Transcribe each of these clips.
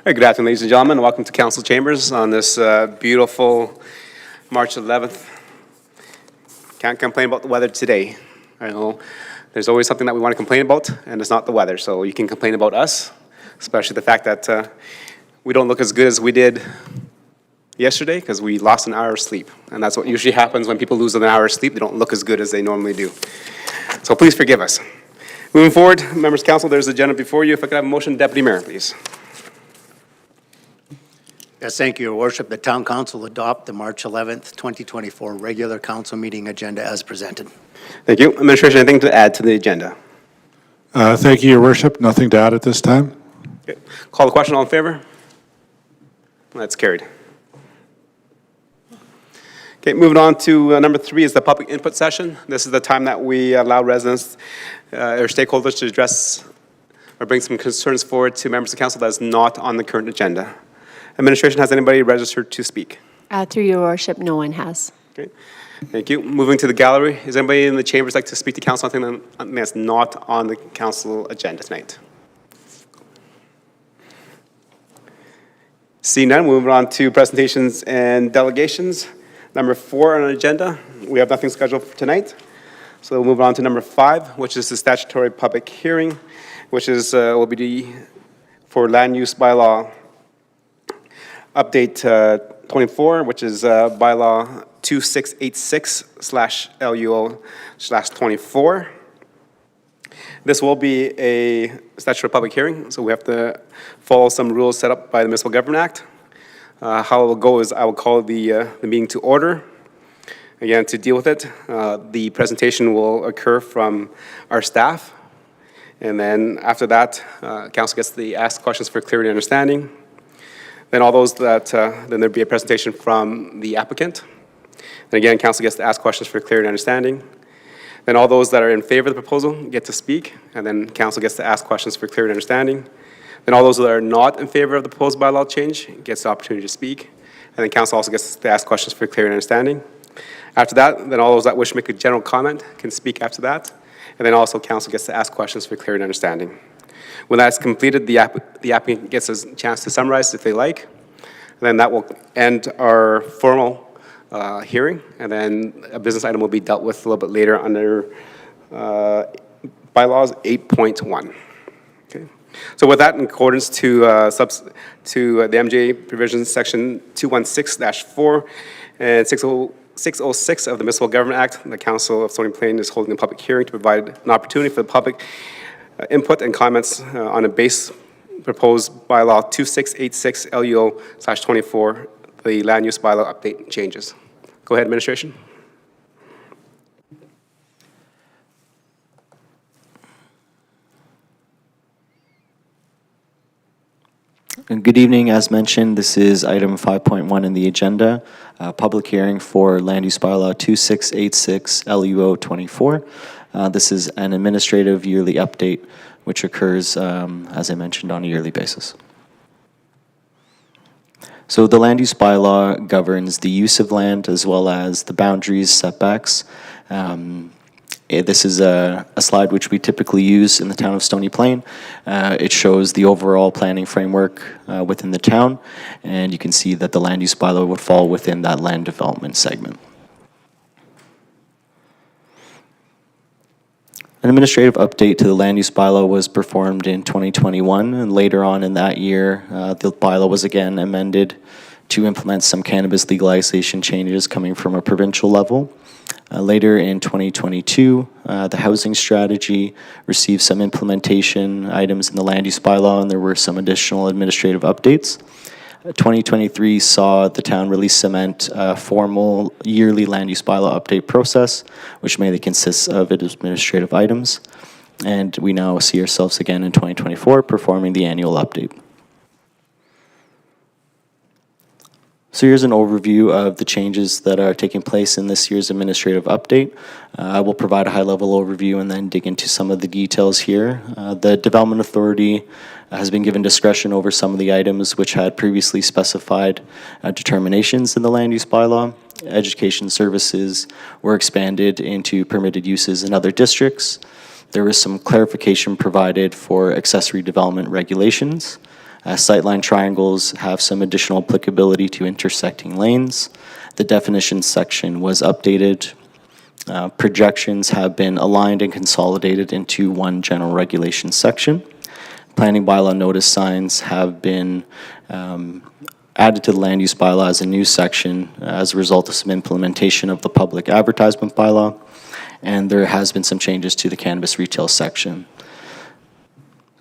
Good afternoon, ladies and gentlemen. Welcome to Council Chambers on this beautiful March 11th. Can't complain about the weather today. I know there's always something that we want to complain about, and it's not the weather. So you can complain about us, especially the fact that we don't look as good as we did yesterday because we lost an hour of sleep. And that's what usually happens when people lose an hour of sleep. They don't look as good as they normally do. So please forgive us. Moving forward, members of council, there's the agenda before you. If I could have a motion, Deputy Mayor, please. Yes, thank you, Your Worship. The Town Council adopt the March 11th, 2024 regular council meeting agenda as presented. Thank you. Administration, anything to add to the agenda? Thank you, Your Worship. Nothing to add at this time. Okay. Call the question. All in favor? That's carried. Okay, moving on to number 3 is the public input session. This is the time that we allow residents or stakeholders to address or bring some concerns forward to members of council that is not on the current agenda. Administration, has anybody registered to speak? Through Your Worship, no one has. Okay, thank you. Moving to the gallery, is anybody in the chambers like to speak to council on something that's not on the council agenda tonight? Seeing none, moving on to presentations and delegations. Number 4 on the agenda, we have nothing scheduled for tonight. So we'll move on to number 5, which is the statutory public hearing, which is will be for land use bylaw update 24, which is bylaw 2686/LUO/24. This will be a statutory public hearing, so we have to follow some rules set up by the Municipal Government Act. How it will go is I will call the meeting to order. Again, to deal with it, the presentation will occur from our staff, and then after that, council gets to ask questions for clarity and understanding. Then all those that, then there'd be a presentation from the applicant. And again, council gets to ask questions for clarity and understanding. Then all those that are in favor of the proposal get to speak, and then council gets to ask questions for clarity and understanding. Then all those that are not in favor of the proposed bylaw change gets the opportunity to speak. And then council also gets to ask questions for clarity and understanding. After that, then all those that wish to make a general comment can speak after that. And then also council gets to ask questions for clarity and understanding. When that's completed, the applicant gets a chance to summarize if they like. And then that will end our formal hearing. And then a business item will be dealt with a little bit later under bylaws 8.1. Okay. So with that, in accordance to the MJ provisions section 216-4 and 606 of the Municipal Government Act, the Council of Stony Plain is holding a public hearing to provide an opportunity for the public input and comments on a base proposed bylaw 2686/LUO/24, the land use bylaw update changes. Go ahead, administration. And good evening. As mentioned, this is item 5.1 in the agenda, public hearing for land use bylaw 2686/LUO/24. This is an administrative yearly update which occurs, as I mentioned, on a yearly basis. So the land use bylaw governs the use of land as well as the boundaries, setbacks. This is a slide which we typically use in the town of Stony Plain. It shows the overall planning framework within the town, and you can see that the land use bylaw would fall within that land development segment. An administrative update to the land use bylaw was performed in 2021, and later on in that year, the bylaw was again amended to implement some cannabis legalization changes coming from a provincial level. Later in 2022, the housing strategy received some implementation items in the land use bylaw, and there were some additional administrative updates. 2023 saw the town release cement a formal yearly land use bylaw update process, which mainly consists of administrative items. And we now see ourselves again in 2024 performing the annual update. So here's an overview of the changes that are taking place in this year's administrative update. I will provide a high-level overview and then dig into some of the details here. The Development Authority has been given discretion over some of the items which had previously specified determinations in the land use bylaw. Education services were expanded into permitted uses in other districts. There was some clarification provided for accessory development regulations. Sightline triangles have some additional applicability to intersecting lanes. The definitions section was updated. Projections have been aligned and consolidated into one general regulation section. Planning bylaw notice signs have been added to the land use bylaw as a new section as a result of some implementation of the public advertisement bylaw, and there has been some changes to the cannabis retail section.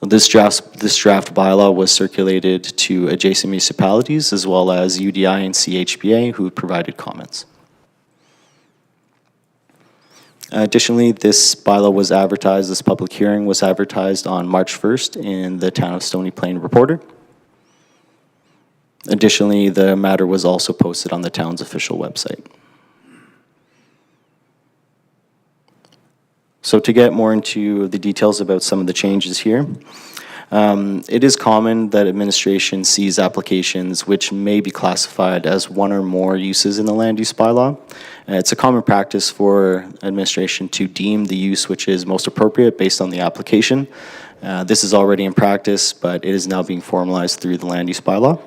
So this draft bylaw was circulated to adjacent municipalities as well as UDI and CHBA, who provided comments. Additionally, this public hearing was advertised on March 1st in the Town of Stony Plain Reporter. Additionally, the matter was also posted on the town's official website. So to get more into the details about some of the changes here, it is common that administration sees applications which may be classified as one or more uses in the land use bylaw. It's a common practice for administration to deem the use which is most appropriate based on the application. This is already in practice, but it is now being formalized through the land use bylaw.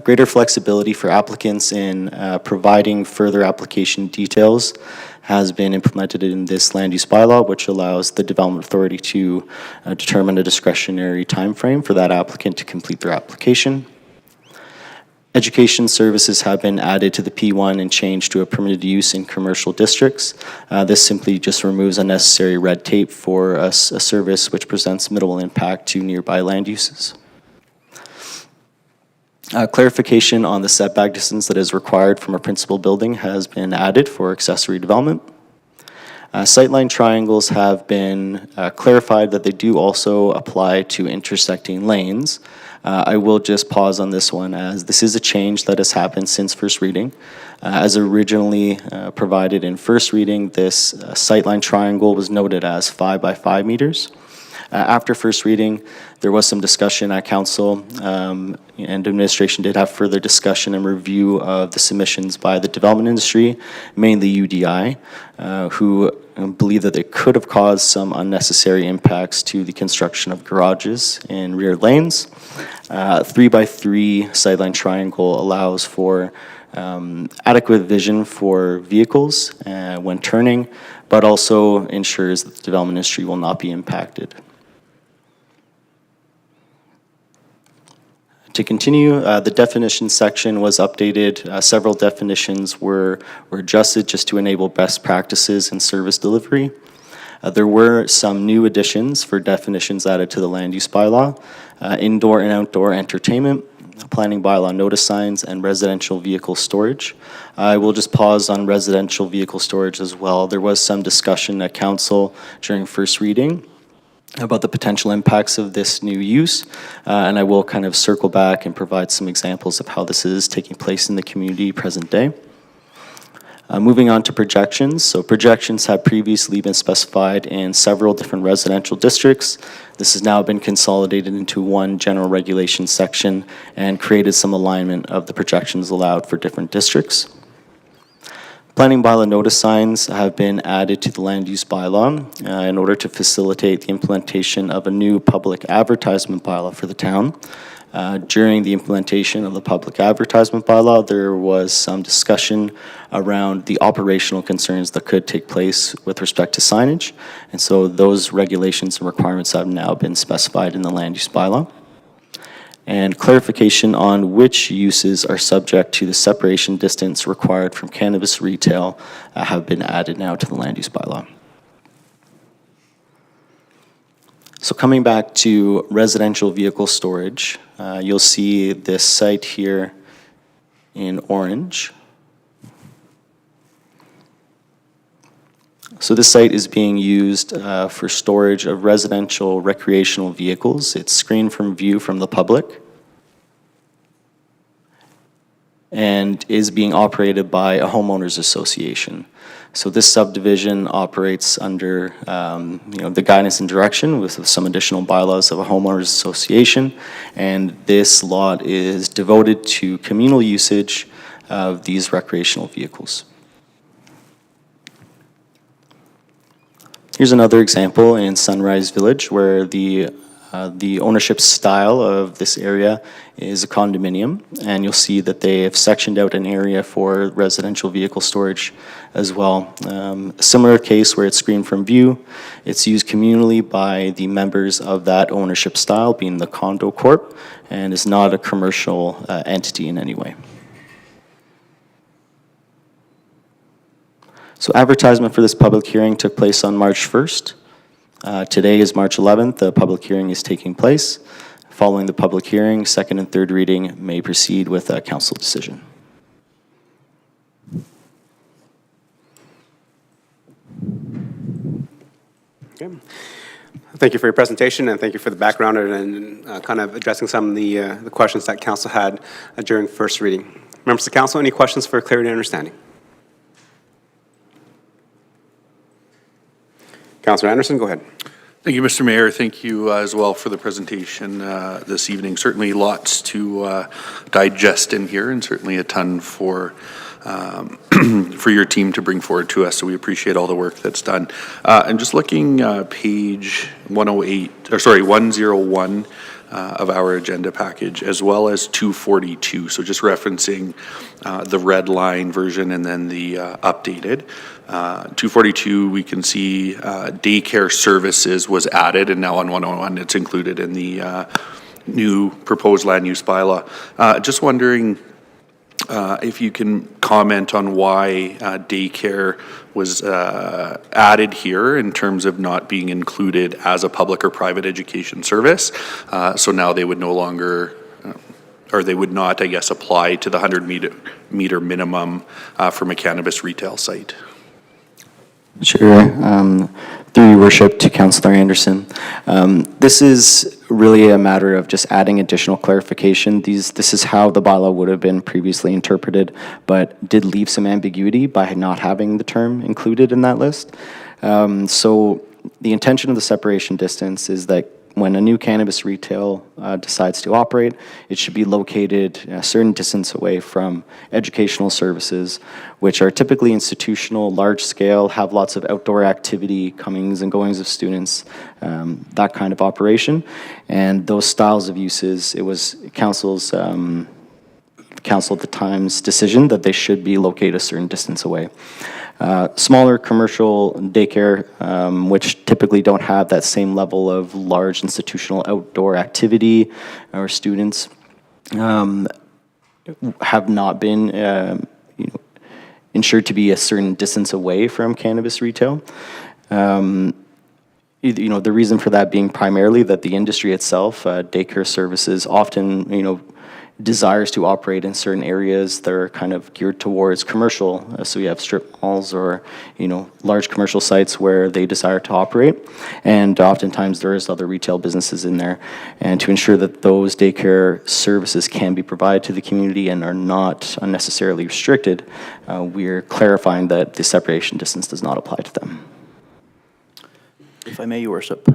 Greater flexibility for applicants in providing further application details has been implemented in this land use bylaw, which allows the development authority to determine a discretionary timeframe for that applicant to complete their application. Education services have been added to the P1 and changed to a permitted use in commercial districts. This simply just removes unnecessary red tape for a service which presents minimal impact to nearby land uses. Clarification on the setback distance that is required from a principal building has been added for accessory development. Sightline triangles have been clarified that they do also apply to intersecting lanes. I will just pause on this one as this is a change that has happened since first reading. As originally provided in first reading, this sightline triangle was noted as 5 by 5 meters. After first reading, there was some discussion at council, and administration did have further discussion and review of the submissions by the development industry, mainly UDI, who believe that they could have caused some unnecessary impacts to the construction of garages in rear lanes. 3 by 3 sideline triangle allows for adequate vision for vehicles when turning, but also ensures that the development industry will not be impacted. To continue, the definition section was updated. Several definitions were adjusted just to enable best practices in service delivery. There were some new additions for definitions added to the land use bylaw. Indoor and outdoor entertainment, planning bylaw notice signs, and residential vehicle storage. I will just pause on residential vehicle storage as well. There was some discussion at council during first reading about the potential impacts of this new use, and I will kind of circle back and provide some examples of how this is taking place in the community present day. Moving on to projections. So projections have previously been specified in several different residential districts. This has now been consolidated into one general regulation section and created some alignment of the projections allowed for different districts. Planning bylaw notice signs have been added to the land use bylaw in order to facilitate the implementation of a new public advertisement bylaw for the town. During the implementation of the public advertisement bylaw, there was some discussion around the operational concerns that could take place with respect to signage. And so those regulations and requirements have now been specified in the land use bylaw. And clarification on which uses are subject to the separation distance required from cannabis retail have been added now to the land use bylaw. So coming back to residential vehicle storage, you'll see this site here in orange. So this site is being used for storage of residential recreational vehicles. It's screened from view from the public and is being operated by a homeowners association. So this subdivision operates under the guidance and direction with some additional bylaws of a homeowners association, and this lot is devoted to communal usage of these recreational vehicles. Here's another example in Sunrise Village where the The ownership style of this area is a condominium, and you'll see that they have sectioned out an area for residential vehicle storage as well. A similar case where it's screened from view. It's used communally by the members of that ownership style, being the condo corp, and is not a commercial entity in any way. So advertisement for this public hearing took place on March 1st. Today is March 11th. The public hearing is taking place. Following the public hearing, second and third reading may proceed with a council decision. Okay. Thank you for your presentation, and thank you for the background and kind of addressing some of the questions that council had during first reading. Members of the council, any questions for clarity and understanding? Councilor Anderson, go ahead. Thank you, Mr. Mayor. Thank you as well for the presentation this evening. Certainly lots to digest in here, and certainly a ton for your team to bring forward to us, so we appreciate all the work that's done. And just looking page 101 of our agenda package, as well as 242, so just referencing the red line version and then the updated. 242, we can see daycare services was added, and now on 101 it's included in the new proposed land use bylaw. Just wondering if you can comment on why daycare was added here in terms of not being included as a public or private education service. So now they would no longer, or they would not, I guess, apply to the 100-meter minimum from a cannabis retail site. Sure. Through your worship to Councillor Anderson. This is really a matter of just adding additional clarification. This is how the bylaw would have been previously interpreted, but did leave some ambiguity by not having the term included in that list. So the intention of the separation distance is that when a new cannabis retail decides to operate, it should be located a certain distance away from educational services, which are typically institutional, large scale, have lots of outdoor activity, comings and goings of students, that kind of operation. And those styles of uses, it was council at the time's decision that they should be located a certain distance away. Smaller commercial daycare, which typically don't have that same level of large institutional outdoor activity or students, have not been ensured to be a certain distance away from cannabis retail. The reason for that being primarily that the industry itself, daycare services, often desires to operate in certain areas that are kind of geared towards commercial. So you have strip malls or, large commercial sites where they desire to operate. And oftentimes there is other retail businesses in there. And to ensure that those daycare services can be provided to the community and are not unnecessarily restricted, we're clarifying that the separation distance does not apply to them. If I may, Your Worship,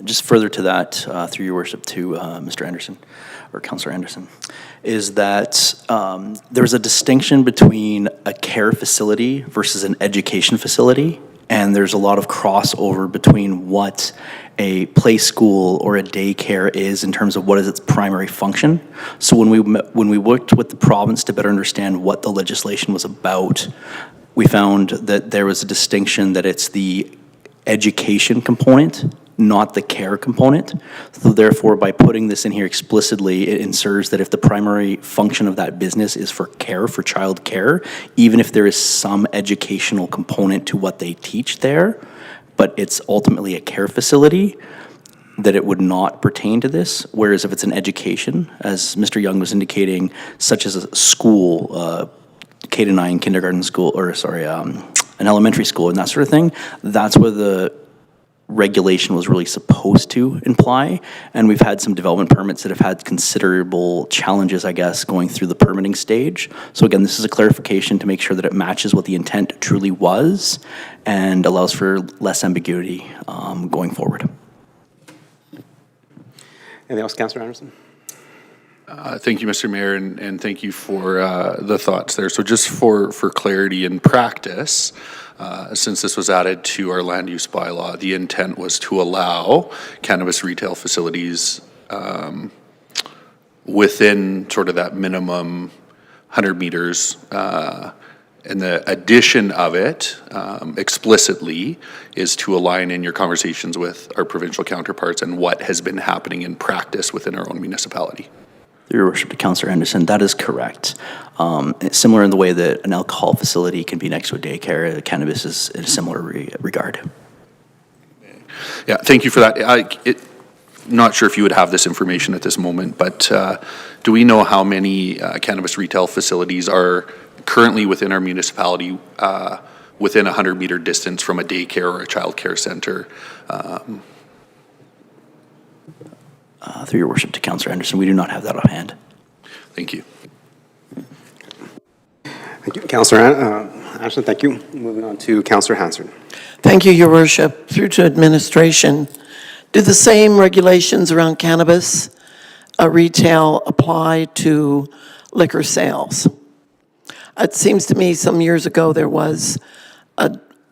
just further to that, through Your Worship to Mr. Anderson, or Councillor Anderson, is that there's a distinction between a care facility versus an education facility, and there's a lot of crossover between what a play school or a daycare is in terms of what is its primary function. So when we worked with the province to better understand what the legislation was about, we found that there was a distinction that it's the education component, not the care component. So therefore, by putting this in here explicitly, it ensures that if the primary function of that business is for care, for child care, even if there is some educational component to what they teach there, but it's ultimately a care facility, that it would not pertain to this. Whereas if it's an education, as Mr. Young was indicating, such as a school, K-9 kindergarten school, or sorry, an elementary school and that sort of thing, that's where the regulation was really supposed to imply. And we've had some development permits that have had considerable challenges, I guess, going through the permitting stage. So again, this is a clarification to make sure that it matches what the intent truly was and allows for less ambiguity going forward. Anything else, Councillor Anderson? Thank you, Mr. Mayor, and thank you for the thoughts there. So just for clarity in practice, since this was added to our land use bylaw, the intent was to allow cannabis retail facilities within sort of that minimum 100 meters. And the addition of it explicitly is to align in your conversations with our provincial counterparts and what has been happening in practice within our own municipality. Through your worship to Councillor Henderson, that is correct. Similar in the way that an alcohol facility can be next to a daycare, cannabis is in a similar regard. Yeah, thank you for that. Not sure if you would have this information at this moment, but do we know how many cannabis retail facilities are currently within our municipality within a 100-meter distance from a daycare or a childcare center? Through your worship to Councillor Henderson, we do not have that offhand. Thank you. Thank you, Councillor Anderson, thank you. Moving on to Councillor Hansard. Thank you, Your Worship. Through to administration, do the same regulations around cannabis retail apply to liquor sales? It seems to me some years ago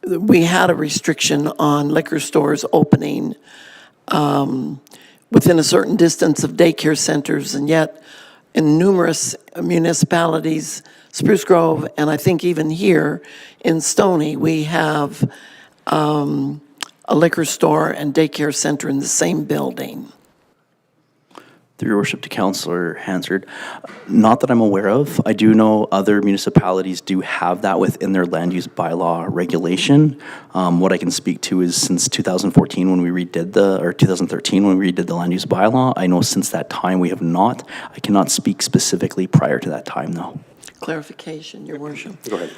we had a restriction on liquor stores opening within a certain distance of daycare centers, and yet in numerous municipalities, Spruce Grove, and I think even here in Stoney, we have a liquor store and daycare center in the same building. Through your worship to Councillor Hansard, not that I'm aware of. I do know other municipalities do have that within their land use bylaw regulation. What I can speak to is since 2014 when we redid or 2013 when we redid the land use bylaw, I know since that time we have not. I cannot speak specifically prior to that time though. Clarification, Your Worship. Go ahead.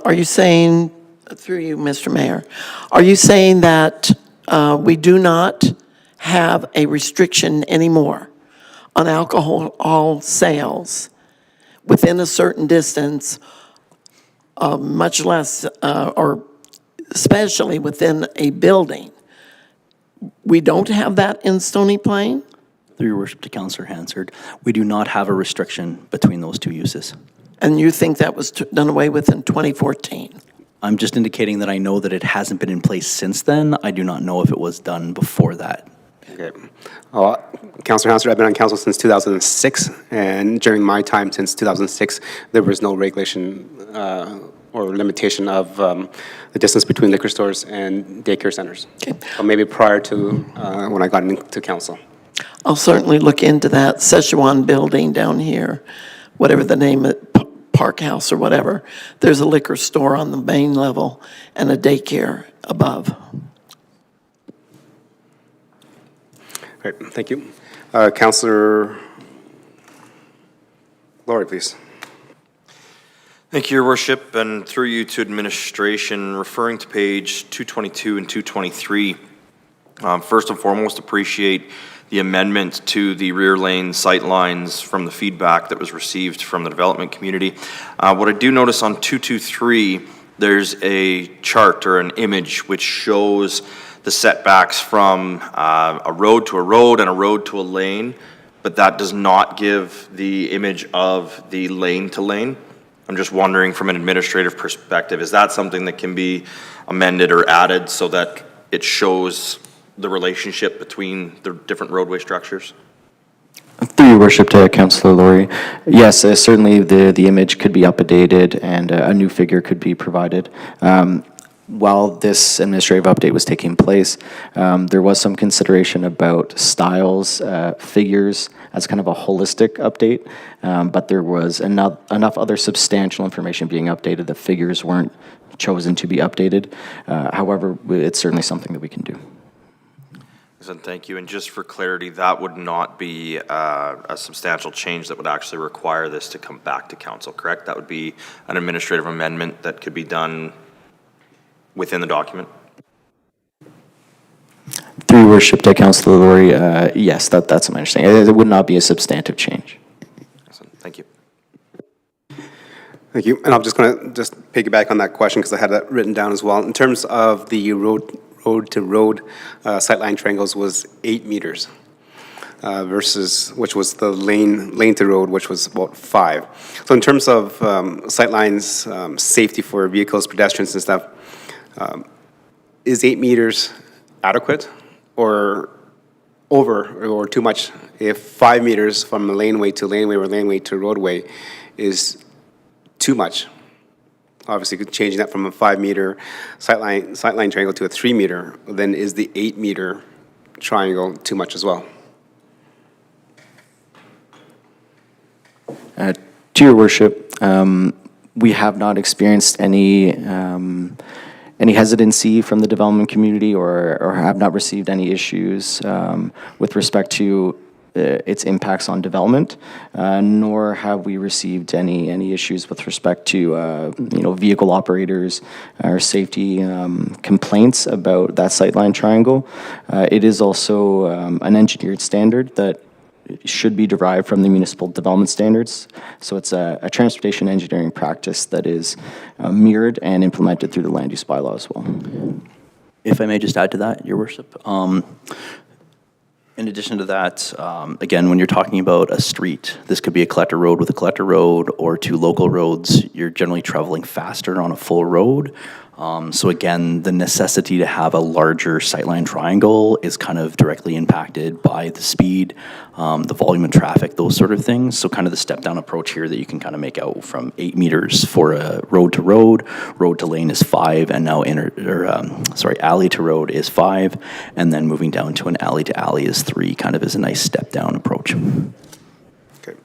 Are you saying, through you, Mr. Mayor, are you saying that we do not have a restriction anymore on alcohol sales within a certain distance, much less, or especially within a building? We don't have that in Stony Plain? Through your worship to Councillor Hansard, we do not have a restriction between those two uses. And you think that was done away with in 2014? I'm just indicating that I know that it hasn't been in place since then. I do not know if it was done before that. Okay. Councillor Hansard, I've been on council since 2006, and during my time since 2006, there was no regulation or limitation of the distance between liquor stores and daycare centers. Okay. Or maybe prior to when I got into council. I'll certainly look into that Szechuan building down here, whatever the name of Park House or whatever. There's a liquor store on the main level and a daycare above. All right, thank you. Councillor Laurie, please. Thank you, Your Worship, and through you to administration, referring to page 222 and 223. First and foremost, appreciate the amendment to the rear lane sight lines from the feedback that was received from the development community. What I do notice on 223, there's a chart or an image which shows the setbacks from a road to a road and a road to a lane, but that does not give the image of the lane to lane. I'm just wondering from an administrative perspective, is that something that can be amended or added so that it shows the relationship between the different roadway structures? Through your worship to Councillor Laurie, yes, certainly the image could be updated and a new figure could be provided. While this administrative update was taking place, there was some consideration about styles, figures, as kind of a holistic update, but there was enough other substantial information being updated. The figures weren't chosen to be updated. However, it's certainly something that we can do. Thank you. And just for clarity, that would not be a substantial change that would actually require this to come back to council, correct? That would be an administrative amendment that could be done within the document? Through your worship to Councillor Laurie, yes, that's my understanding. It would not be a substantive change. Excellent. Thank you. Thank you. And I'm just going to piggyback on that question because I had that written down as well. In terms of the road to road sightline triangles was 8 meters. versus, which was the lane to road, which was about 5. So in terms of sightlines, safety for vehicles, pedestrians and stuff, is 8 meters adequate or over or too much? If 5 meters from laneway to laneway or laneway to roadway is too much, obviously changing that from a 5-meter sightline triangle to a 3-meter, then is the 8-meter triangle too much as well? To your worship, we have not experienced any hesitancy from the development community or have not received any issues with respect to its impacts on development, nor have we received any issues with respect to vehicle operators or safety complaints about that sightline triangle. It is also an engineered standard that should be derived from the municipal development standards. So it's a transportation engineering practice that is mirrored and implemented through the land use bylaw as well. If I may just add to that, Your Worship. In addition to that, again, when you're talking about a street, this could be a collector road with a collector road or 2 local roads. You're generally traveling faster on a full road. So again, the necessity to have a larger sightline triangle is kind of directly impacted by the speed, the volume of traffic, those sort of things. So kind of the step-down approach here that you can kind of make out from 8 meters for a road to lane is 5, and now alley to road is 5, and then moving down to an alley to alley is 3, kind of is a nice step-down approach. Okay,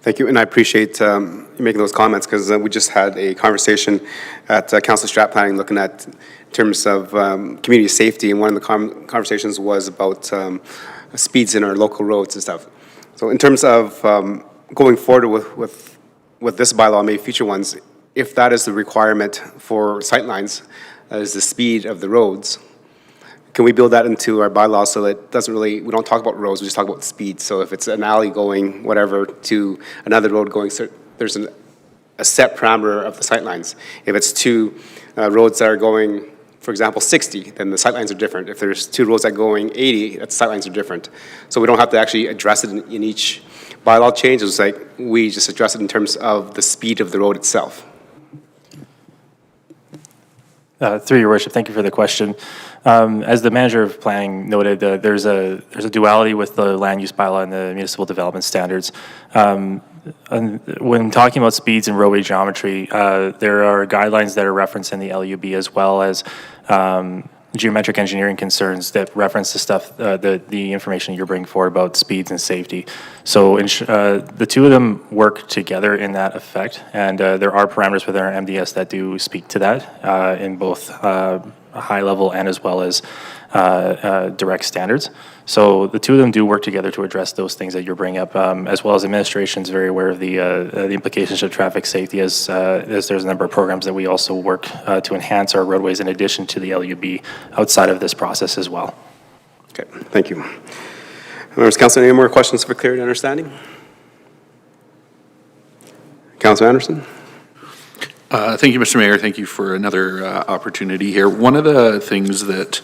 thank you, and I appreciate you making those comments, because we just had a conversation at Council Strat Planning looking at in terms of community safety, and one of the conversations was about speeds in our local roads and stuff. So in terms of going forward with this bylaw, maybe future ones, if that is the requirement for sightlines, is the speed of the roads, can we build that into our bylaw so that it doesn't really, we don't talk about roads, we just talk about speed. So if it's an alley going whatever to another road going, there's a set parameter of the sightlines. If it's 2 roads that are going, for example, 60, then the sightlines are different. If there's 2 roads that are going 80, the sightlines are different. So we don't have to actually address it in each bylaw change. It's like we just address it in terms of the speed of the road itself. Through your worship, thank you for the question. As the manager of planning noted, there's a duality with the land use bylaw and the municipal development standards. And when talking about speeds and roadway geometry, there are guidelines that are referenced in the LUB, as well as geometric engineering concerns that reference the stuff, the information you're bringing forward about speeds and safety. So the 2 of them work together in that effect, and there are parameters within our MDS that do speak to that in both high level and as well as direct standards. So the 2 of them do work together to address those things that you're bringing up, as well as administration is very aware of the implications of traffic safety, as there's a number of programs that we also work to enhance our roadways in addition to the LUB outside of this process as well. Okay, thank you. Members of Council, any more questions for clarity and understanding? Councilor Anderson? Thank you, Mr. Mayor. Thank you for another opportunity here. One of the things that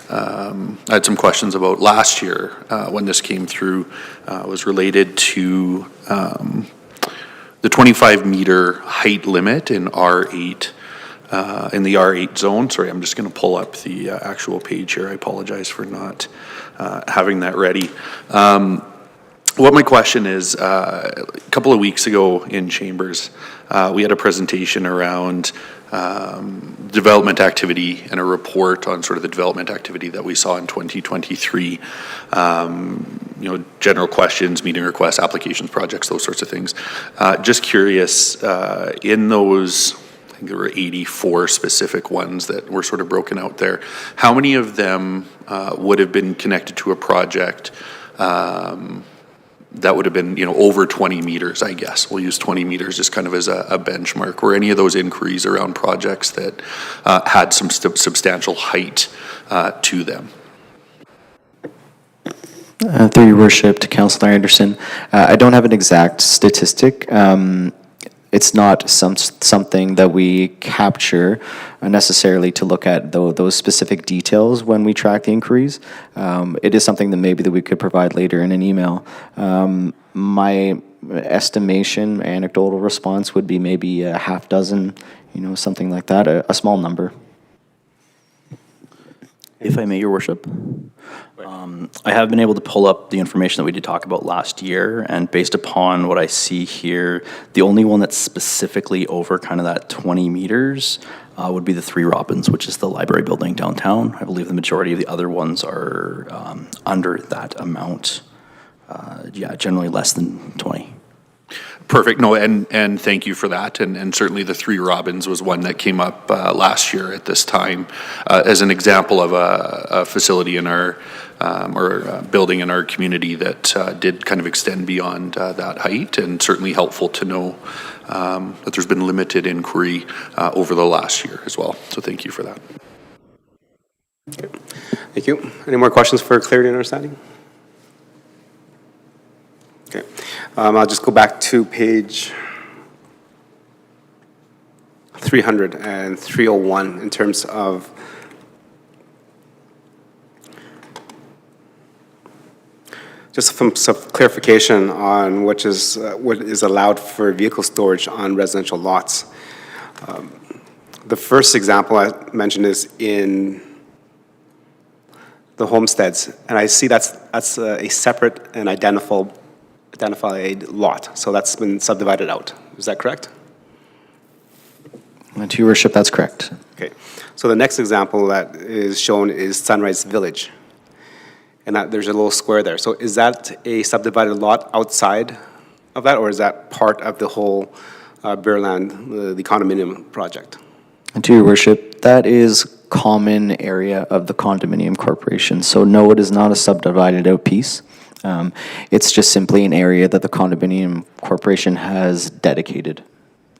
I had some questions about last year when this came through was related to the 25-meter height limit in R8, in the R8 zone. Sorry, I'm just going to pull up the actual page here. I apologize for not having that ready. What my question is, a couple of weeks ago in Chambers, we had a presentation around development activity and a report on sort of the development activity that we saw in 2023. General questions, meeting requests, applications, projects, those sorts of things. Just curious, in those, I think there were 84 specific ones that were sort of broken out there. How many of them would have been connected to a project that would have been, over 20 meters, I guess. We'll use 20 meters just kind of as a benchmark. Were any of those inquiries around projects that had some substantial height to them? Through your worship to Councillor Anderson, I don't have an exact statistic. it's not something that we capture necessarily to look at those specific details when we track the inquiries. It is something that maybe that we could provide later in an email. My estimation, anecdotal response would be maybe a half dozen, something like that, a small number. If I may, Your Worship. I have been able to pull up the information that we did talk about last year, and based upon what I see here, the only one that's specifically over kind of that 20 meters would be the Three Robins, which is the library building downtown. I believe the majority of the other ones are under that amount. Generally less than 20. Perfect. No, and thank you for that. And certainly the Three Robins was one that came up last year at this time as an example of a facility in our, or a building in our community that did kind of extend beyond that height, and certainly helpful to know that there's been limited inquiry over the last year as well. So thank you for that. Okay. Thank you. Any more questions for clarity and understanding? Okay. I'll just go back to page 300 and 301 in terms of just some clarification on what is allowed for vehicle storage on residential lots. The first example I mentioned is in the homesteads, and I see that's a separate and identified lot, so that's been subdivided out. Is that correct? To Your Worship, that's correct. Okay. So the next example that is shown is Sunrise Village, and that there's a little square there. So is that a subdivided lot outside of that, or is that part of the whole Bearland, the condominium project? And to Your Worship, that is common area of the condominium corporation. So no, it is not a subdivided out piece. It's just simply an area that the condominium corporation has dedicated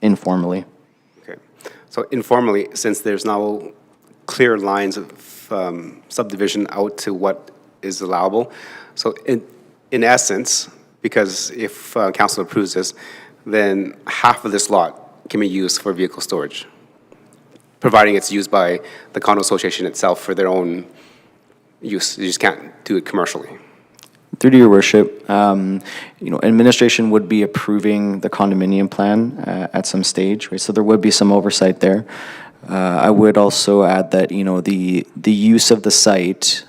informally. Okay. So informally, since there's now clear lines of subdivision out to what is allowable, so in essence, because if council approves this, then half of this lot can be used for vehicle storage, providing it's used by the condo association itself for their own use. You just can't do it commercially. Through to Your Worship, administration would be approving the condominium plan at some stage, right? So there would be some oversight there. I would also add that, the use of the site,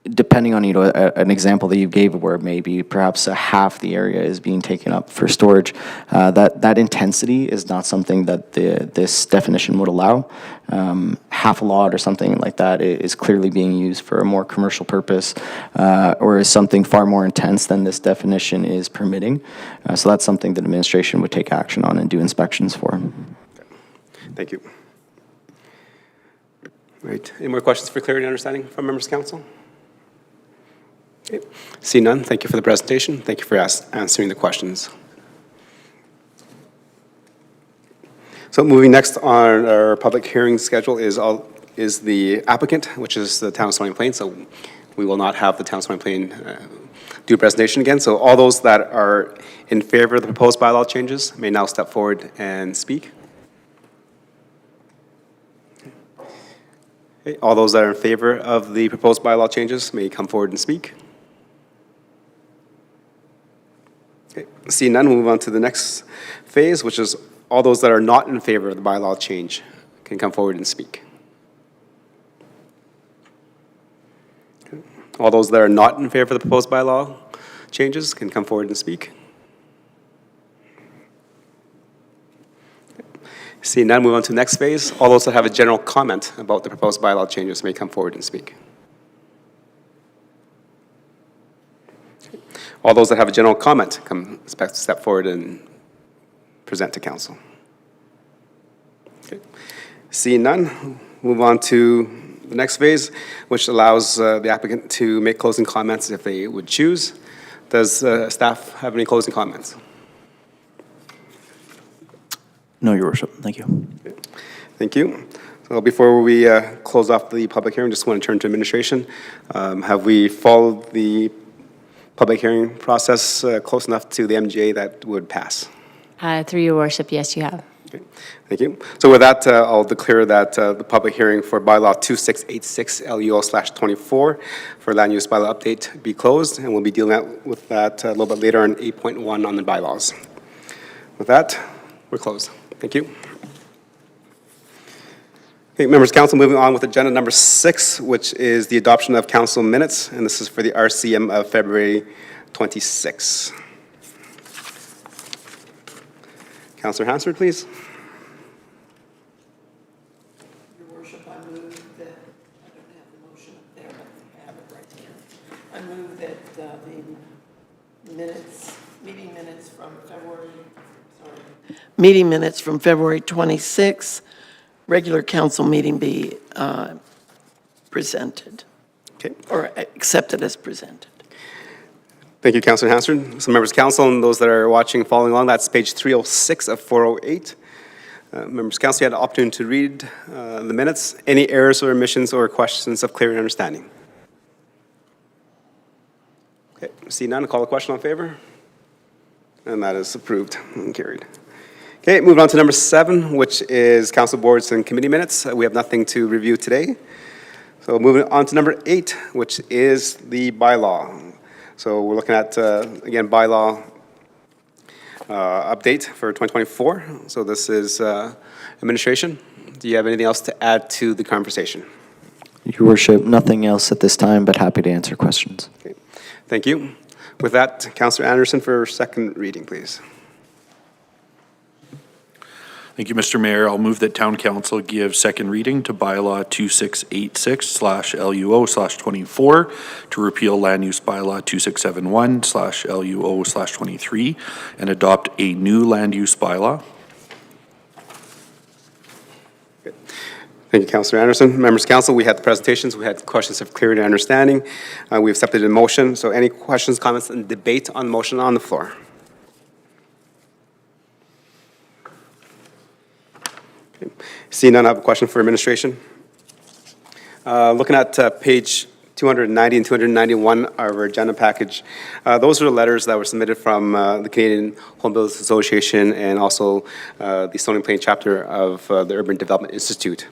depending on, an example that you gave where maybe perhaps half the area is being taken up for storage, that intensity is not something that this definition would allow. Half a lot or something like that is clearly being used for a more commercial purpose, or is something far more intense than this definition is permitting. So that's something that administration would take action on and do inspections for. Thank you. Right. Any more questions for clarity and understanding from members of council? Okay. See none. Thank you for the presentation. Thank you for answering the questions. So moving next on our public hearing schedule is the applicant, which is the town of Stony Plain. So we will not have the town of Stony Plain do a presentation again. So all those that are in favor of the proposed bylaw changes may now step forward and speak. Okay. All those that are in favor of the proposed bylaw changes may come forward and speak. Okay. Seeing none, we'll move on to the next phase, which is all those that are not in favor of the bylaw change can come forward and speak. Okay. All those that are not in favor of the proposed bylaw changes can come forward and speak. Okay. Seeing none, move on to the next phase. All those that have a general comment about the proposed bylaw changes may come forward and speak. All those that have a general comment step forward and present to council. Okay. Seeing none, move on to the next phase, which allows the applicant to make closing comments if they would choose. Does staff have any closing comments? No, Your Worship. Thank you. Okay. Thank you. So before we close off the public hearing, just want to turn to administration. Have we followed the public hearing process close enough to the MGA that would pass? Through your worship, yes, you have. Okay, thank you. So with that, I'll declare that the public hearing for bylaw 2686 LUO/24 for land use bylaw update be closed, and we'll be dealing with that a little bit later on 8.1 on the bylaws. With that, we're closed. Thank you. Okay, members of council, moving on with agenda number 6, which is the adoption of council minutes, and this is for the RCM of February 26. Councillor Hansford, please. Your worship, I move that, I don't have the motion up there, but I have it right here. I move that the meeting minutes from February 26, regular council meeting be presented, Okay. or accepted as presented. Thank you, Councillor Hansford. So members of council and those that are watching, following along, that's page 306 of 408. Members of council, you had the opportunity to read the minutes. Any errors or omissions or questions of clear and understanding? Okay, see none, call the question on favor. And that is approved and carried. Okay, moving on to number 7, which is council boards and committee minutes. We have nothing to review today. So moving on to number 8, which is the bylaw. So we're looking at, again, bylaw update for 2024. So this is administration. Do you have anything else to add to the conversation? Your worship, nothing else at this time, but happy to answer questions. Okay, thank you. With that, Councillor Anderson for second reading, please. Thank you, Mr. Mayor. I'll move that town council give second reading to bylaw 2686/LUO/24 to repeal land use bylaw 2671/LUO/23 and adopt a new land use bylaw. Thank you, Councillor Anderson. Members of council, we had the presentations, we had questions of clarity and understanding. We accepted a motion, so any questions, comments, and debate on the motion on the floor? Okay. Seeing none, I have a question for administration. Looking at page 290 and 291 of our agenda package, those are the letters that were submitted from the Canadian Home Builders Association and also the Stony Plain chapter of the Urban Development Institute.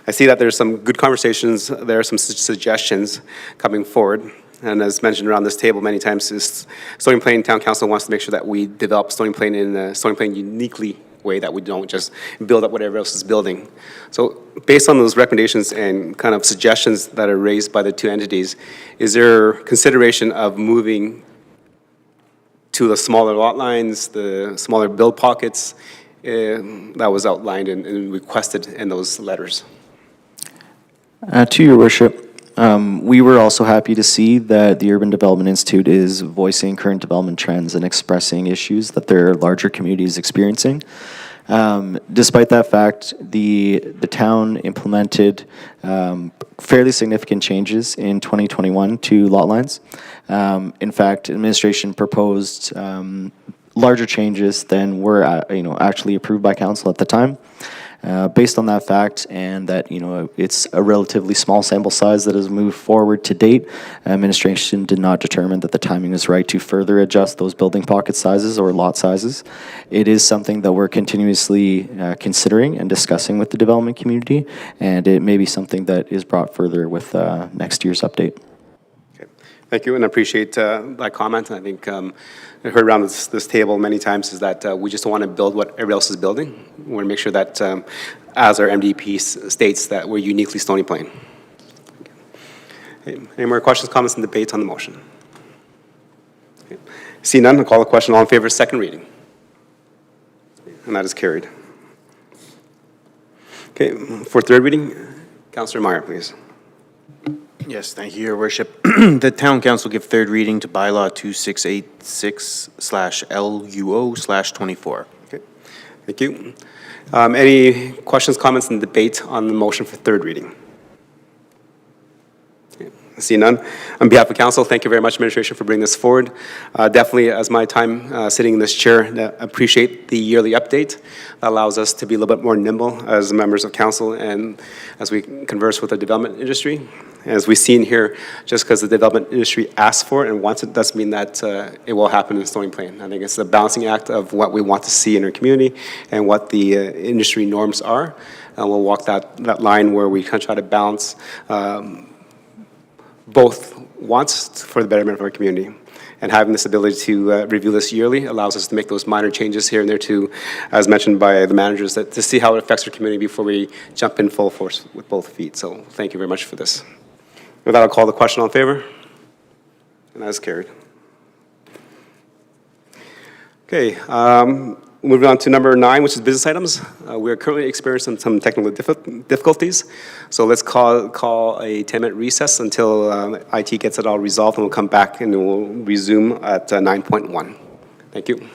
I see that there's some good conversations, there are some suggestions coming forward. And as mentioned around this table many times, is Stony Plain Town Council wants to make sure that we develop Stony Plain in a Stony Plain uniquely way, that we don't just build up whatever else is building. So based on those recommendations and kind of suggestions that are raised by the two entities, is there consideration of moving to the smaller lot lines, the smaller build pockets that was outlined and requested in those letters? To your worship, we were also happy to see that the Urban Development Institute is voicing current development trends and expressing issues that their larger communities experiencing. Despite that fact, the town implemented fairly significant changes in 2021 to lot lines. In fact, administration proposed larger changes than were actually approved by council at the time. Based on that fact and that, it's a relatively small sample size that has moved forward to date, administration did not determine that the timing was right to further adjust those building pocket sizes or lot sizes. It is something that we're continuously considering and discussing with the development community, and it may be something that is brought further with next year's update. Okay. Thank you, and I appreciate that comment. I think I heard around this table many times is that we just don't want to build what everybody else is building. We want to make sure that, as our MDP states, that we're uniquely Stony Plain. Okay. Any more questions, comments, and debates on the motion? Okay. See none, I'll call the question. All in favor of second reading? And that is carried. Okay, for third reading, Councillor Meyer, please. Yes, thank you, Your Worship. The Town Council give third reading to bylaw 2686/LUO/24. Okay, thank you. Any questions, comments, and debate on the motion for third reading? Okay. See none. On behalf of council, thank you very much, administration, for bringing this forward. Definitely, as my time sitting in this chair, appreciate the yearly update. That allows us to be a little bit more nimble as members of council and as we converse with the development industry. As we've seen here, just because the development industry asks for it and wants it, doesn't mean that it will happen in Stony Plain. I think it's the balancing act of what we want to see in our community and what the industry norms are. And we'll walk that line where we kind of try to balance both wants for the betterment of our community. And having this ability to review this yearly allows us to make those minor changes here and there too, as mentioned by the managers, that to see how it affects our community before we jump in full force with both feet. So thank you very much for this. With that, I'll call the question on favor. And that is carried. Okay, moving on to number 9, which is business items. We are currently experiencing some technical difficulties. So let's call a 10-minute recess until IT gets it all resolved, and we'll come back and we'll resume at 9.1. Thank you.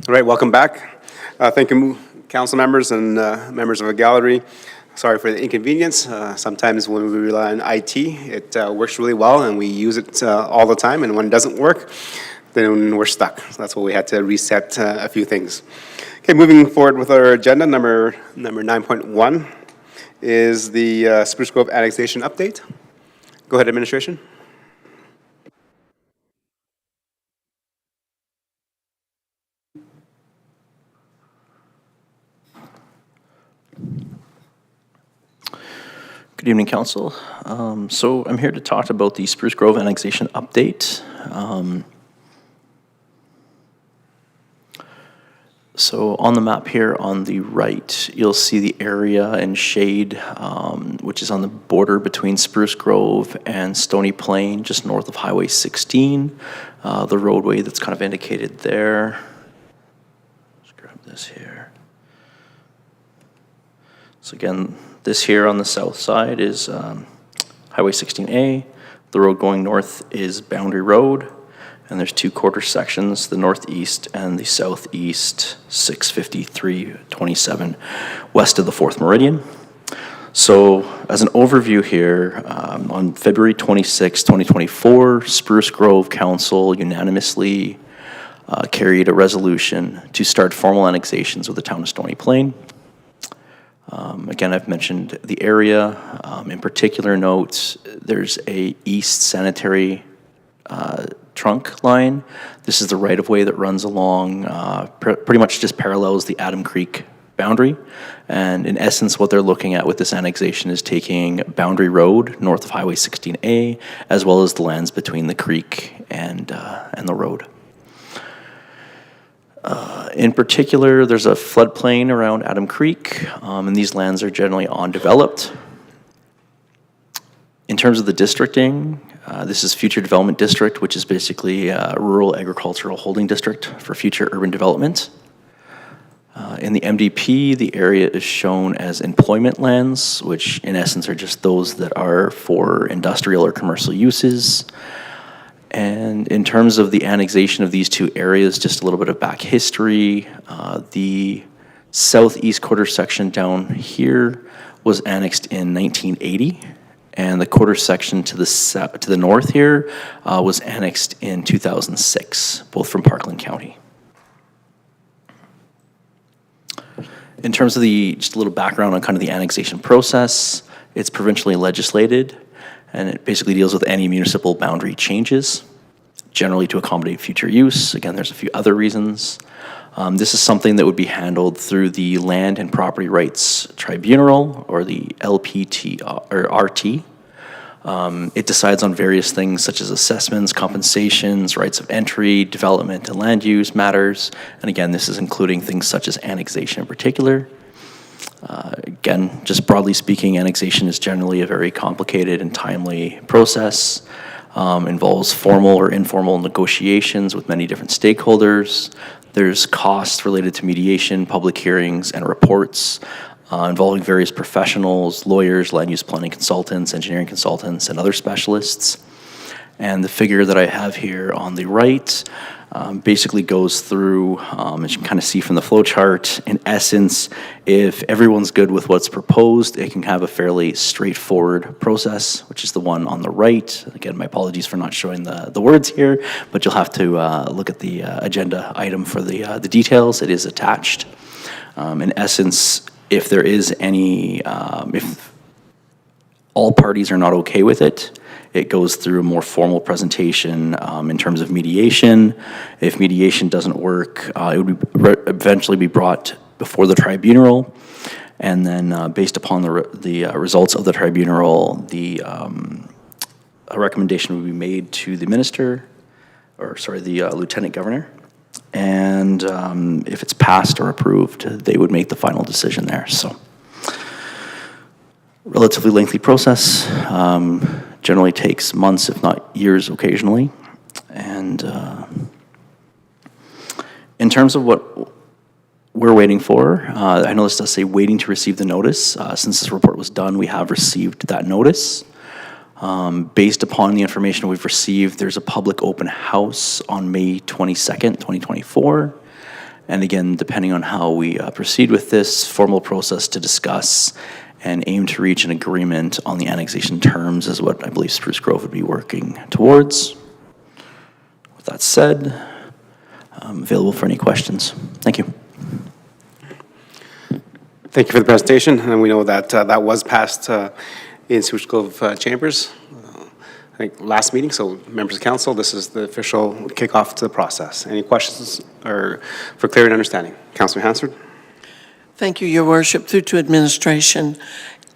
All right, welcome back. Thank you, council members and members of the gallery. Sorry for the inconvenience. Sometimes when we rely on IT, it works really well and we use it all the time, and when it doesn't work, then we're stuck. So that's why we had to reset a few things. Okay, moving forward with our agenda, number 9.1 is the Spruce Grove annexation update. Go ahead, administration. Good evening, Council. So I'm here to talk about the Spruce Grove annexation update. So on the map here on the right, you'll see the area in shade, which is on the border between Spruce Grove and Stony Plain, just north of Highway 16. The roadway that's kind of indicated there. Let's grab this here. So again, this here on the south side is Highway 16A. The road going north is Boundary Road. And there's two quarter sections, the northeast and the southeast, 65327, west of the 4th Meridian. So as an overview here, on February 26, 2024, Spruce Grove Council unanimously carried a resolution to start formal annexations with the town of Stony Plain. Again, I've mentioned the area. In particular note, there's a east sanitary trunk line. This is the right-of-way that runs along, pretty much just parallels the Adam Creek boundary. And in essence, what they're looking at with this annexation is taking Boundary Road, north of Highway 16A, as well as the lands between the creek and the road. In particular, there's a floodplain around Adam Creek, and these lands are generally undeveloped. In terms of the districting, this is Future Development District, which is basically a rural agricultural holding district for future urban development. In the MDP, the area is shown as employment lands, which in essence are just those that are for industrial or commercial uses. And in terms of the annexation of these two areas, just a little bit of back history. The southeast quarter section down here was annexed in 1980. And the quarter section to the north here was annexed in 2006, both from Parkland County. In terms of just a little background on kind of the annexation process, it's provincially legislated, and it basically deals with any municipal boundary changes, generally to accommodate future use. Again, there's a few other reasons. This is something that would be handled through the Land and Property Rights Tribunal, or the LPT, or RT. It decides on various things such as assessments, compensations, rights of entry, development and land use matters. And again, this is including things such as annexation in particular. Again, just broadly speaking, annexation is generally a very complicated and timely process. Involves formal or informal negotiations with many different stakeholders. There's costs related to mediation, public hearings, and reports involving various professionals, lawyers, land use planning consultants, engineering consultants, and other specialists. And the figure that I have here on the right basically goes through, as you can kind of see from the flow chart, in essence, if everyone's good with what's proposed, it can have a fairly straightforward process, which is the one on the right. Again, my apologies for not showing the words here, but you'll have to look at the agenda item for the details. It is attached. In essence, if there is any, if all parties are not okay with it, it goes through a more formal presentation in terms of mediation. If mediation doesn't work, it would eventually be brought before the tribunal, and then based upon the results of the tribunal, a recommendation would be made to the minister, or sorry, the lieutenant governor, and if it's passed or approved, they would make the final decision there. So, relatively lengthy process. Generally takes months, if not years, occasionally. And in terms of what we're waiting for, I know this does say waiting to receive the notice. Since this report was done, we have received that notice. Based upon the information we've received, there's a public open house on May 22nd, 2024. And again, depending on how we proceed with this formal process to discuss and aim to reach an agreement on the annexation terms is what I believe Spruce Grove would be working towards. With that said, I'm available for any questions. Thank you. Thank you for the presentation, and we know that that was passed in Spruce Grove Chambers, I think, last meeting. So, members of council, this is the official kickoff to the process. Any questions or for clarity and understanding? Councilor Hansford? Thank you, Your Worship. Through to administration.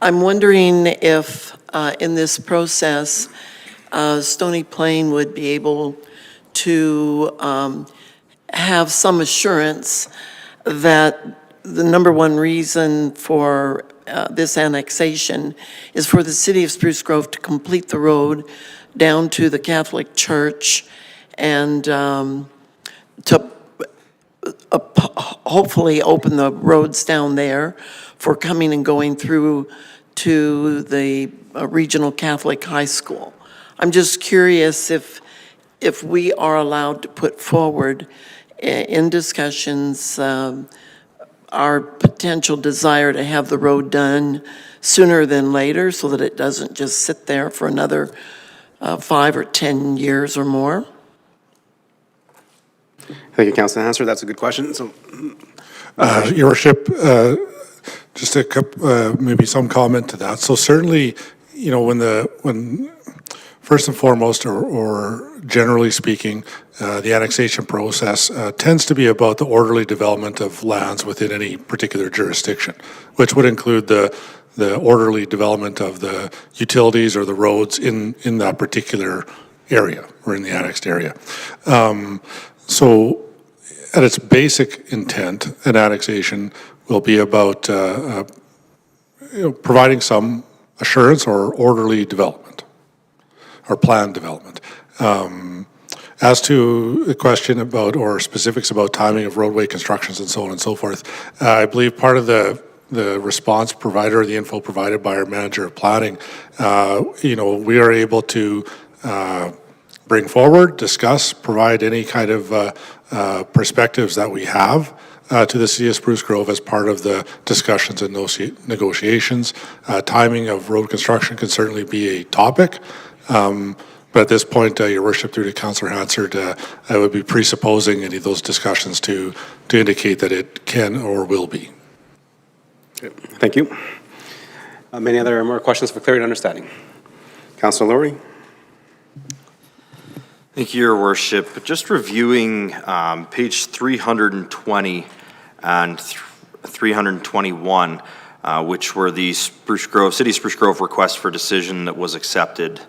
I'm wondering if in this process, Stony Plain would be able to have some assurance that the number one reason for this annexation is for the city of Spruce Grove to complete the road down to the Catholic Church and to hopefully open the roads down there for coming and going through to the regional Catholic high school. I'm just curious if we are allowed to put forward in discussions our potential desire to have the road done sooner than later so that it doesn't just sit there for another 5 or 10 years or more. Thank you, Councilor Hansford. That's a good question. So, Your Worship, just a couple, maybe some comment to that. So certainly, you know, when first and foremost, or generally speaking, the annexation process tends to be about the orderly development of lands within any particular jurisdiction, which would include the orderly development of the utilities or the roads in that particular area or in the annexed area. So at its basic intent, an annexation will be about providing some assurance or orderly development or planned development. As to the question about or specifics about timing of roadway constructions and so on and so forth, I believe part of the response provided or the info provided by our manager of planning, we are able to bring forward, discuss, provide any kind of perspectives that we have to the city of Spruce Grove as part of the discussions and negotiations. Timing of road construction can certainly be a topic. But at this point, Your Worship, through to Councillor Hansford, I would be presupposing any of those discussions to indicate that it can or will be. Okay. Thank you. Many other more questions for clarity and understanding? Councillor Lowry? Thank you, Your Worship. Just reviewing page 320 and 321, which were the Spruce Grove, City of Spruce Grove request for decision that was accepted.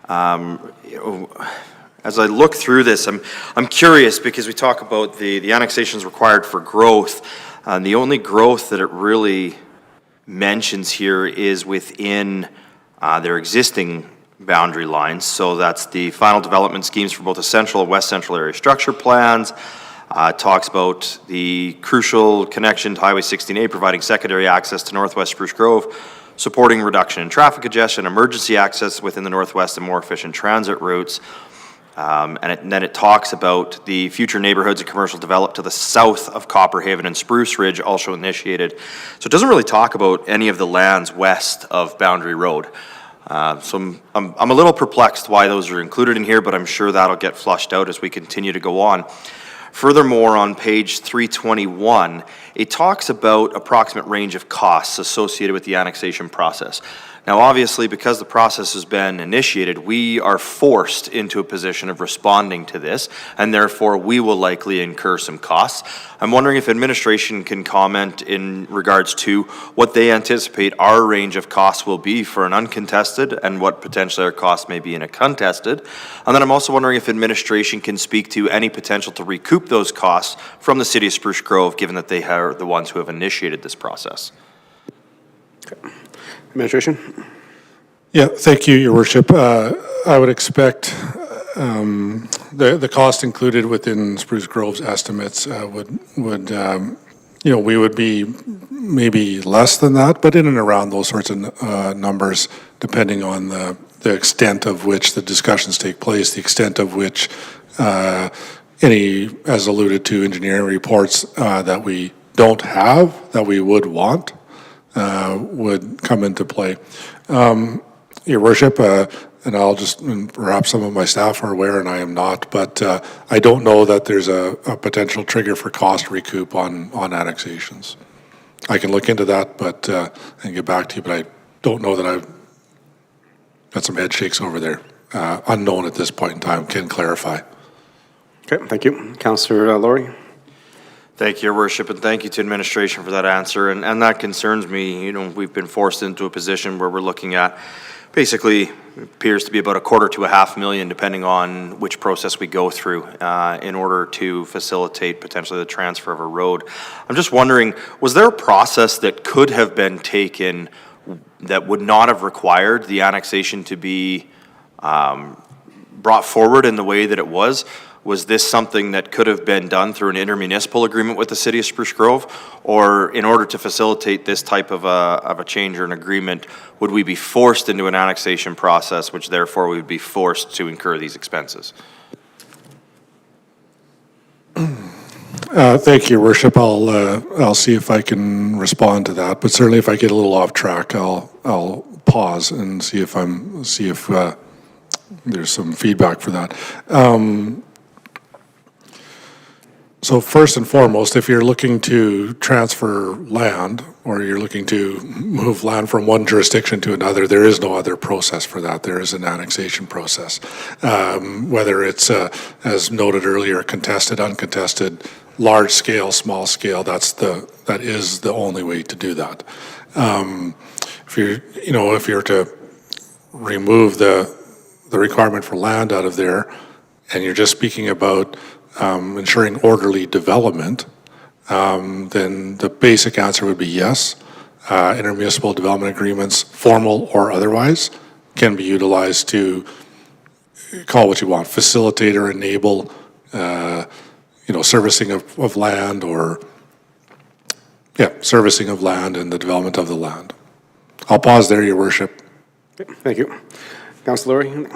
As I look through this, I'm curious because we talk about the annexations required for growth, and the only growth that it really mentions here is within their existing boundary lines. So that's the final development schemes for both the central and west central area structure plans. Talks about the crucial connection to Highway 16A, providing secondary access to Northwest Spruce Grove, supporting reduction in traffic congestion, emergency access within the Northwest and more efficient transit routes. Then it talks about the future neighborhoods and commercial developed to the south of Copperhaven and Spruce Ridge, also initiated. So it doesn't really talk about any of the lands west of Boundary Road. So I'm a little perplexed why those are included in here, but I'm sure that'll get flushed out as we continue to go on. Furthermore, on page 321, it talks about approximate range of costs associated with the annexation process. Now, obviously, because the process has been initiated, we are forced into a position of responding to this, and therefore we will likely incur some costs. I'm wondering if administration can comment in regards to what they anticipate our range of costs will be for an uncontested and what potentially our costs may be in a contested. And then I'm also wondering if administration can speak to any potential to recoup those costs from the City of Spruce Grove, given that they are the ones who have initiated this process. Okay. Administration? Yeah, thank you, Your Worship. I would expect the cost included within Spruce Grove's estimates would we would be maybe less than that, but in and around those sorts of numbers, depending on the extent of which the discussions take place, the extent of which any, as alluded to, engineering reports that we don't have, that we would want, would come into play. Your Worship, and I'll just, and perhaps some of my staff are aware and I am not, but I don't know that there's a potential trigger for cost recoup on annexations. I can look into that, but, and get back to you, but I don't know that I've got some head shakes over there. Unknown at this point in time, can clarify. Okay, thank you. Councillor Laurie? Thank you, Your Worship, and thank you to administration for that answer. And that concerns me. You know, we've been forced into a position where we're looking at basically appears to be about $250,000 to $500,000, depending on which process we go through in order to facilitate potentially the transfer of a road. I'm just wondering, was there a process that could have been taken that would not have required the annexation to be brought forward in the way that it was? Was this something that could have been done through an intermunicipal agreement with the city of Spruce Grove? Or in order to facilitate this type of a change or an agreement, would we be forced into an annexation process, which therefore we would be forced to incur these expenses? Thank you, Your Worship. I'll see if I can respond to that, but certainly if I get a little off track, I'll pause and see if there's some feedback for that. So first and foremost, if you're looking to transfer land or you're looking to move land from one jurisdiction to another, there is no other process for that. There is an annexation process. Whether it's, as noted earlier, contested, uncontested, large scale, small scale, that is the only way to do that. If you're to remove the requirement for land out of there, and you're just speaking about ensuring orderly development, then the basic answer would be yes. Intermunicipal development agreements, formal or otherwise, can be utilized to call what you want, facilitate or enable, servicing of land or, servicing of land and the development of the land. I'll pause there, Your Worship. Thank you. Councillor Laurie?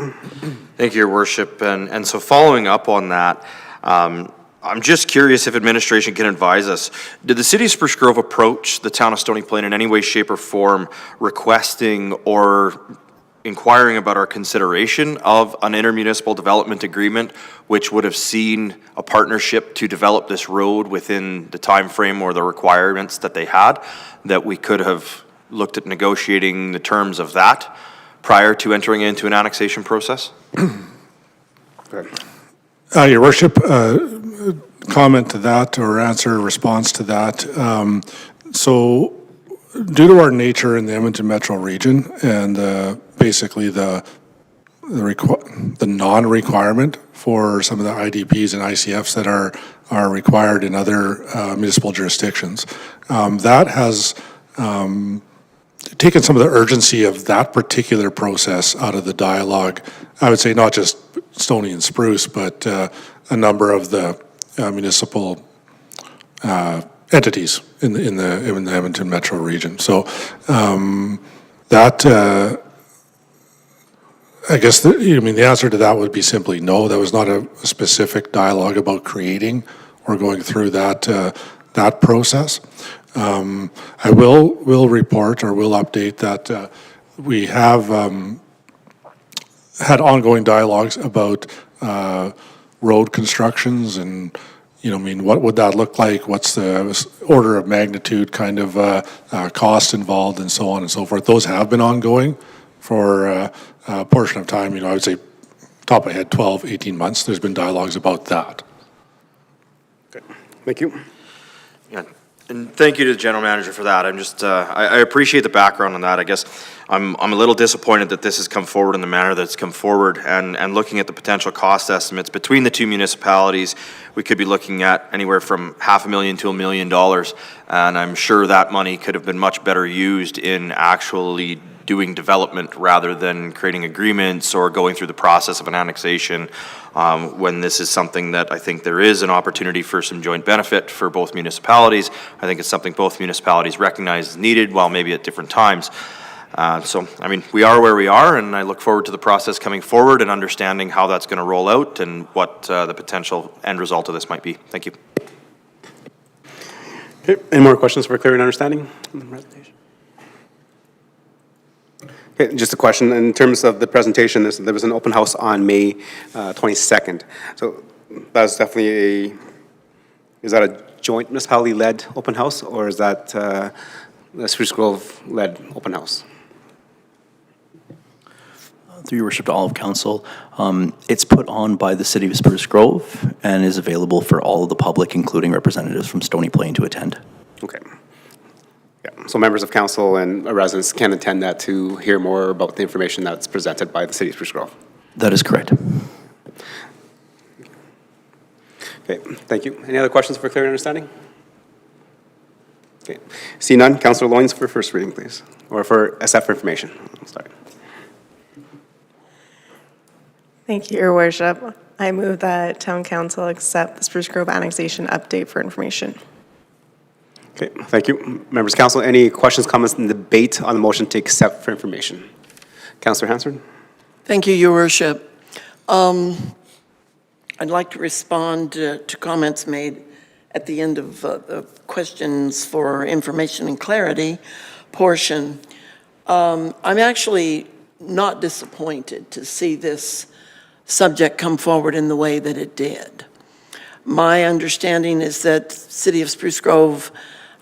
Thank you, Your Worship. And so following up on that, I'm just curious if administration can advise us. Did the city of Spruce Grove approach the town of Stony Plain in any way, shape, or form requesting or inquiring about our consideration of an intermunicipal development agreement, which would have seen a partnership to develop this road within the time frame or the requirements that they had, that we could have looked at negotiating the terms of that prior to entering into an annexation process? Your Worship, comment to that or answer response to that. So due to our nature in the Edmonton Metro region and basically the non-requirement for some of the IDPs and ICFs that are required in other municipal jurisdictions, that has taken some of the urgency of that particular process out of the dialogue. I would say not just Stony and Spruce, but a number of the municipal entities in the Edmonton Metro region. So that I guess the answer to that would be simply no. That was not a specific dialogue about creating or going through that process. I will report or will update that we have had ongoing dialogues about road constructions and, what would that look like? What's the order of magnitude kind of cost involved and so on and so forth. Those have been ongoing for a portion of time. I would say top of my head, 12, 18 months. There's been dialogues about that. Okay. Thank you. Yeah, and thank you to the general manager for that. I'm just, I appreciate the background on that. I guess I'm a little disappointed that this has come forward in the manner that it's come forward, and looking at the potential cost estimates between the two municipalities, we could be looking at anywhere from $500,000 to $1 million, and I'm sure that money could have been much better used in actually doing development rather than creating agreements or going through the process of an annexation, when this is something that I think there is an opportunity for some joint benefit for both municipalities. I think it's something both municipalities recognize is needed, while maybe at different times. So, I mean, we are where we are, and I look forward to the process coming forward and understanding how that's going to roll out and what the potential end result of this might be. Thank you. Okay, any more questions for clear and understanding on the presentation? Okay, just a question, in terms of the presentation, there was an open house on May 22nd. So that's definitely is that a joint municipality-led open house, or is that a Spruce Grove-led open house? Through your worship to all of council, it's put on by the city of Spruce Grove and is available for all of the public, including representatives from Stony Plain, to attend. Okay. Yeah. So members of council and residents can attend that to hear more about the information that's presented by the city of Spruce Grove. That is correct. Okay, thank you. Any other questions for clear understanding? Okay. See none, Councillor Loynes for first reading, please, or for SF information. Sorry. Thank you, Your Worship. I move that Town Council accept the Spruce Grove annexation update for information. Okay, thank you. Members of council, any questions, comments, and debate on the motion to accept for information? Councillor Hansard? Thank you, Your Worship. I'd like to respond to comments made at the end of the questions for information and clarity portion. I'm actually not disappointed to see this subject come forward in the way that it did. My understanding is that City of Spruce Grove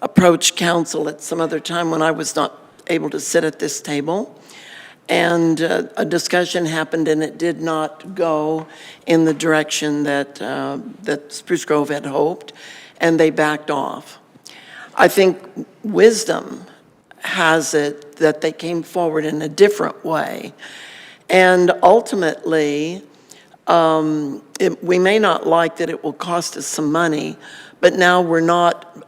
approached council at some other time when I was not able to sit at this table, and a discussion happened, and it did not go in the direction that that Spruce Grove had hoped, and they backed off. I think wisdom has it that they came forward in a different way, and ultimately, we may not like that it will cost us some money, but now we're not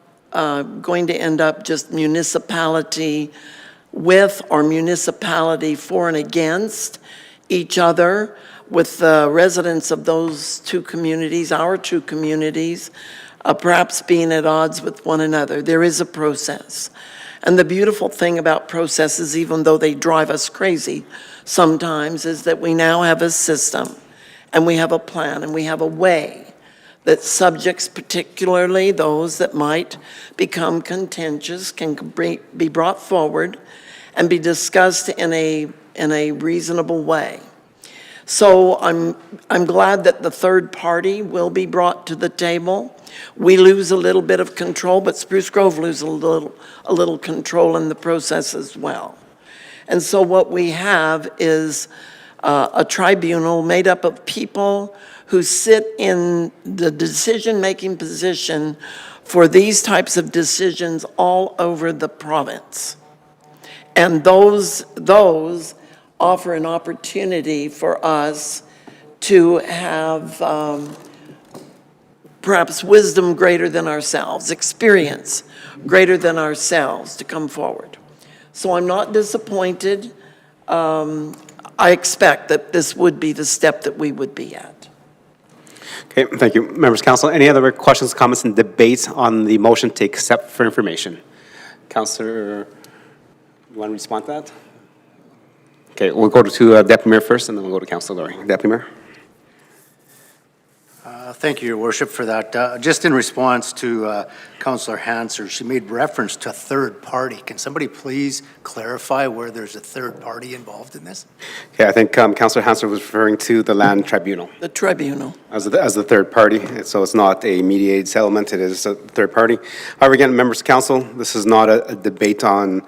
going to end up just municipality with or municipality for and against each other, with the residents of those two communities, our two communities, perhaps being at odds with one another. There is a process. And the beautiful thing about processes, even though they drive us crazy sometimes, is that we now have a system, and we have a plan, and we have a way that subjects, particularly those that might become contentious, can be brought forward and be discussed in a reasonable way. So I'm glad that the third party will be brought to the table. We lose a little bit of control, but Spruce Grove loses a little control in the process as well. And so what we have is a tribunal made up of people who sit in the decision-making position for these types of decisions all over the province. And those offer an opportunity for us to have perhaps wisdom greater than ourselves, experience greater than ourselves to come forward. So I'm not disappointed. I expect that this would be the step that we would be at. Okay, thank you. Members of council, any other questions, comments, and debate on the motion to accept for information? Councillor, you want to respond to that? Okay, we'll go to Deputy Mayor first, and then we'll go to Councillor Laurie. Deputy Mayor? Thank you, Your Worship, for that. Just in response to Councillor Hansard, she made reference to a third party. Can somebody please clarify where there's a third party involved in this? Okay, I think Councillor Hansard was referring to the land tribunal. The tribunal. As the third party, so it's not a mediated settlement, it is a third party. However, again, members of council, this is not a debate on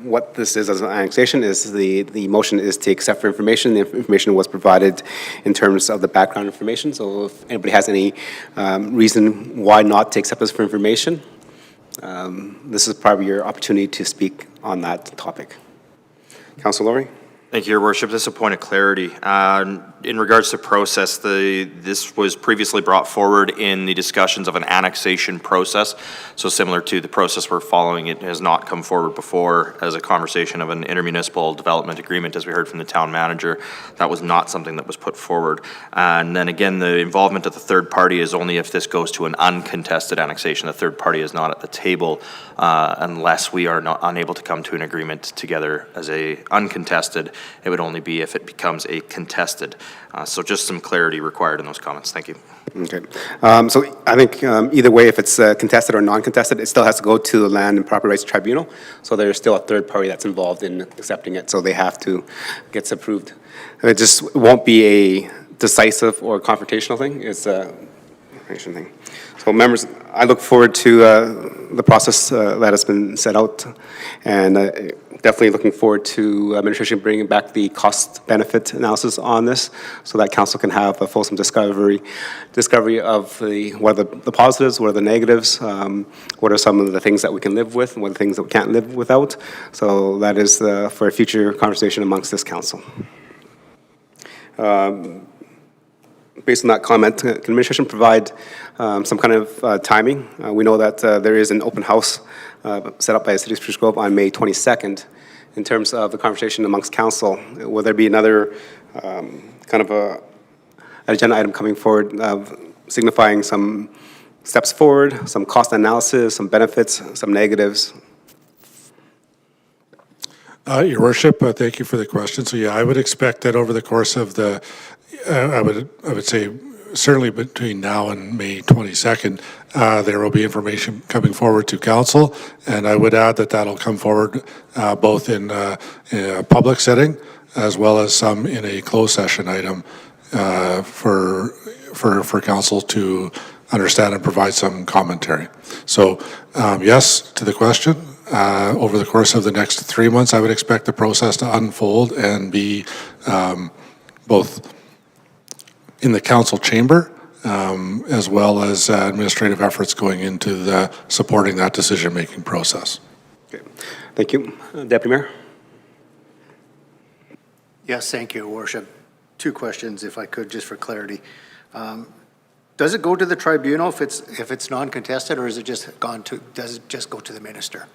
what this is as an annexation. The motion is to accept for information. The information was provided in terms of the background information, so if anybody has any reason why not to accept this for information, this is probably your opportunity to speak on that topic. Councillor Laurie? Thank you, Your Worship. This is a point of clarity. In regards to process, this was previously brought forward in the discussions of an annexation process. So similar to the process we're following, it has not come forward before as a conversation of an intermunicipal development agreement, as we heard from the town manager. That was not something that was put forward. And then again, the involvement of the third party is only if this goes to an uncontested annexation. The third party is not at the table unless we are not unable to come to an agreement together as a uncontested. It would only be if it becomes a contested. So just some clarity required in those comments. Thank you. Okay. So I think either way, if it's contested or non-contested, it still has to go to the Land and Property Rights Tribunal. So there's still a third party that's involved in accepting it, so they have to get approved. It just won't be a decisive or confrontational thing. It's a information thing. So members, I look forward to the process that has been set out, and definitely looking forward to administration bringing back the cost-benefit analysis on this, so that council can have a fulsome discovery of what are the positives, what are the negatives, what are some of the things that we can live with, and what are the things that we can't live without. So that is for a future conversation amongst this council. Based on that comment, can administration provide some kind of timing? We know that there is an open house set up by the City of Spruce Grove on May 22nd. In terms of the conversation amongst council, will there be another kind of an agenda item coming forward signifying some steps forward, some cost analysis, some benefits, some negatives? Your Worship, thank you for the question. So yeah, I would expect that over the course of the, I would say certainly between now and May 22nd, there will be information coming forward to council, and I would add that that'll come forward both in a public setting as well as some in a closed session item for council to understand and provide some commentary. So yes to the question. Over the course of the next 3 months, I would expect the process to unfold and be both in the council chamber as well as administrative efforts going into the supporting that decision-making process. Okay. Thank you. Deputy Mayor? Yes, thank you, Your Worship. 2 questions, if I could, just for clarity. Does it go to the tribunal if it's non-contested, or is it just does it just go to the minister?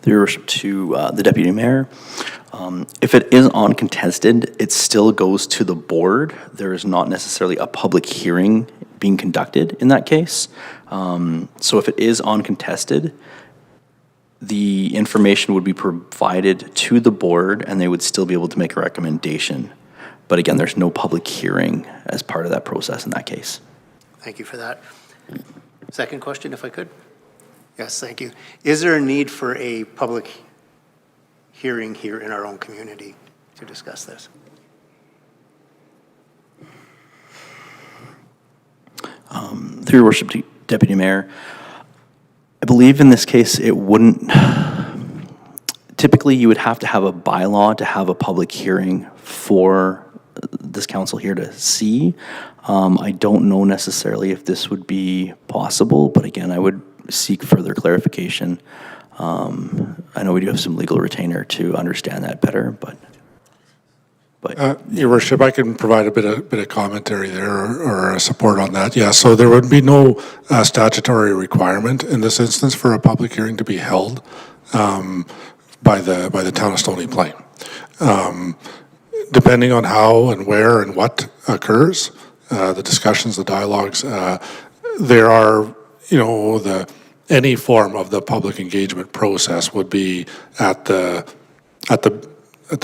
Through Your Worship, to the Deputy Mayor. If it is uncontested, it still goes to the board. There is not necessarily a public hearing being conducted in that case. So if it is uncontested, the information would be provided to the board and they would still be able to make a recommendation. But again, there's no public hearing as part of that process in that case. Thank you for that. Second question, if I could. Yes, thank you. Is there a need for a public hearing here in our own community to discuss this? Through Your Worship, Deputy Mayor, I believe in this case it wouldn't, typically you would have to have a bylaw to have a public hearing for this council here to see. I don't know necessarily if this would be possible, but again, I would seek further clarification. I know we do have some legal retainer to understand that better, but Your Worship, I can provide a bit of commentary there or support on that. Yeah, so there would be no statutory requirement in this instance for a public hearing to be held by the town of Stony Plain. Depending on how and where and what occurs, the discussions, the dialogues, there are, any form of the public engagement process would be at the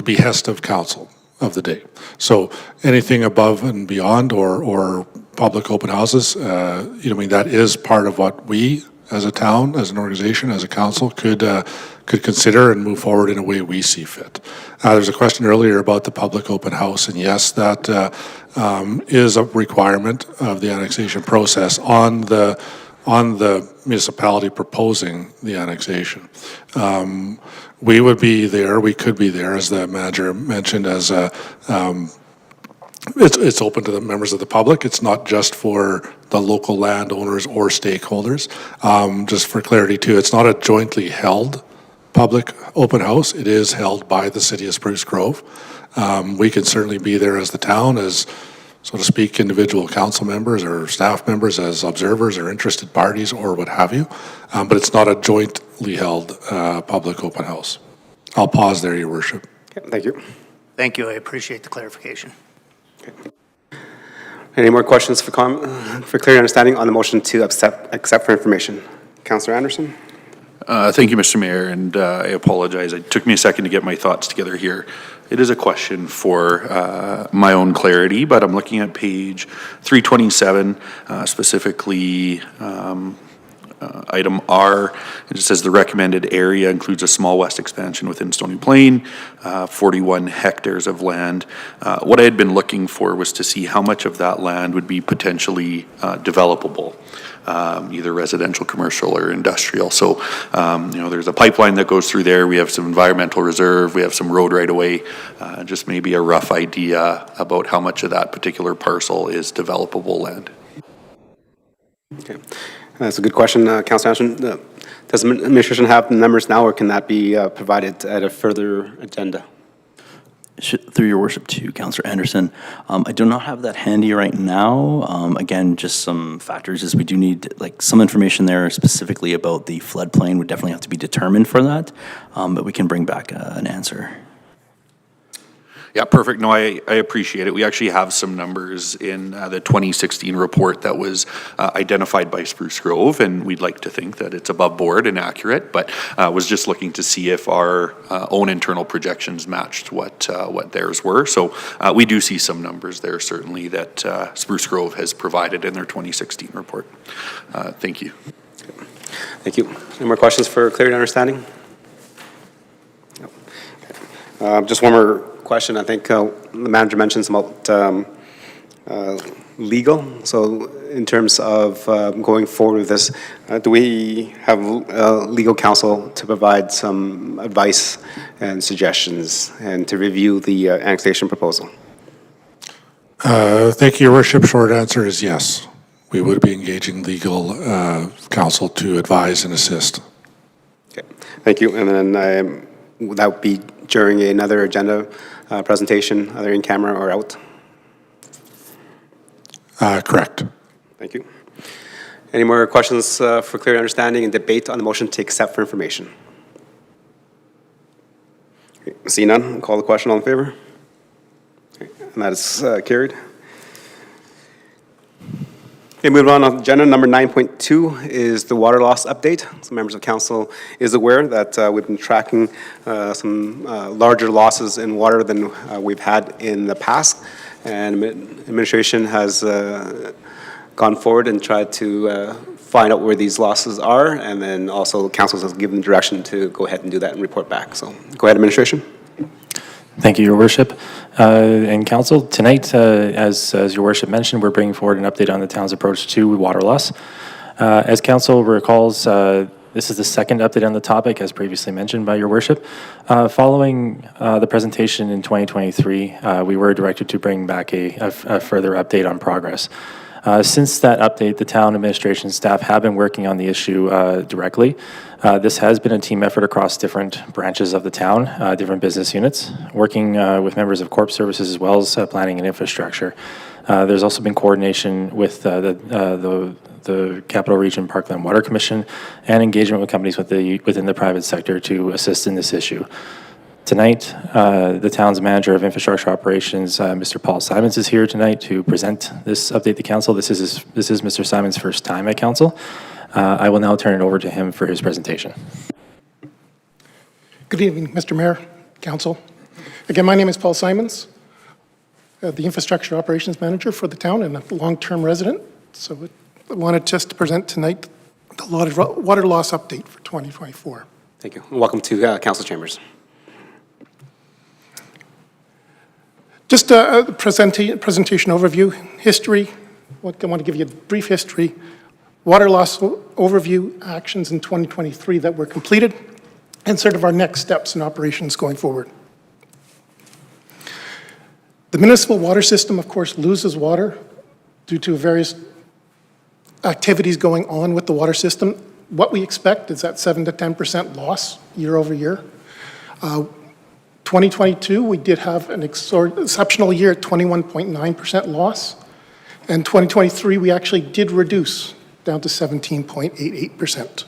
behest of council of the day. So anything above and beyond or public open houses, that is part of what we as a town, as an organization, as a council could consider and move forward in a way we see fit. There's a question earlier about the public open house, and yes, that is a requirement of the annexation process on the municipality proposing the annexation. We would be there, we could be there, as the manager mentioned, as it's open to the members of the public. It's not just for the local landowners or stakeholders. Just for clarity too, it's not a jointly held public open house. It is held by the city of Spruce Grove. We can certainly be there as the town, as, so to speak, individual council members or staff members, as observers or interested parties or what have you, but it's not a jointly held public open house. I'll pause there, Your Worship. Okay, thank you. Thank you, I appreciate the clarification. Any more questions for clear understanding on the motion to accept for information? Councillor Anderson? Thank you, Mr. Mayor, and I apologize. It took me a second to get my thoughts together here. It is a question for my own clarity, but I'm looking at page 327, specifically item R. It just says the recommended area includes a small west expansion within Stony Plain, 41 hectares of land. What I had been looking for was to see how much of that land would be potentially developable. Either residential, commercial, or industrial. So, there's a pipeline that goes through there. We have some environmental reserve. We have some road right away. Just maybe a rough idea about how much of that particular parcel is developable land. Okay, that's a good question, Councillor Anderson. Does the administration have the numbers now, or can that be provided at a further agenda? Through your worship to Councillor Anderson, I do not have that handy right now. Again, just some factors is we do need some information there specifically about the floodplain would definitely have to be determined for that, but we can bring back an answer. Yeah, perfect. No, I appreciate it. We actually have some numbers in the 2016 report that was identified by Spruce Grove, and we'd like to think that it's above board and accurate, but was just looking to see if our own internal projections matched what theirs were. So we do see some numbers there, certainly, that Spruce Grove has provided in their 2016 report. Thank you. Thank you. Any more questions for clarity and understanding? No. Just one more question. I think the manager mentioned about legal. So in terms of going forward with this, do we have legal counsel to provide some advice and suggestions and to review the annexation proposal? Thank you, Your Worship. Short answer is yes. We would be engaging legal counsel to advise and assist. Okay, thank you. And then would that be during another agenda presentation, either in camera or out? Correct. Thank you. Any more questions for clear understanding and debate on the motion to accept for information? Okay, see none, I'll call the question. All in favor? Okay, and that is carried. Okay, moving on. Agenda number 9.2 is the water loss update. So members of council is aware that we've been tracking some larger losses in water than we've had in the past. And administration has gone forward and tried to find out where these losses are. And then also council has given direction to go ahead and do that and report back. So go ahead, administration. Thank you, Your Worship. And Council, tonight, as Your Worship mentioned, we're bringing forward an update on the town's approach to water loss. As Council recalls, this is the second update on the topic, as previously mentioned by Your Worship. Following the presentation in 2023, we were directed to bring back a further update on progress. Since that update, the town administration staff have been working on the issue directly. This has been a team effort across different branches of the town, different business units, working with members of corp services as well as planning and infrastructure. There's also been coordination with the Capital Region Parkland Water Commission and engagement with companies within the private sector to assist in this issue. Tonight, the town's manager of infrastructure operations, Mr. Paul Simons, is here tonight to present this update to council. This is Mr. Simons' first time at council. I will now turn it over to him for his presentation. Good evening, Mr. Mayor, council. Again, my name is Paul Simons, the infrastructure operations manager for the town and a long-term resident. So I wanted just to present tonight the water loss update for 2024. Thank you. Welcome to council chambers. Just a presentation overview, history. I want to give you a brief history. Water loss overview, actions in 2023 that were completed, and sort of our next steps in operations going forward. The municipal water system, of course, loses water due to various activities going on with the water system. What we expect is that 7 to 10% loss year over year. 2022, we did have an exceptional year at 21.9% loss. And 2023, we actually did reduce down to 17.88%.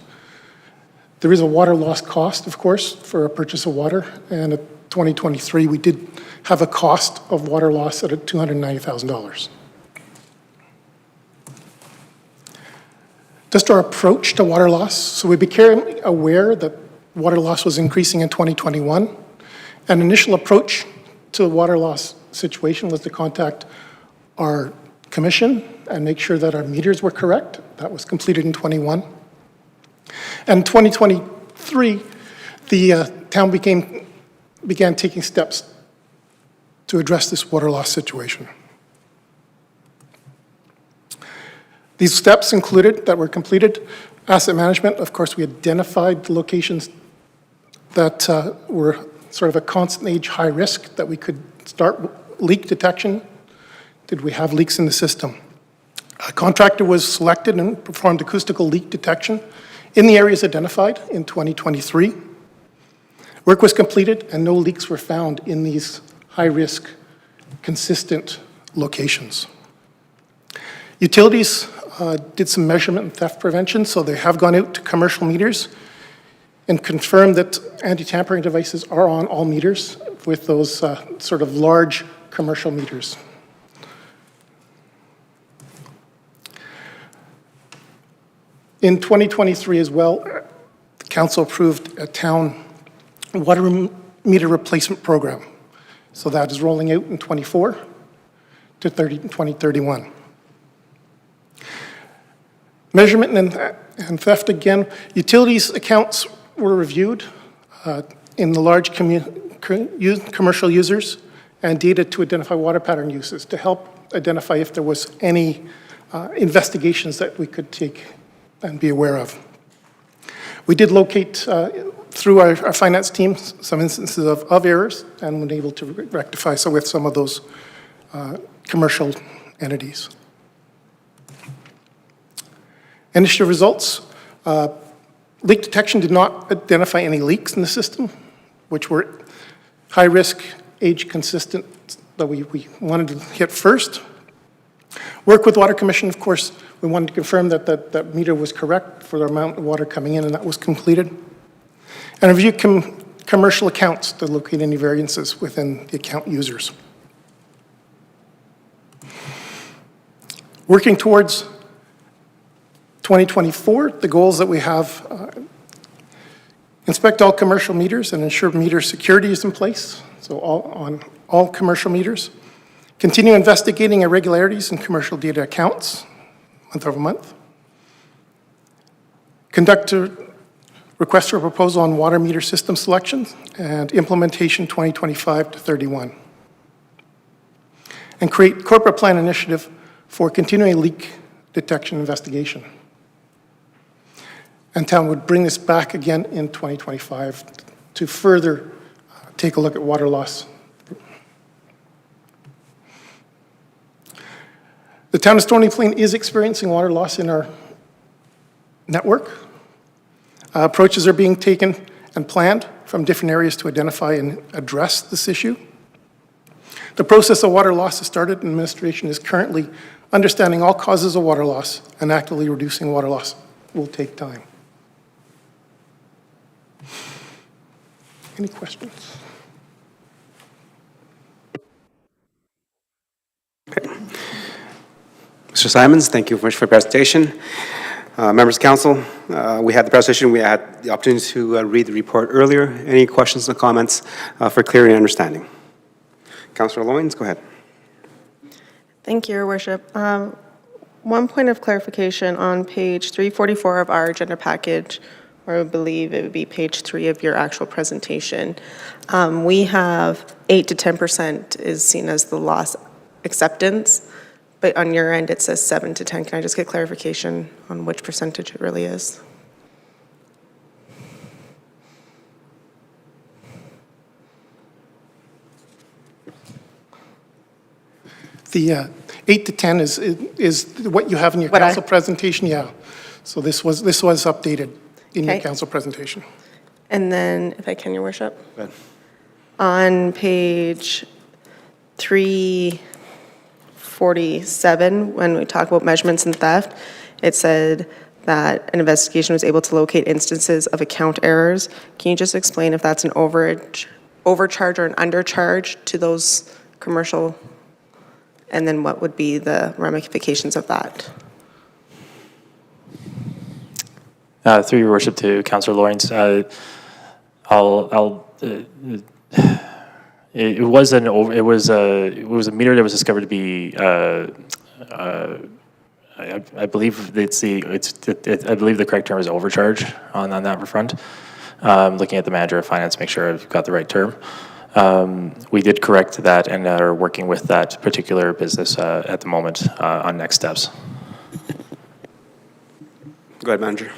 There is a water loss cost, of course, for a purchase of water. And at 2023, we did have a cost of water loss at $290,000. Just our approach to water loss. So we became aware that water loss was increasing in 2021. An initial approach to the water loss situation was to contact our commission and make sure that our meters were correct. That was completed in 21. And in 2023, the town began taking steps to address this water loss situation. These steps included, that were completed, asset management. Of course, we identified the locations that were sort of a constant age high risk that we could start leak detection. Did we have leaks in the system? A contractor was selected and performed acoustical leak detection in the areas identified in 2023. Work was completed and no leaks were found in these high-risk, consistent locations. Utilities did some measurement and theft prevention, so they have gone out to commercial meters and confirmed that anti-tampering devices are on all meters with those sort of large commercial meters. In 2023 as well, the council approved a town water meter replacement program. So that is rolling out in 24 to 2031. Measurement and theft again. Utilities accounts were reviewed in the large commercial users and data to identify water pattern uses to help identify if there was any investigations that we could take and be aware of. We did locate through our finance team some instances of errors and were able to rectify some with some of those commercial entities. Initial results. Leak detection did not identify any leaks in the system, which were high risk, age consistent that we wanted to hit first. Work with Water Commission, of course, we wanted to confirm that that meter was correct for the amount of water coming in, and that was completed. And review commercial accounts to locate any variances within the account users. Working towards 2024, the goals that we have, inspect all commercial meters and ensure meter security is in place, so on all commercial meters. Continue investigating irregularities in commercial data accounts, month over month. Conduct a request for a proposal on water meter system selections and implementation 2025 to 31. And create corporate plan initiative for continuing leak detection investigation. And town would bring this back again in 2025 to further take a look at water loss. The town of Stony Plain is experiencing water loss in our network. Approaches are being taken and planned from different areas to identify and address this issue. The process of water loss has started, and administration is currently understanding all causes of water loss and actively reducing water loss will take time. Any questions? Okay. Mr. Simons, thank you very much for the presentation. Members of council, we had the presentation, we had the opportunity to read the report earlier. Any questions or comments for clarity and understanding? Councillor Loynes, go ahead. Thank you, Your Worship. One point of clarification on page 344 of our agenda package, or I believe it would be page 3 of your actual presentation. We have 8 to 10% is seen as the loss acceptance, but on your end it says 7 to 10. Can I just get clarification on which percentage it really is? The 8 to 10 is what you have in your council presentation, yeah. So this was updated in your council presentation. And then, if I can, Your Worship, Go ahead. on page 347, when we talk about measurements and theft, it said that an investigation was able to locate instances of account errors. Can you just explain if that's an overcharge or an undercharge to those commercial? And then what would be the ramifications of that? Through your worship to Councillor Lawrence, it was a meter that was discovered to be I believe I believe the correct term is overcharge on that front. Looking at the manager of finance, make sure I've got the right term. We did correct that and are working with that particular business at the moment on next steps. Go ahead, Manager.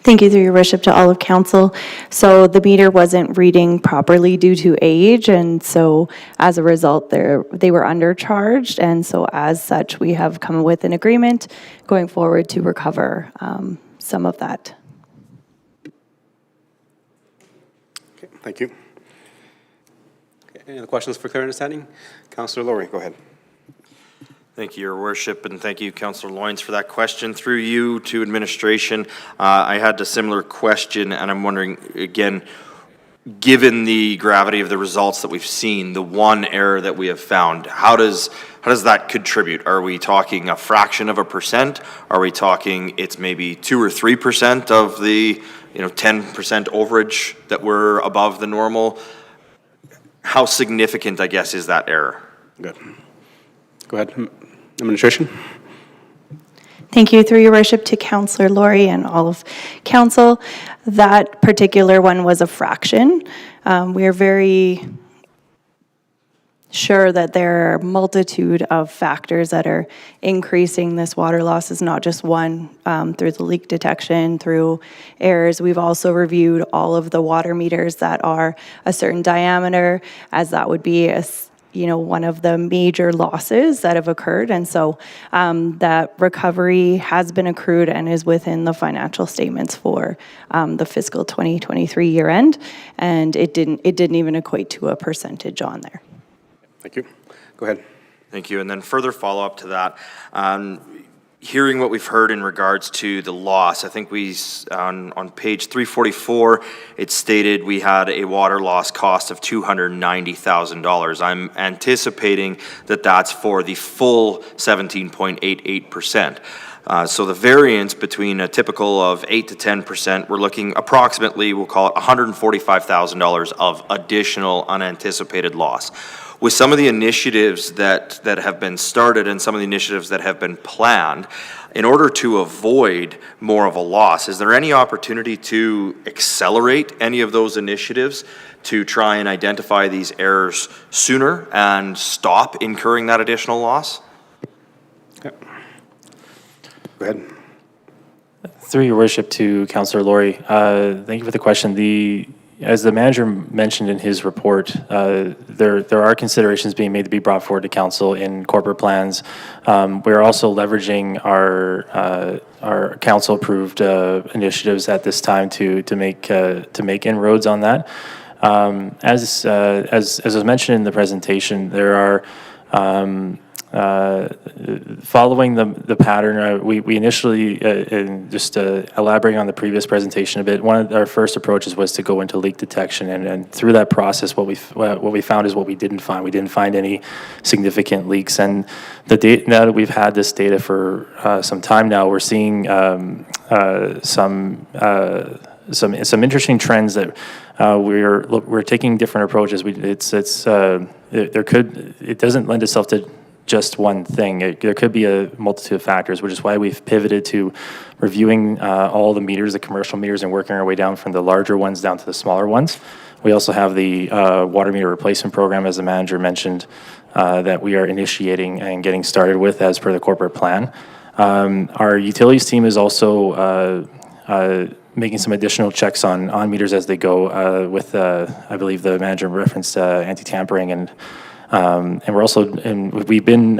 Thank you, through your worship, to all of council. So the meter wasn't reading properly due to age, and so as a result, they were undercharged, and so as such, we have come with an agreement going forward to recover some of that. Okay, thank you. Okay, any other questions for clear understanding? Councillor Lowry, go ahead. Thank you, Your Worship, and thank you, Councillor Loynes, for that question. Through you to administration, I had a similar question, and I'm wondering, again, given the gravity of the results that we've seen, the one error that we have found, how does that contribute? Are we talking a fraction of a percent? Are we talking it's maybe 2 or 3% of the 10% overage that we're above the normal? How significant, I guess, is that error? Good. Go ahead, administration. Thank you, through your worship, to Councillor Lowry and all of council. That particular one was a fraction. We are very sure that there are a multitude of factors that are increasing this water loss. Is not just one, through the leak detection, through errors. We've also reviewed all of the water meters that are a certain diameter, as that would be one of the major losses that have occurred. And so that recovery has been accrued and is within the financial statements for the fiscal 2023 year end. And it didn't even equate to a percentage on there. Thank you. Go ahead. Thank you. And then further follow-up to that, hearing what we've heard in regards to the loss, I think on page 344, it stated we had a water loss cost of $290,000. I'm anticipating that that's for the full 17.88%. So the variance between a typical of 8 to 10%, we're looking approximately, we'll call it $145,000 of additional unanticipated loss. With some of the initiatives that have been started and some of the initiatives that have been planned, in order to avoid more of a loss, is there any opportunity to accelerate any of those initiatives to try and identify these errors sooner and stop incurring that additional loss? Okay. Go ahead. Through your worship to Councillor Lowry, thank you for the question. As the manager mentioned in his report, there are considerations being made to be brought forward to council in corporate plans. We're also leveraging our council-approved initiatives at this time to make inroads on that. As was mentioned in the presentation, there are following the pattern, we initially, just elaborating on the previous presentation a bit, one of our first approaches was to go into leak detection, and through that process, what we found is what we didn't find. We didn't find any significant leaks, and now that we've had this data for some time now, we're seeing some interesting trends that we're taking different approaches. It doesn't lend itself to just one thing. There could be a multitude of factors, which is why we've pivoted to reviewing all the meters, the commercial meters, and working our way down from the larger ones down to the smaller ones. We also have the water meter replacement program, as the manager mentioned, that we are initiating and getting started with as per the corporate plan. Our utilities team is also making some additional checks on meters as they go with, I believe the manager referenced anti-tampering and And we've been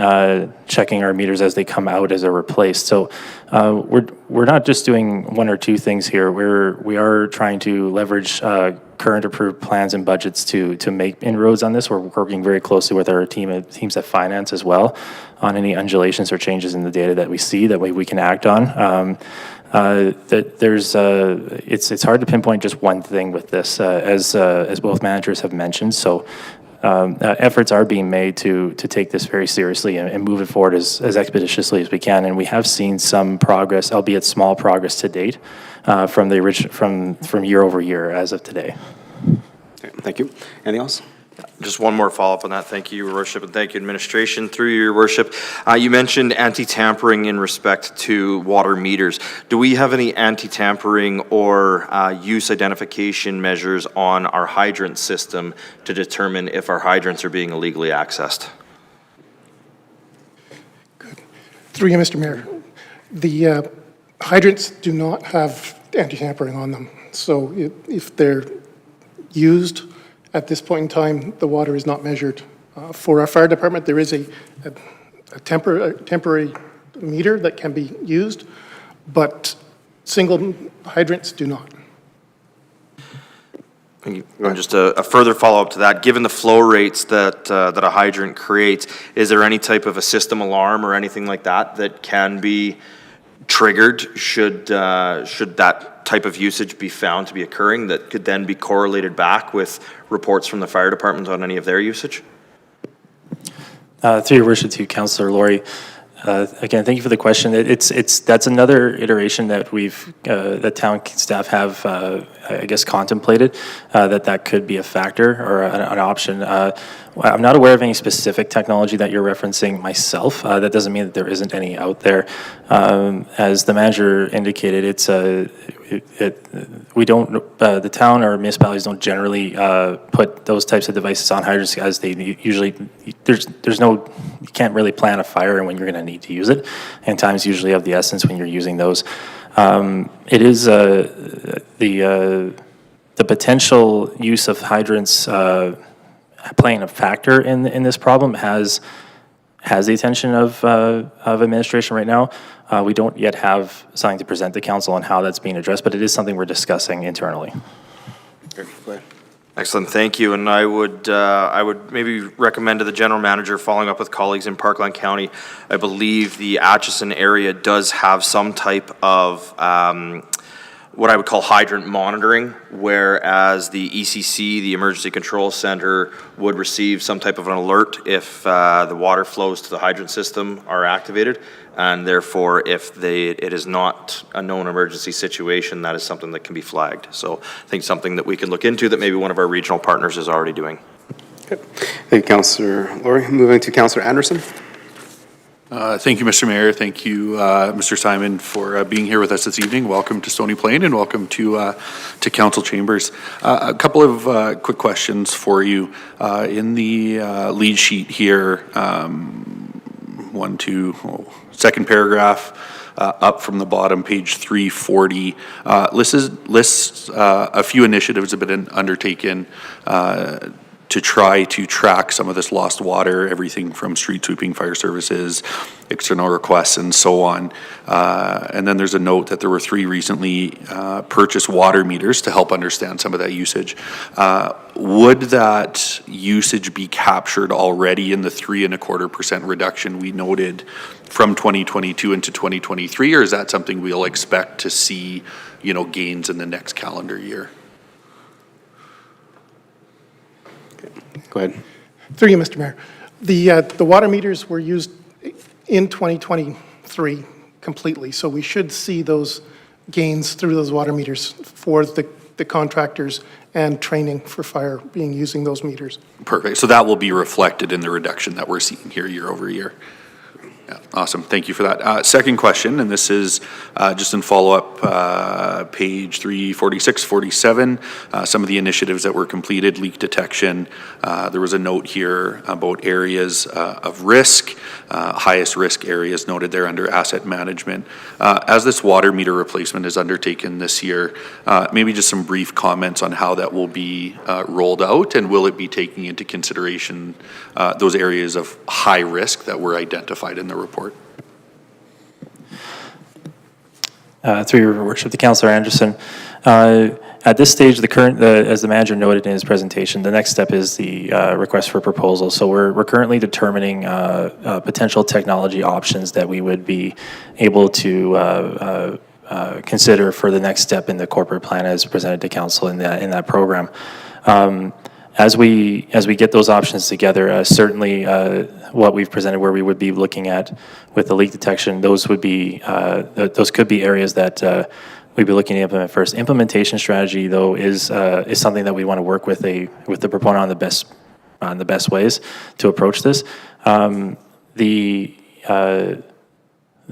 checking our meters as they come out as they're replaced. So we're not just doing one or two things here. We are trying to leverage current approved plans and budgets to make inroads on this. We're working very closely with our teams at finance as well on any undulations or changes in the data that we see. That way we can act on. It's hard to pinpoint just one thing with this, as both managers have mentioned. So efforts are being made to take this very seriously and move it forward as expeditiously as we can. And we have seen some progress, albeit small progress to date, from year over year as of today. Okay, thank you. Anything else? Just one more follow-up on that. Thank you, Your Worship, and thank you, Administration. Through Your Worship, you mentioned anti-tampering in respect to water meters. Do we have any anti-tampering or use identification measures on our hydrant system to determine if our hydrants are being illegally accessed? Good. Through you, Mr. Mayor. The hydrants do not have anti-tampering on them. So if they're used at this point in time, the water is not measured. For our fire department, there is a temporary meter that can be used, but single hydrants do not. And just a further follow-up to that, given the flow rates that a hydrant creates, is there any type of a system alarm or anything like that that can be triggered should that type of usage be found to be occurring that could then be correlated back with reports from the fire department on any of their usage? Through Your Worship to Councillor Laurie, again, thank you for the question. That's another iteration that that town staff have, I guess, contemplated, that could be a factor or an option. I'm not aware of any specific technology that you're referencing myself. That doesn't mean that there isn't any out there. As the manager indicated, we don't, the town or municipalities don't generally put those types of devices on hydrants, as they usually, there's no, you can't really plan a fire and when you're going to need to use it, and time's usually of the essence when you're using those. It is the potential use of hydrants playing a factor in this problem has the attention of administration right now. We don't yet have something to present to council on how that's being addressed, but it is something we're discussing internally. Excellent, thank you. And I would maybe recommend to the general manager, following up with colleagues in Parkland County, I believe the Atchison area does have some type of what I would call hydrant monitoring, whereas the ECC, the Emergency Control Center, would receive some type of an alert if the water flows to the hydrant system are activated, and therefore if it is not a known emergency situation, that is something that can be flagged. So I think something that we can look into that maybe one of our regional partners is already doing. Okay. Thank you, Councillor Laurie. Moving to Councillor Anderson. Thank you, Mr. Mayor. Thank you, Mr. Simon, for being here with us this evening. Welcome to Stony Plain and welcome to council chambers. A couple of quick questions for you. In the lead sheet here, second paragraph, up from the bottom, page 340, lists a few initiatives that have been undertaken to try to track some of this lost water, everything from street sweeping, fire services, external requests, and so on. And then there's a note that there were 3 recently purchased water meters to help understand some of that usage. Would that usage be captured already in the 3.25% reduction we noted from 2022 into 2023, or is that something we'll expect to see, gains in the next calendar year? Go ahead. Through you, Mr. Mayor. The water meters were used in 2023 completely, so we should see those gains through those water meters for the contractors and training for fire using those meters. Perfect. So that will be reflected in the reduction that we're seeing here year over year. Yeah, awesome. Thank you for that. Second question, and this is just in follow-up, page 346, 47, some of the initiatives that were completed, leak detection. There was a note here about areas of risk, highest risk areas noted there under asset management. As this water meter replacement is undertaken this year, maybe just some brief comments on how that will be rolled out, and will it be taking into consideration those areas of high risk that were identified in the report? Through your worship, to Councillor Anderson. At this stage, as the manager noted in his presentation, the next step is the request for proposal. So we're currently determining potential technology options that we would be able to consider for the next step in the corporate plan as presented to council in that program. As we get those options together, certainly what we've presented, where we would be looking at with the leak detection, those could be areas that we'd be looking to implement first. Implementation strategy, though, is something that we want to work with the proponent on the best ways to approach this.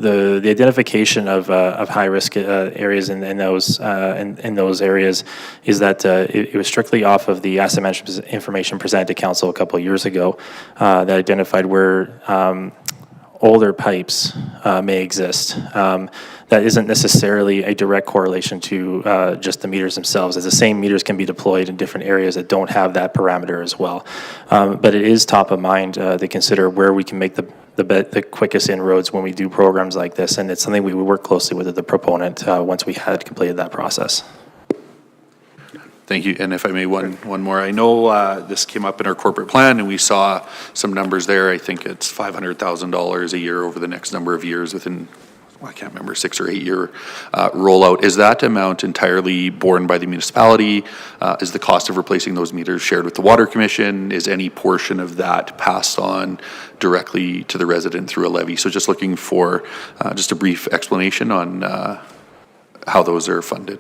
The identification of high risk areas in those areas is that it was strictly off of the asset management information presented to council a couple of years ago that identified where older pipes may exist. That isn't necessarily a direct correlation to just the meters themselves, as the same meters can be deployed in different areas that don't have that parameter as well. But it is top of mind to consider where we can make the quickest inroads when we do programs like this, and it's something we work closely with the proponent once we had completed that process. Thank you. And if I may, one more. I know this came up in our corporate plan, and we saw some numbers there. I think it's $500,000 a year over the next number of years within, I can't remember, 6 or 8 year rollout. Is that amount entirely borne by the municipality? Is the cost of replacing those meters shared with the Water Commission? Is any portion of that passed on directly to the resident through a levy? So just looking for just a brief explanation on how those are funded.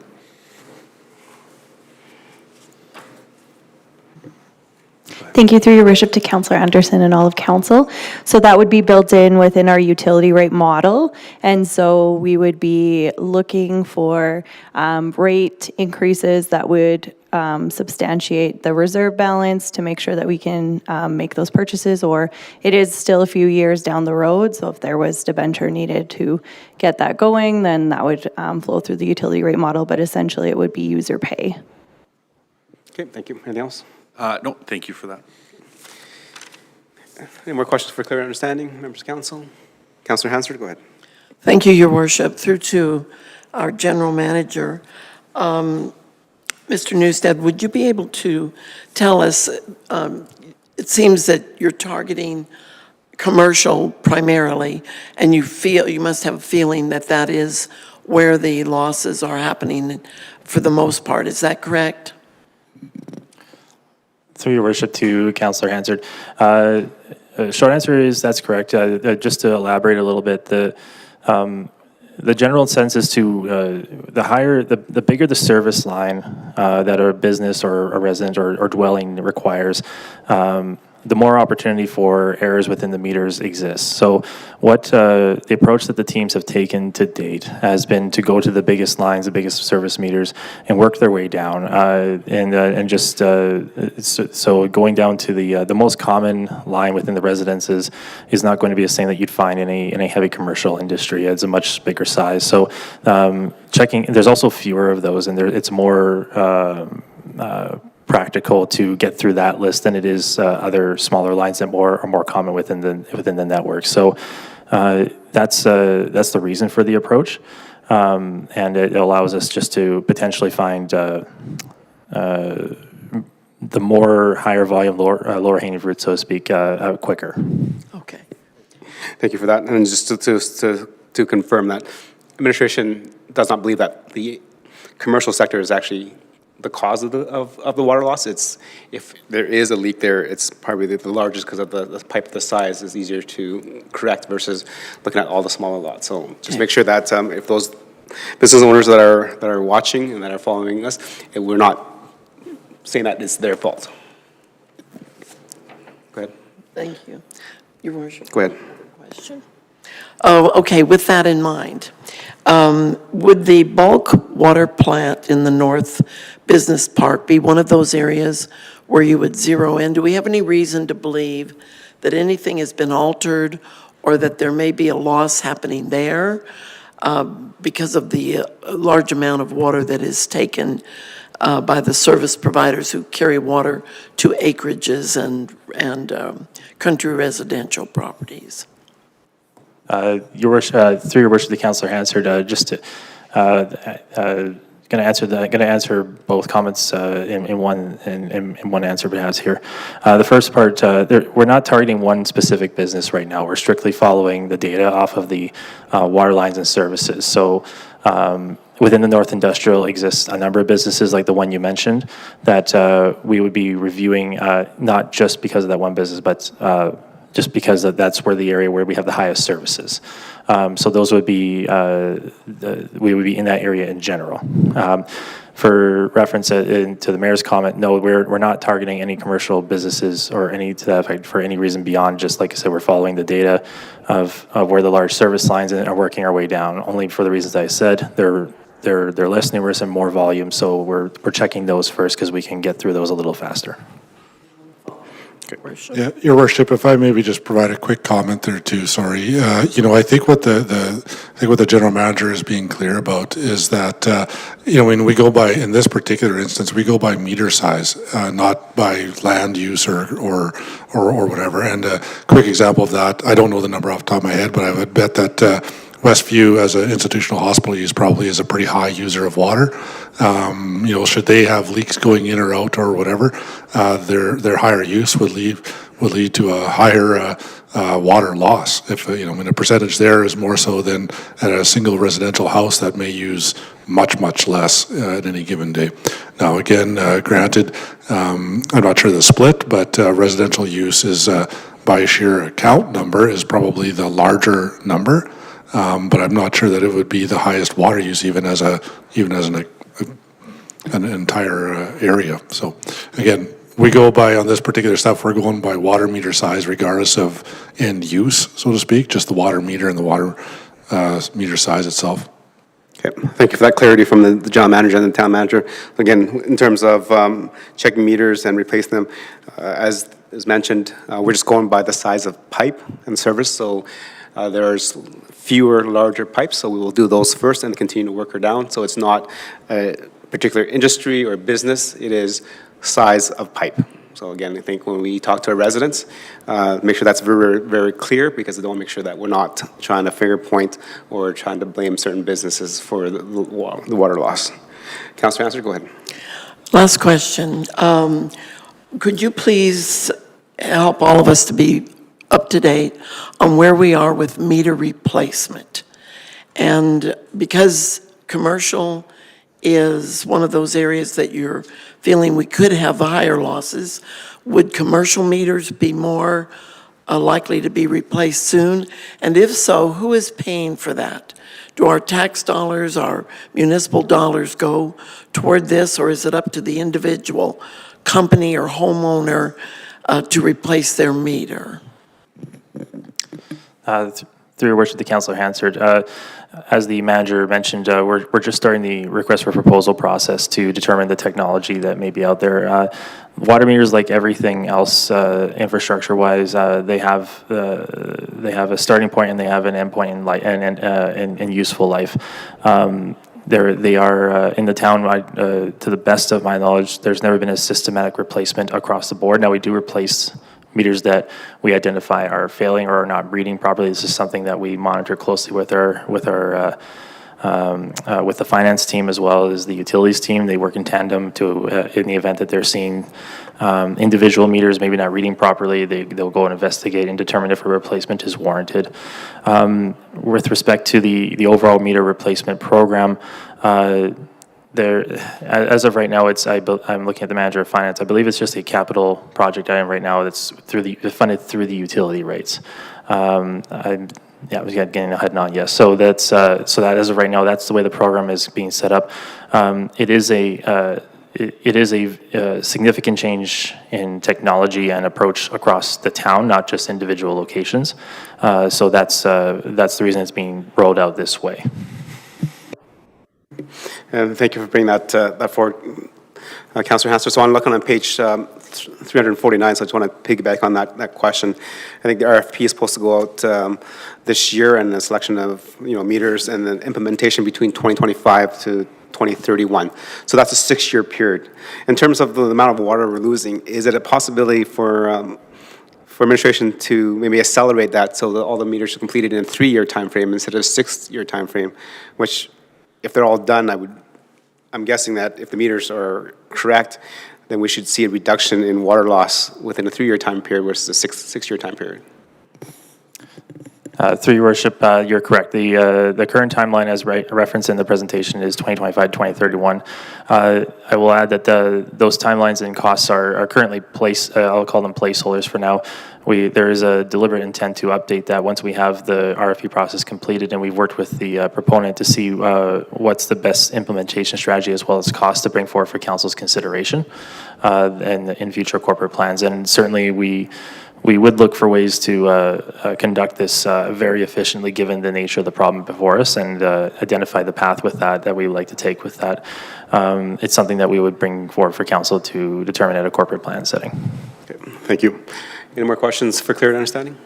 Thank you, through your worship, to Councillor Anderson and all of council. So that would be built in within our utility rate model. And so we would be looking for rate increases that would substantiate the reserve balance to make sure that we can make those purchases, or it is still a few years down the road. So if there was debenture needed to get that going, then that would flow through the utility rate model, but essentially it would be user pay. Okay, thank you. Anything else? No, thank you for that. Any more questions for clear understanding, members of council? Councillor Hansard, go ahead. Thank you, Your Worship. Through to our general manager. Mr. Newstead, would you be able to tell us, it seems that you're targeting commercial primarily, and you must have a feeling that that is where the losses are happening for the most part. Is that correct? Through your worship, to Councillor Hansard. Short answer is that's correct. Just to elaborate a little bit, the general sense is to the bigger the service line that a business or a resident or dwelling requires, the more opportunity for errors within the meters exists. So what the approach that the teams have taken to date has been to go to the biggest lines, the biggest service meters, and work their way down. So going down to the most common line within the residences is not going to be the same that you'd find in a heavy commercial industry. It's a much bigger size. So checking, there's also fewer of those, and it's more practical to get through that list than it is other smaller lines that are more common within the network. So that's the reason for the approach, and it allows us just to potentially find the more higher volume, lower hanging fruit, so to speak, quicker. Okay. Thank you for that. And just to confirm that, administration does not believe that the commercial sector is actually the cause of the water loss. It's, if there is a leak there, it's probably the largest because of the pipe the size is easier to correct versus looking at all the smaller lots. So just make sure that if those business owners that are watching and that are following us, we're not saying that it's their fault. Go ahead. Thank you. Your Worship. Go ahead. Question. Oh, okay, with that in mind, would the bulk water plant in the North Business Park be one of those areas where you would zero in? Do we have any reason to believe that anything has been altered or that there may be a loss happening there because of the large amount of water that is taken by the service providers who carry water to acreages and country residential properties? Your worship, through your worship, the councillor answered. Just to going to answer both comments in one answer perhaps here. The first part, we're not targeting one specific business right now. We're strictly following the data off of the water lines and services. So within the North Industrial exists a number of businesses like the one you mentioned that we would be reviewing, not just because of that one business, but just because that's where the area where we have the highest services. So those would be, we would be in that area in general. For reference to the mayor's comment, no, we're not targeting any commercial businesses or any to that effect for any reason beyond just, like I said, we're following the data of where the large service lines are working our way down. Only for the reasons I said, they're less numerous and more volume, so we're checking those first because we can get through those a little faster. Yeah, Your Worship, if I maybe just provide a quick comment there too, sorry. You know, I think what the general manager is being clear about is that, you know, when we go by, in this particular instance, we go by meter size, not by land use or whatever. And a quick example of that, I don't know the number off the top of my head, but I would bet that Westview as an institutional hospital use probably is a pretty high user of water. You know, should they have leaks going in or out or whatever, their higher use would lead to a higher water loss. If you know, I mean, a percentage there is more so than at a single residential house that may use much less at any given day. Now, again, granted, I'm not sure the split, but residential use is by sheer account number is probably the larger number. But I'm not sure that it would be the highest water use even as an entire area. So again, we go by, on this particular stuff, we're going by water meter size regardless of end use, so to speak, just the water meter and the water meter size itself. Okay, thank you for that clarity from the general manager and the town manager. Again, in terms of checking meters and replacing them, as mentioned, we're just going by the size of pipe and service. So there's fewer larger pipes, so we will do those first and continue to work her down. So it's not a particular industry or business, it is size of pipe. So again, I think when we talk to our residents, make sure that's very, very clear, because I don't want to make sure that we're not trying to finger point or trying to blame certain businesses for the water loss. Councillor Answer, go ahead. Last question. Could you please help all of us to be up to date on where we are with meter replacement? And because commercial is one of those areas that you're feeling we could have higher losses, would commercial meters be more likely to be replaced soon? And if so, who is paying for that? Do our tax dollars, our municipal dollars go toward this, or is it up to the individual company or homeowner to replace their meter? Through your worship, the councillor answered. As the manager mentioned, we're just starting the request for proposal process to determine the technology that may be out there. Water meters, like everything else, infrastructure-wise, they have a starting point and they have an end point in useful life. They are in the town. To the best of my knowledge, there's never been a systematic replacement across the board. Now we do replace meters that we identify are failing or are not reading properly. This is something that we monitor closely with the finance team as well as the utilities team. They work in tandem to, in the event that they're seeing individual meters maybe not reading properly, they'll go and investigate and determine if a replacement is warranted. With respect to the overall meter replacement program, as of right now, I'm looking at the manager of finance. I believe it's just a capital project item right now that's funded through the utility rates. I was getting ahead on, yes. So that as of right now, that's the way the program is being set up. It is it is a significant change in technology and approach across the town, not just individual locations. So that's the reason it's being rolled out this way. And thank you for bringing that forward, Councillor Hanser. So I'm looking on page 349, so I just want to piggyback on that question. I think the RFP is supposed to go out this year, and the selection of meters and the implementation between 2025 to 2031. So that's a 6-year period. In terms of the amount of water we're losing, is it a possibility for administration to maybe accelerate that so that all the meters are completed in a 3-year time frame instead of a 6-year time frame, which, if they're all done, I'm guessing that if the meters are correct, then we should see a reduction in water loss within a 3-year time period versus a 6-year time period. Through your worship, you're correct. The current timeline, as referenced in the presentation, is 2025-2031. I will add that those timelines and costs are currently I'll call them placeholders for now. There is a deliberate intent to update that once we have the RFP process completed, and we've worked with the proponent to see what's the best implementation strategy as well as cost to bring forward for council's consideration and in future corporate plans. And certainly we would look for ways to conduct this very efficiently given the nature of the problem before us, and identify the path with that we would like to take with that. It's something that we would bring forward for council to determine at a corporate plan setting. Okay, thank you. Any more questions for clear understanding?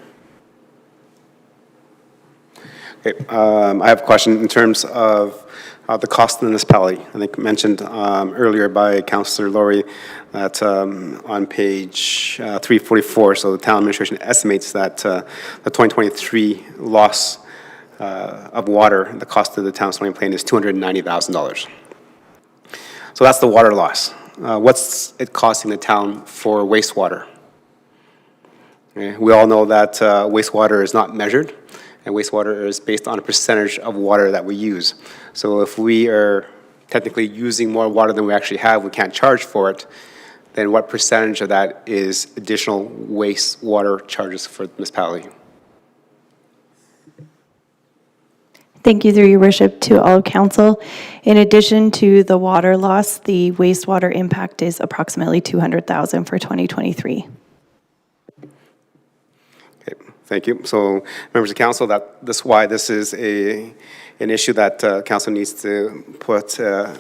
Okay, I have a question in terms of the cost of the municipality. I think mentioned earlier by Councillor Laurie that on page 344, so the town administration estimates that the 2023 loss of water, the cost of the town Stony Plain is $290,000. So that's the water loss. What's it costing the town for wastewater? Okay. We all know that wastewater is not measured, and wastewater is based on a percentage of water that we use. So if we are technically using more water than we actually have, we can't charge for it, then what percentage of that is additional wastewater charges for the municipality? Thank you, through your worship, to all of council. In addition to the water loss, the wastewater impact is approximately $200,000 for 2023. Thank you. So, members of council, that's why this is an issue that council needs to put a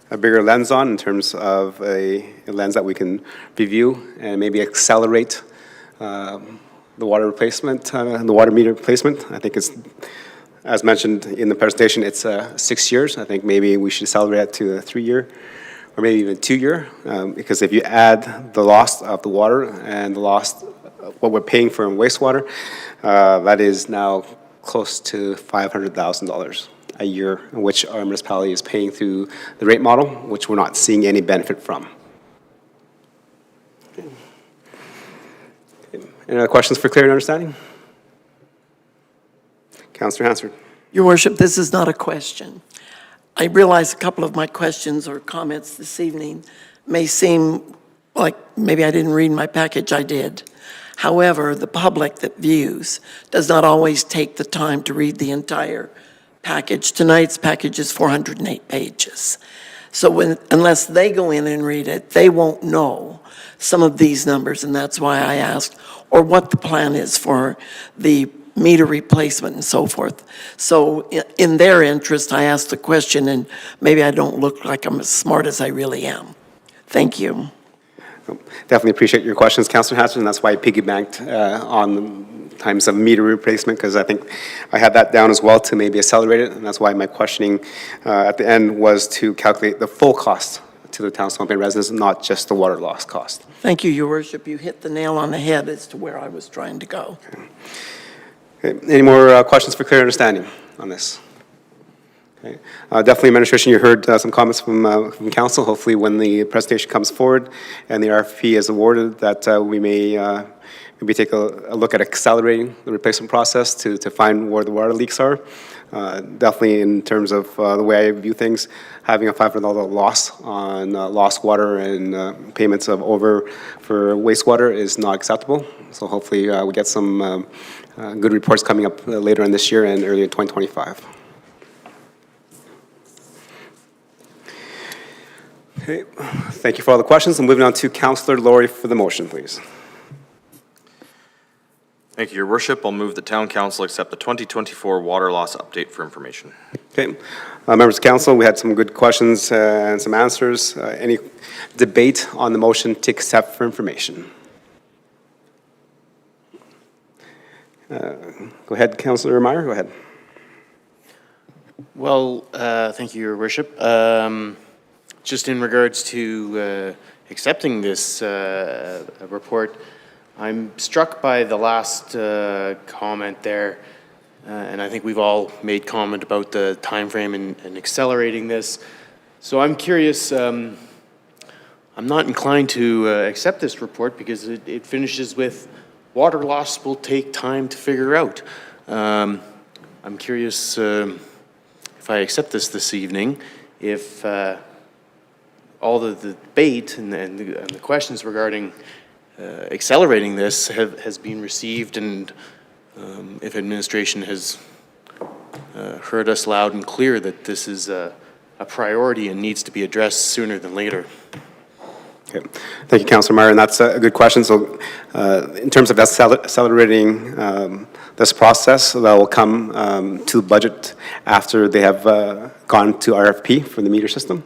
bigger lens on in terms of a lens that we can review and maybe accelerate the water replacement, the water meter replacement. I think it's, as mentioned in the presentation, it's 6 years. I think maybe we should accelerate it to a 3-year or maybe even 2-year, because if you add the loss of the water and the loss what we're paying for in wastewater, that is now close to $500,000 a year, which our municipality is paying through the rate model, which we're not seeing any benefit from. Okay. Any other questions for clear understanding? Councillor Hansard. Your worship, this is not a question. I realize a couple of my questions or comments this evening may seem like maybe I didn't read my package. I did. However, the public that views does not always take the time to read the entire package. Tonight's package is 408 pages. So unless they go in and read it, they won't know some of these numbers, and that's why I asked, or what the plan is for the meter replacement and so forth. So in their interest, I asked the question, and maybe I don't look like I'm as smart as I really am. Thank you. Definitely appreciate your questions, Councillor Hansard, and that's why I piggybacked on the times of meter replacement, because I think I had that down as well to maybe accelerate it, and that's why my questioning at the end was to calculate the full cost to the town of Stony Plain residents, not just the water loss cost. Thank you, Your Worship. You hit the nail on the head as to where I was trying to go. Okay. Any more questions for clear understanding on this? Okay. Definitely, administration, you heard some comments from council. Hopefully, when the presentation comes forward and the RFP is awarded, that we may maybe take a look at accelerating the replacement process to find where the water leaks are. Definitely, in terms of the way I view things, having a $500 loss on lost water and payments of over for wastewater is not acceptable. So hopefully, we get some good reports coming up later in this year and early in 2025. Okay, thank you for all the questions. And moving on to Councillor Laurie for the motion, please. Thank you, Your Worship. I'll move the Town Council accept the 2024 water loss update for information. Okay, members of council, we had some good questions and some answers. Any debate on the motion to accept for information? Go ahead, Councillor Meyer, go ahead. Well, thank you, Your Worship. Just in regards to accepting this report, I'm struck by the last comment there, and I think we've all made comment about the timeframe and accelerating this. So I'm curious, I'm not inclined to accept this report because it finishes with water loss will take time to figure out. I'm curious if I accept this evening, if all the debate and the questions regarding accelerating this has been received, and if administration has heard us loud and clear that this is a priority and needs to be addressed sooner than later. Okay. Thank you, Councillor Meyer, and that's a good question. So in terms of accelerating this process, that will come to the budget after they have gone to RFP for the meter system.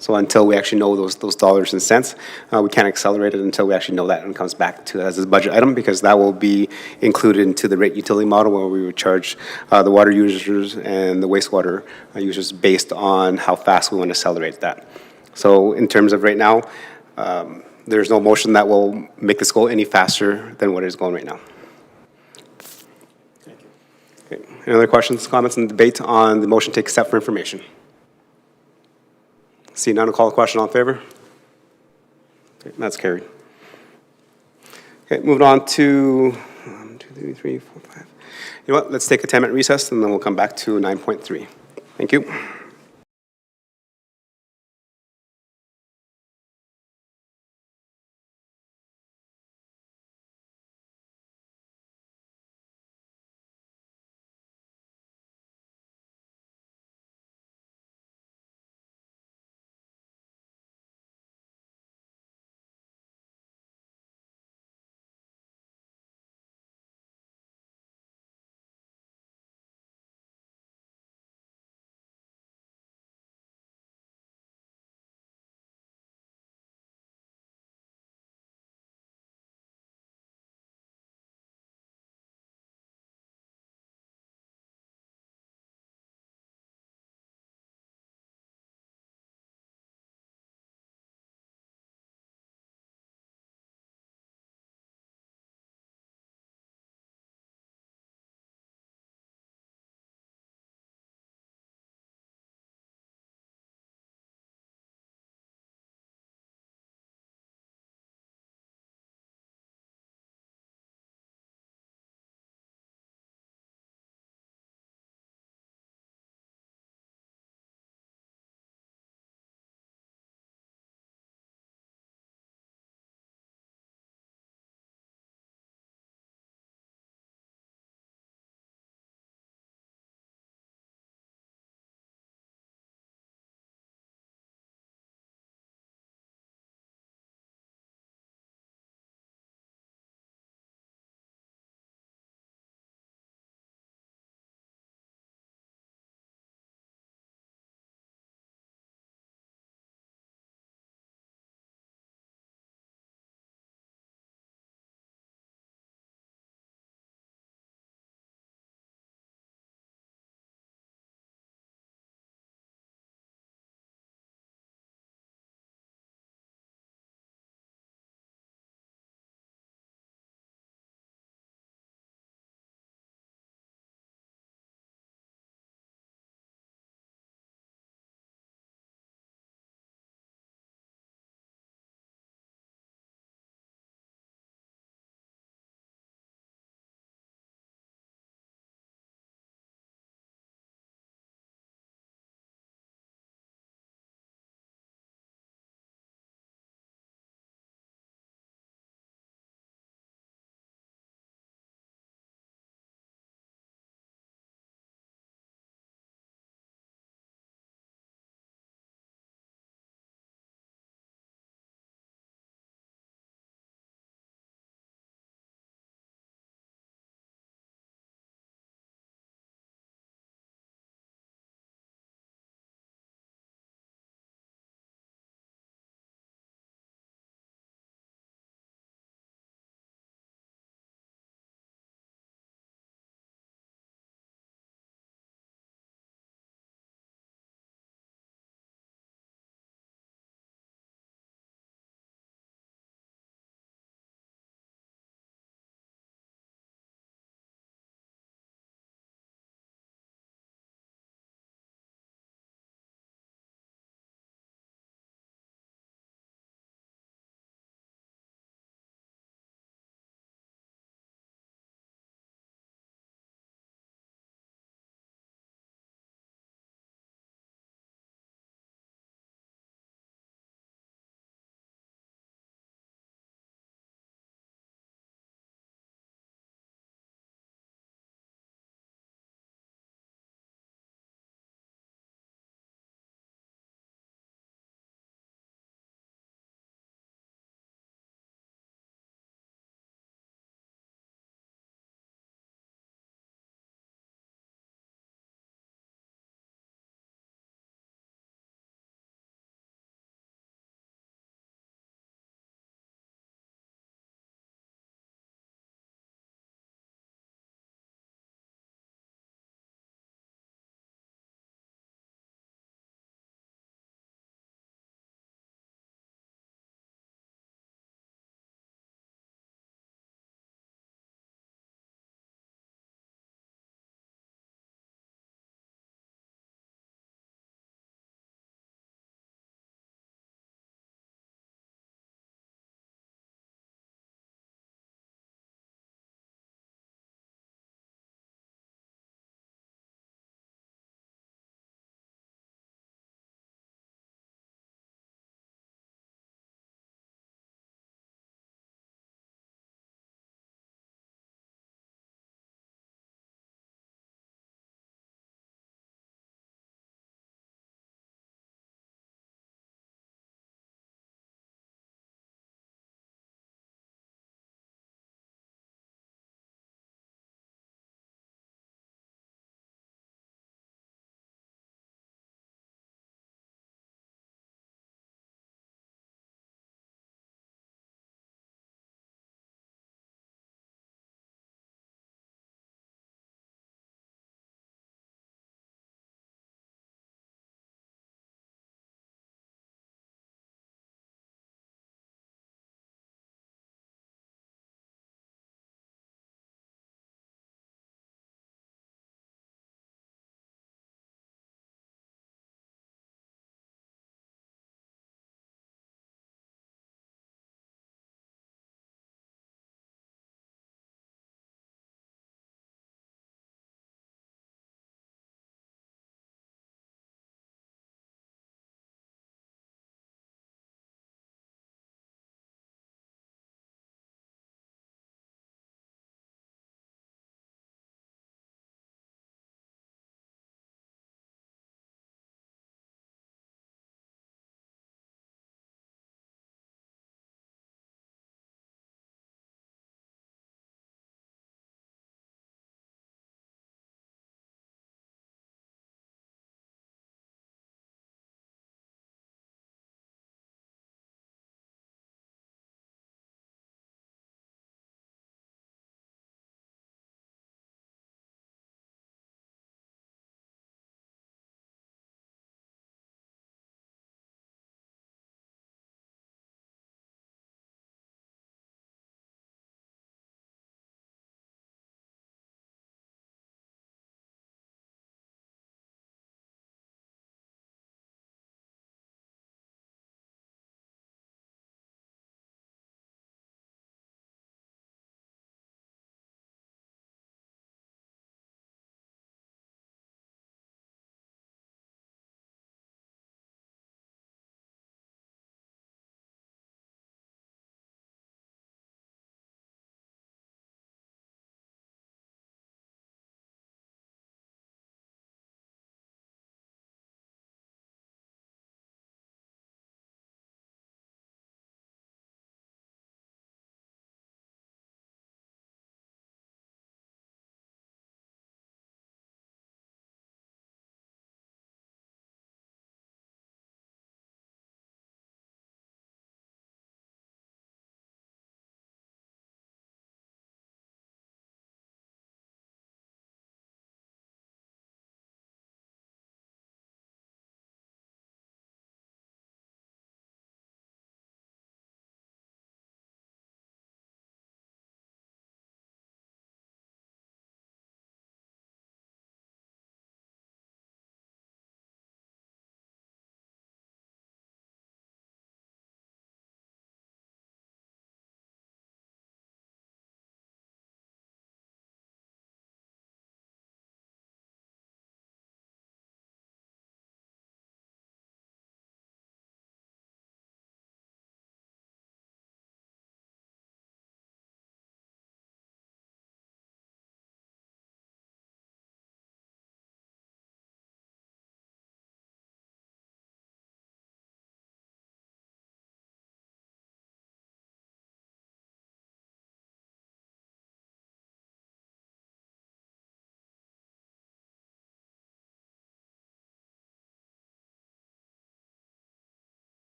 So until we actually know those dollars and cents, we can't accelerate it until we actually know that and it comes back to as a budget item, because that will be included into the rate utility model where we would charge the water users and the wastewater users based on how fast we want to accelerate that. So in terms of right now, there's no motion that will make this go any faster than what it is going right now. Okay. Any other questions, comments, and debate on the motion to accept for information? See none, I'll call the question. All in favor? Okay, that's carried. Okay, moving on to 1, 2, 3, 4, 5. You know what? Let's take a 10-minute recess and then we'll come back to 9.3. Thank you.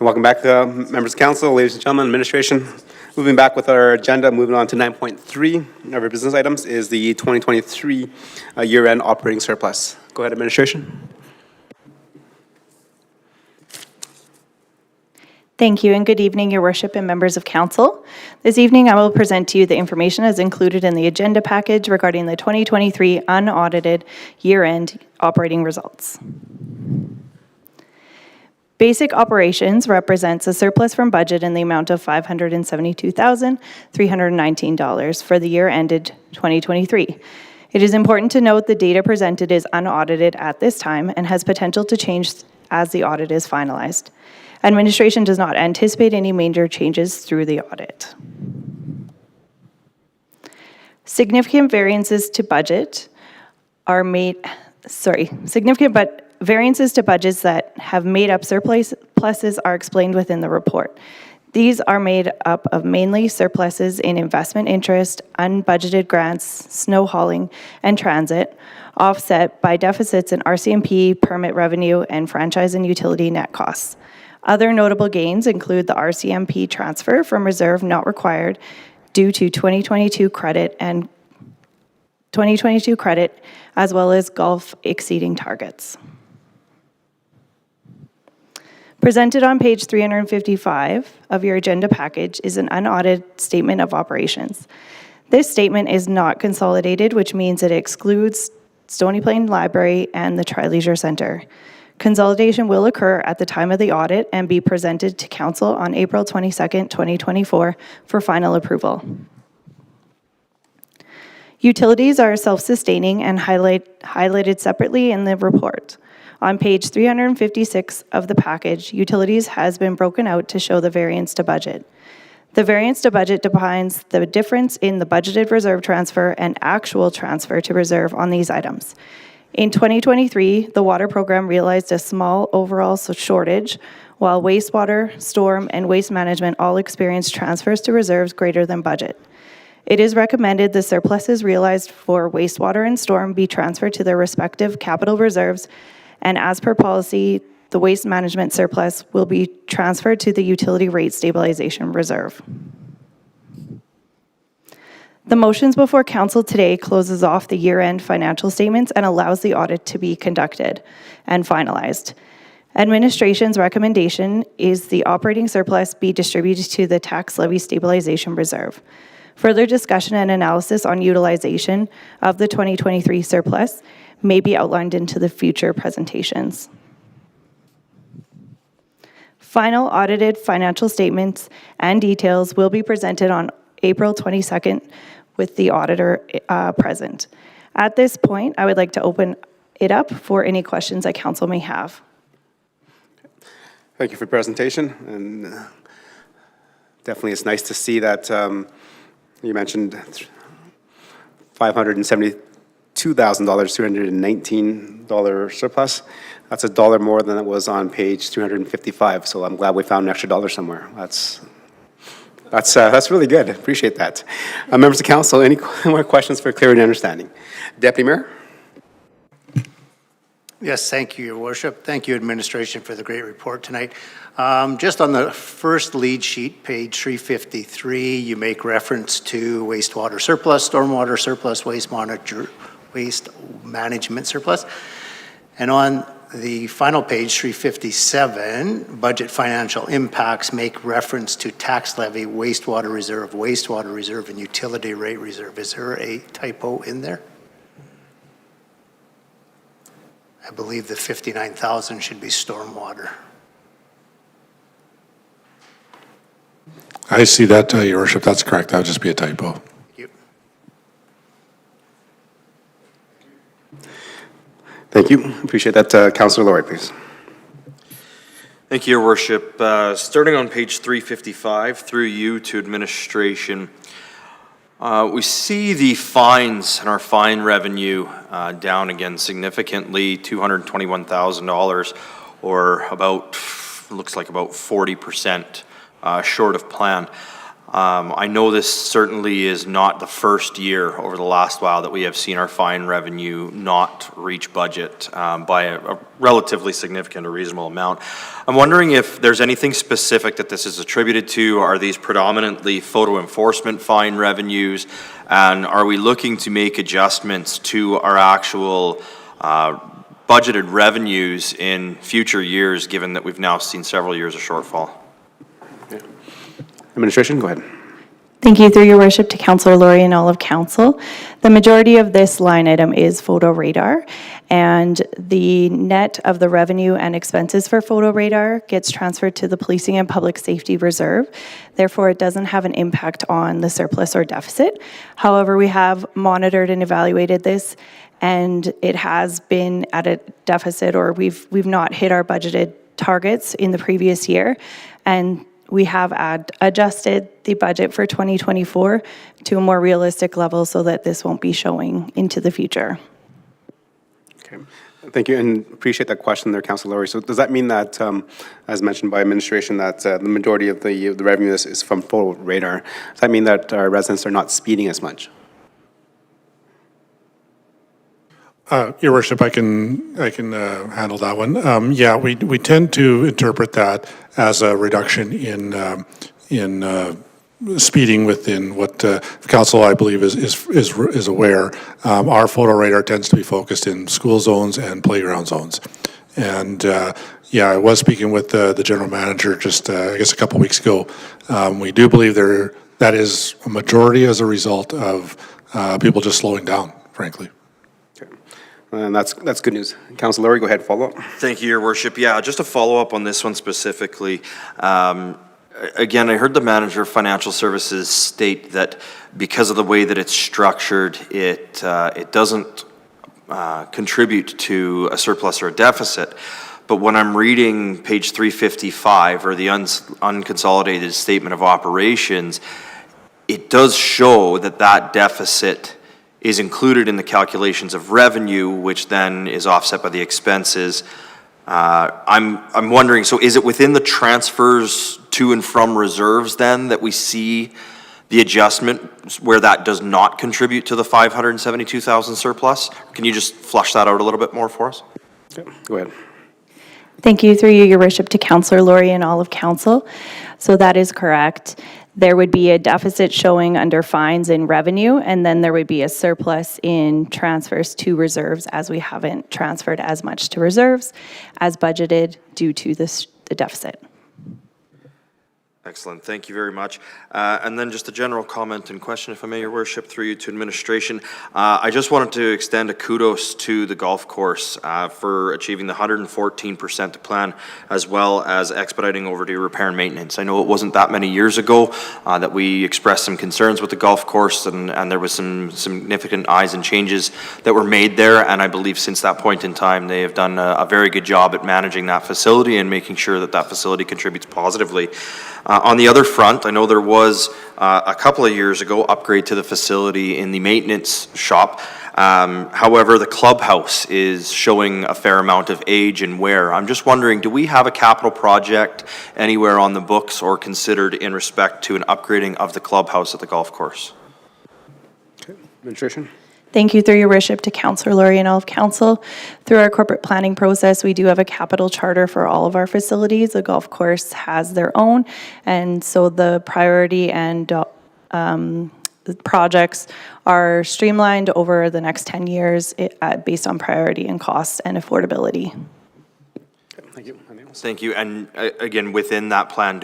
Welcome back, members of council, ladies and gentlemen, administration. Moving back with our agenda, moving on to 9.3 of our business items is the 2023 year-end operating surplus. Go ahead, administration. Thank you, and good evening, Your Worship and members of council. This evening, I will present to you the information as included in the agenda package regarding the 2023 unaudited year-end operating results. Basic operations represents a surplus from budget in the amount of $572,319 for the year ended 2023. It is important to note the data presented is unaudited at this time and has potential to change as the audit is finalized. Administration does not anticipate any major changes through the audit. Significant variances to budget are variances to budgets that have made up surpluses are explained within the report. These are made up of mainly surpluses in investment interest, unbudgeted grants, snow hauling, and transit, offset by deficits in RCMP, permit revenue, and franchise and utility net costs. Other notable gains include the RCMP transfer from reserve not required due to 2022 credit as well as Gulf exceeding targets. Presented on page 355 of your agenda package is an unaudited statement of operations. This statement is not consolidated, which means it excludes Stony Plain Library and the Tri-Leisure Center. Consolidation will occur at the time of the audit and be presented to council on April 22nd, 2024 for final approval. Utilities are self-sustaining and highlighted separately in the report. On page 356 of the package, utilities has been broken out to show the variance to budget. The variance to budget defines the difference in the budgeted reserve transfer and actual transfer to reserve on these items. In 2023, the water program realized a small overall shortage, while wastewater, storm, and waste management all experienced transfers to reserves greater than budget. It is recommended the surpluses realized for wastewater and storm be transferred to their respective capital reserves, and as per policy, the waste management surplus will be transferred to the utility rate stabilization reserve. The motions before council today closes off the year-end financial statements and allows the audit to be conducted and finalized. Administration's recommendation is the operating surplus be distributed to the tax levy stabilization reserve. Further discussion and analysis on utilization of the 2023 surplus may be outlined into the future presentations. Final audited financial statements and details will be presented on April 22nd with the auditor present. At this point, I would like to open it up for any questions that council may have. Thank you for the presentation, and definitely it's nice to see that you mentioned $572,000, $319 surplus. That's $1 more than it was on page 355, so I'm glad we found an extra $1 somewhere. That's really good. Appreciate that. Members of council, any more questions for clarity and understanding? Deputy Mayor? Yes, thank you, Your Worship. Thank you, administration, for the great report tonight. Just on the first lead sheet, page 353, you make reference to wastewater surplus, stormwater surplus, waste management surplus. And on the final page, 357, budget financial impacts make reference to tax levy, wastewater reserve, and utility rate reserve. Is there a typo in there? I believe the 59,000 should be stormwater. I see that, Your Worship. That's correct. That would just be a typo. Thank you. Thank you. Appreciate that. Councillor Lori, please. Thank you, Your Worship. Starting on page 355, through you to administration, we see the fines and our fine revenue down again significantly, $221,000, or about, looks like about 40% short of plan. I know this certainly is not the first year over the last while that we have seen our fine revenue not reach budget by a relatively significant or reasonable amount. I'm wondering if there's anything specific that this is attributed to. Are these predominantly photo enforcement fine revenues? And are we looking to make adjustments to our actual budgeted revenues in future years, given that we've now seen several years of shortfall? Administration, go ahead. Thank you, through your worship, to Councillor Laurie and all of council. The majority of this line item is photo radar, and the net of the revenue and expenses for photo radar gets transferred to the Policing and Public Safety Reserve. Therefore, it doesn't have an impact on the surplus or deficit. However, we have monitored and evaluated this, and it has been at a deficit, or we've not hit our budgeted targets in the previous year, and we have adjusted the budget for 2024 to a more realistic level so that this won't be showing into the future. Okay, thank you, and appreciate that question there, Councilor Laurie. So does that mean that, as mentioned by administration, that the majority of the revenue is from photo radar? Does that mean that our residents are not speeding as much? Your worship, I can handle that one. Yeah, we tend to interpret that as a reduction in speeding within what council, I believe, is aware. Our photo radar tends to be focused in school zones and playground zones. And yeah, I was speaking with the general manager just I guess a couple weeks ago. We do believe that is a majority as a result of people just slowing down, frankly. And that's good news. Councilor Laurie, go ahead, follow up. Thank you, Your Worship. Yeah, just to follow up on this one specifically, again, I heard the manager of financial services state that because of the way that it's structured, it doesn't contribute to a surplus or a deficit. But when I'm reading page 355, or the unconsolidated statement of operations, it does show that deficit is included in the calculations of revenue, which then is offset by the expenses. I'm wondering, so is it within the transfers to and from reserves then that we see the adjustment where that does not contribute to the 572,000 surplus? Can you just flush that out a little bit more for us? Okay, go ahead. Thank you, through you, Your Worship, to Councillor Laurie and all of council. So that is correct. There would be a deficit showing under fines in revenue, and then there would be a surplus in transfers to reserves, as we haven't transferred as much to reserves as budgeted due to the deficit. Excellent, thank you very much. And then just a general comment and question, if I may, Your Worship, through you to administration. I just wanted to extend a kudos to the golf course for achieving the 114% to plan, as well as expediting overdue repair and maintenance. I know it wasn't that many years ago that we expressed some concerns with the golf course, and there was some significant eyes and changes that were made there, and I believe since that point in time, they have done a very good job at managing that facility and making sure that facility contributes positively. On the other front, I know there was a couple of years ago upgrade to the facility in the maintenance shop. However, the clubhouse is showing a fair amount of age and wear. I'm just wondering, do we have a capital project anywhere on the books or considered in respect to an upgrading of the clubhouse at the golf course? Okay, administration. Thank you, through your worship, to Councillor Laurie and all of council. Through our corporate planning process, we do have a capital charter for all of our facilities. The golf course has their own, and so the priority and the projects are streamlined over the next 10 years based on priority and cost and affordability. Thank you. Thank you. And again, within that plan,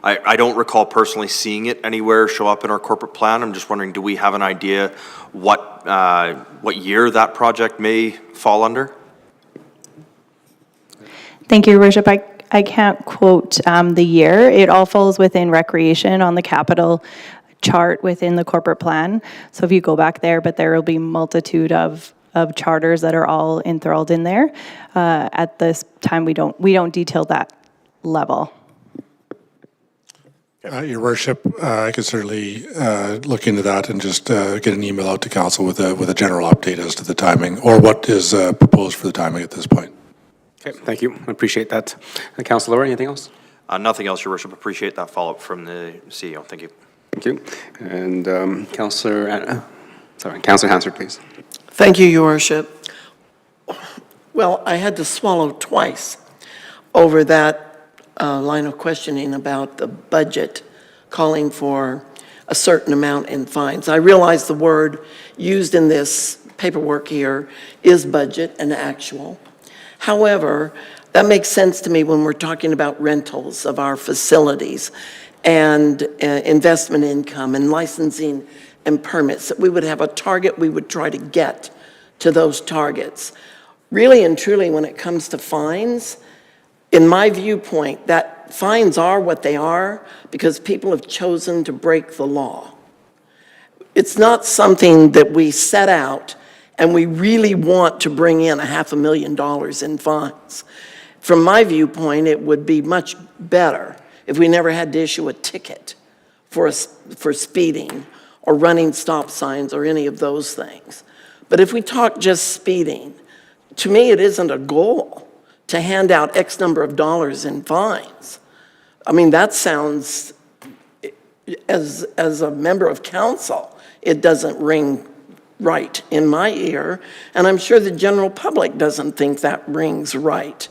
I don't recall personally seeing it anywhere show up in our corporate plan. I'm just wondering, do we have an idea what year that project may fall under? Thank you, Your Worship. I can't quote the year. It all falls within recreation on the capital chart within the corporate plan. So if you go back there, but there will be multitude of charters that are all enthralled in there. At this time, we don't detail that level. Your Worship, I could certainly look into that and just get an email out to council with a general update as to the timing or what is proposed for the timing at this point. Okay, thank you. I appreciate that. Councilor Laurie, anything else? Nothing else, Your Worship. Appreciate that follow-up from the CEO. Thank you. Thank you. And Councillor Hansard, please. Thank you, Your Worship. Well, I had to swallow twice over that line of questioning about the budget calling for a certain amount in fines. I realize the word used in this paperwork here is budget and actual. However, that makes sense to me when we're talking about rentals of our facilities and investment income and licensing and permits, that we would have a target, we would try to get to those targets. Really and truly, when it comes to fines, in my viewpoint, that fines are what they are because people have chosen to break the law. It's not something that we set out and we really want to bring in $500,000 in fines. From my viewpoint, it would be much better if we never had to issue a ticket for speeding or running stop signs or any of those things. But if we talk just speeding, to me, it isn't a goal to hand out X number of dollars in fines. I mean, that sounds, as a member of council, it doesn't ring right in my ear, and I'm sure the general public doesn't think that rings right.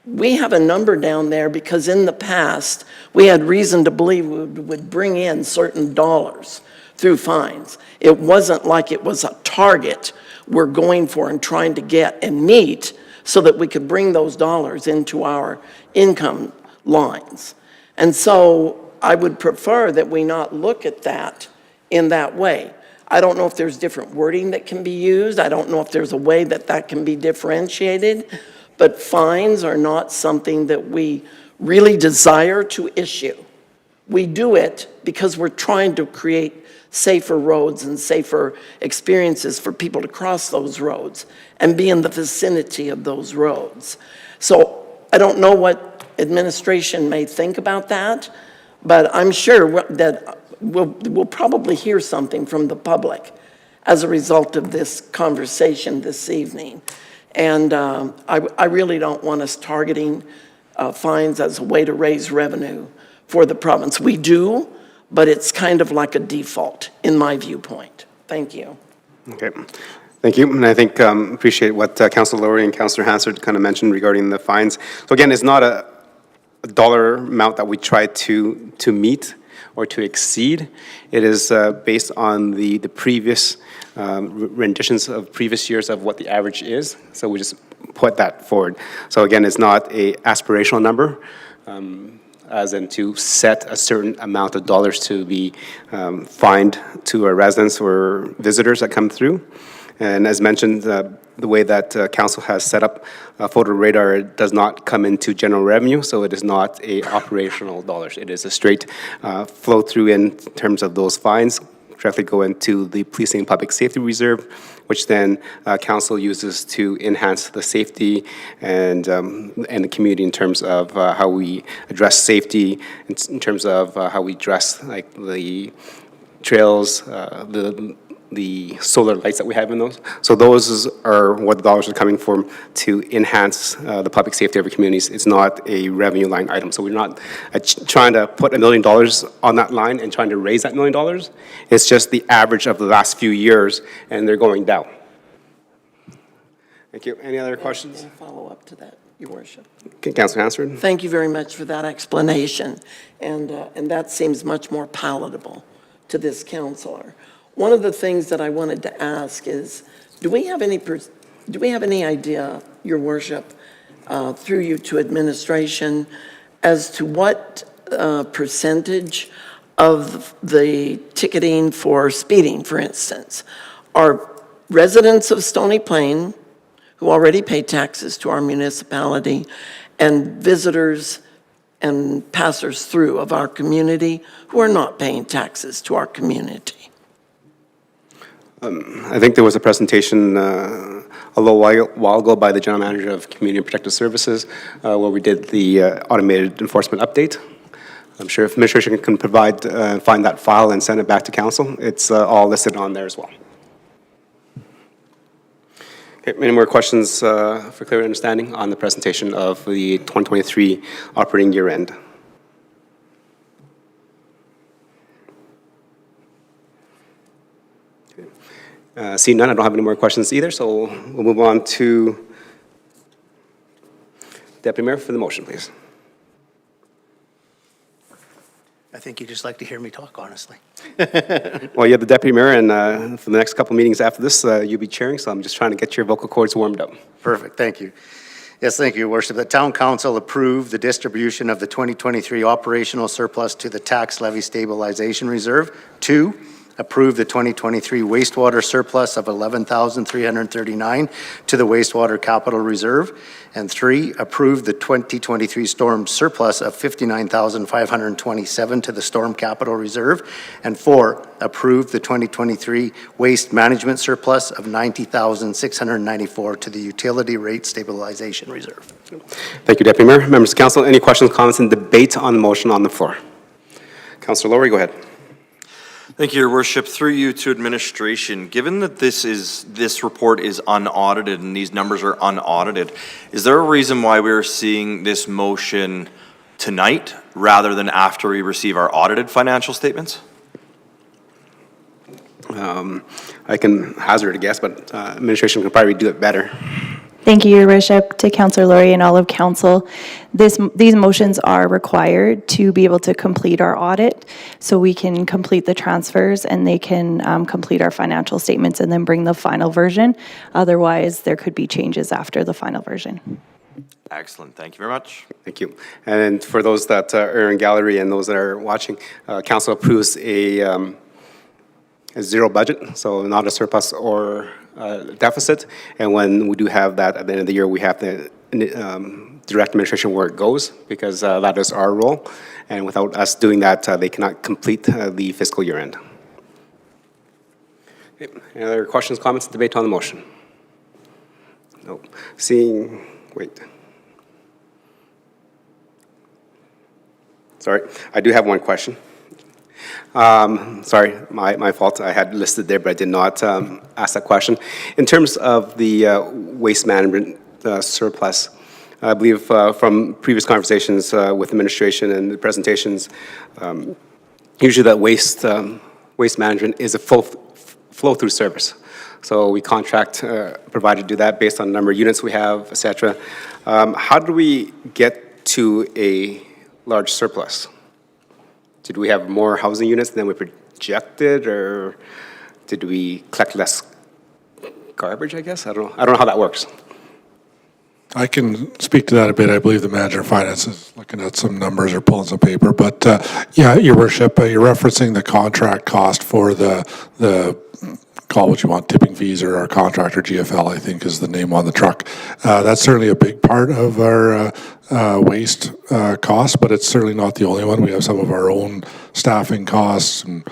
We have a number down there because in the past, we had reason to believe we would bring in certain dollars through fines. It wasn't like it was a target we're going for and trying to get and meet so that we could bring those dollars into our income lines. And so I would prefer that we not look at that in that way. I don't know if there's different wording that can be used. I don't know if there's a way that that can be differentiated, but fines are not something that we really desire to issue. We do it because we're trying to create safer roads and safer experiences for people to cross those roads and be in the vicinity of those roads. So I don't know what administration may think about that, but I'm sure that we'll probably hear something from the public as a result of this conversation this evening. And I really don't want us targeting fines as a way to raise revenue for the province. We do, but it's kind of like a default in my viewpoint. Thank you. Okay. Thank you. And I think appreciate what Councillor Lowry and Councillor Hansard kind of mentioned regarding the fines. So again, it's not a dollar amount that we try to meet or to exceed. It is based on the previous renditions of previous years of what the average is. So we just put that forward. So again, it's not a aspirational number, as in to set a certain amount of dollars to be fined to our residents or visitors that come through. And as mentioned, the way that council has set up photo radar, it does not come into general revenue, so it is not a operational dollars. It is a straight flow through in terms of those fines, directly go into the Policing and Public Safety Reserve, which then council uses to enhance the safety and the community in terms of how we address safety, in terms of how we address like the trails, the solar lights that we have in those. So those are what the dollars are coming from to enhance the public safety of our communities. It's not a revenue line item. So we're not trying to put $1 million on that line and trying to raise that $1 million. It's just the average of the last few years, and they're going down. Thank you. Any other questions? Any follow-up to that, Your Worship? Okay, Councillor Hansard. Thank you very much for that explanation, and that seems much more palatable to this councillor. One of the things that I wanted to ask is, do we have any idea, Your Worship, through you to administration, as to what percentage of the ticketing for speeding, for instance, are residents of Stony Plain who already pay taxes to our municipality and visitors and passers through of our community who are not paying taxes to our community? I think there was a presentation a little while ago by the General Manager of Community and Protective Services where we did the automated enforcement update. I'm sure if administration can provide, find that file and send it back to council, it's all listed on there as well. Okay, any more questions for clear understanding on the presentation of the 2023 operating year end? Seeing none, I don't have any more questions either, so we'll move on to Deputy Mayor for the motion, please. I think you just like to hear me talk, honestly. Well, you're the Deputy Mayor, and for the next couple meetings after this, you'll be chairing, so I'm just trying to get your vocal cords warmed up. Perfect, thank you. Yes, thank you, Your Worship. The Town Council approved the distribution of the 2023 operational surplus to the Tax Levy Stabilization Reserve. 2, approve the 2023 wastewater surplus of $11,339 to the Wastewater Capital Reserve. And 3, approve the 2023 storm surplus of $59,527 to the Storm Capital Reserve. And 4, approve the 2023 waste management surplus of $90,694 to the Utility Rate Stabilization Reserve. Thank you, Deputy Mayor. Members of Council, any questions, comments, and debate on the motion on the floor? Councilor Lowry, go ahead. Thank you, Your Worship. Through you to administration, given that this report is unaudited and these numbers are unaudited, is there a reason why we're seeing this motion tonight rather than after we receive our audited financial statements? I can hazard a guess, but administration can probably do it better. Thank you, Your Worship, to Councillor Lowry and all of Council. These motions are required to be able to complete our audit, so we can complete the transfers and they can complete our financial statements and then bring the final version. Otherwise, there could be changes after the final version. Excellent. Thank you very much. Thank you. And for those that are in gallery and those that are watching, Council approves a zero budget, so not a surplus or deficit. And when we do have that at the end of the year, we have to direct administration where it goes, because that is our role. And without us doing that, they cannot complete the fiscal year end. Okay. Any other questions, comments, debate on the motion? No. Wait. Sorry, I do have one question. Sorry, my fault. I had listed there, but I did not ask that question. In terms of the waste management surplus, I believe from previous conversations with administration and the presentations, usually that waste management is a flow-through service. So we contract provider to do that based on the number of units we have, et cetera. How do we get to a large surplus? Did we have more housing units than we projected, or did we collect less garbage, I guess? I don't know how that works. I can speak to that a bit. I believe the manager of finance is looking at some numbers or pulling some paper. But yeah, Your Worship, you're referencing the contract cost for the call what you want, tipping fees, or our contractor, GFL, I think is the name on the truck. That's certainly a big part of our waste costs, but it's certainly not the only one. We have some of our own staffing costs and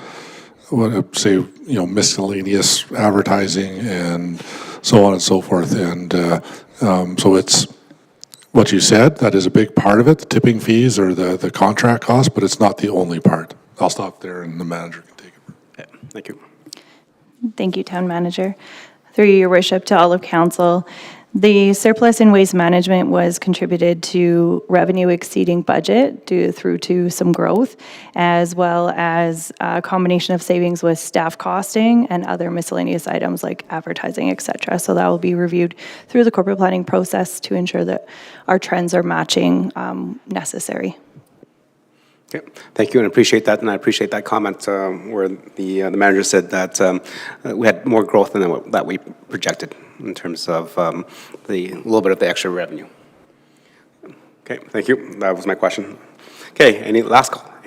say, miscellaneous advertising and so on and so forth. And so it's what you said, that is a big part of it, the tipping fees or the contract costs, but it's not the only part. I'll stop there and the manager can take it. Yeah, thank you. Thank you, Town Manager. Through you, Your Worship, to all of Council. The surplus in waste management was contributed to revenue exceeding budget through to some growth, as well as a combination of savings with staff costing and other miscellaneous items like advertising, et cetera. So that will be reviewed through the corporate planning process to ensure that our trends are matching necessary. Okay, thank you, and I appreciate that, and I appreciate that comment where the manager said that we had more growth than that we projected in terms of the little bit of the extra revenue. Okay, thank you. That was my question. Okay, any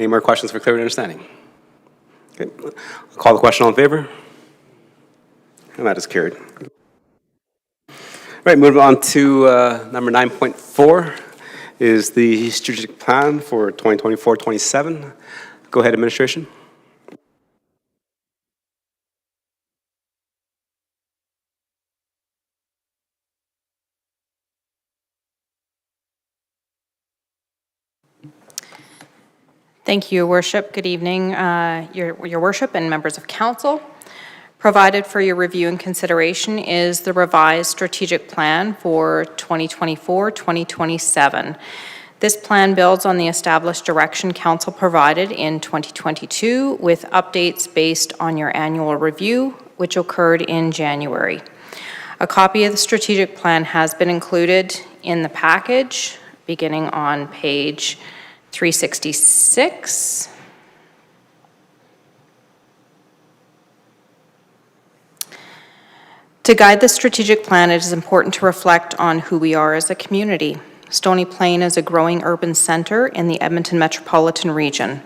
more questions for clarity and understanding? Okay, I'll call the question. All in favor? And that is carried. All right, moving on to number 9.4. Is the strategic plan for 2024-27. Go ahead, administration. Thank you, Your Worship. Good evening, Your Worship and members of Council. Provided for your review and consideration is the revised strategic plan for 2024-2027. This plan builds on the established direction Council provided in 2022 with updates based on your annual review which occurred in January. A copy of the strategic plan has been included in the package, beginning on page 366. To guide the strategic plan, it is important to reflect on who we are as a community. Stony Plain is a growing urban center in the Edmonton metropolitan region.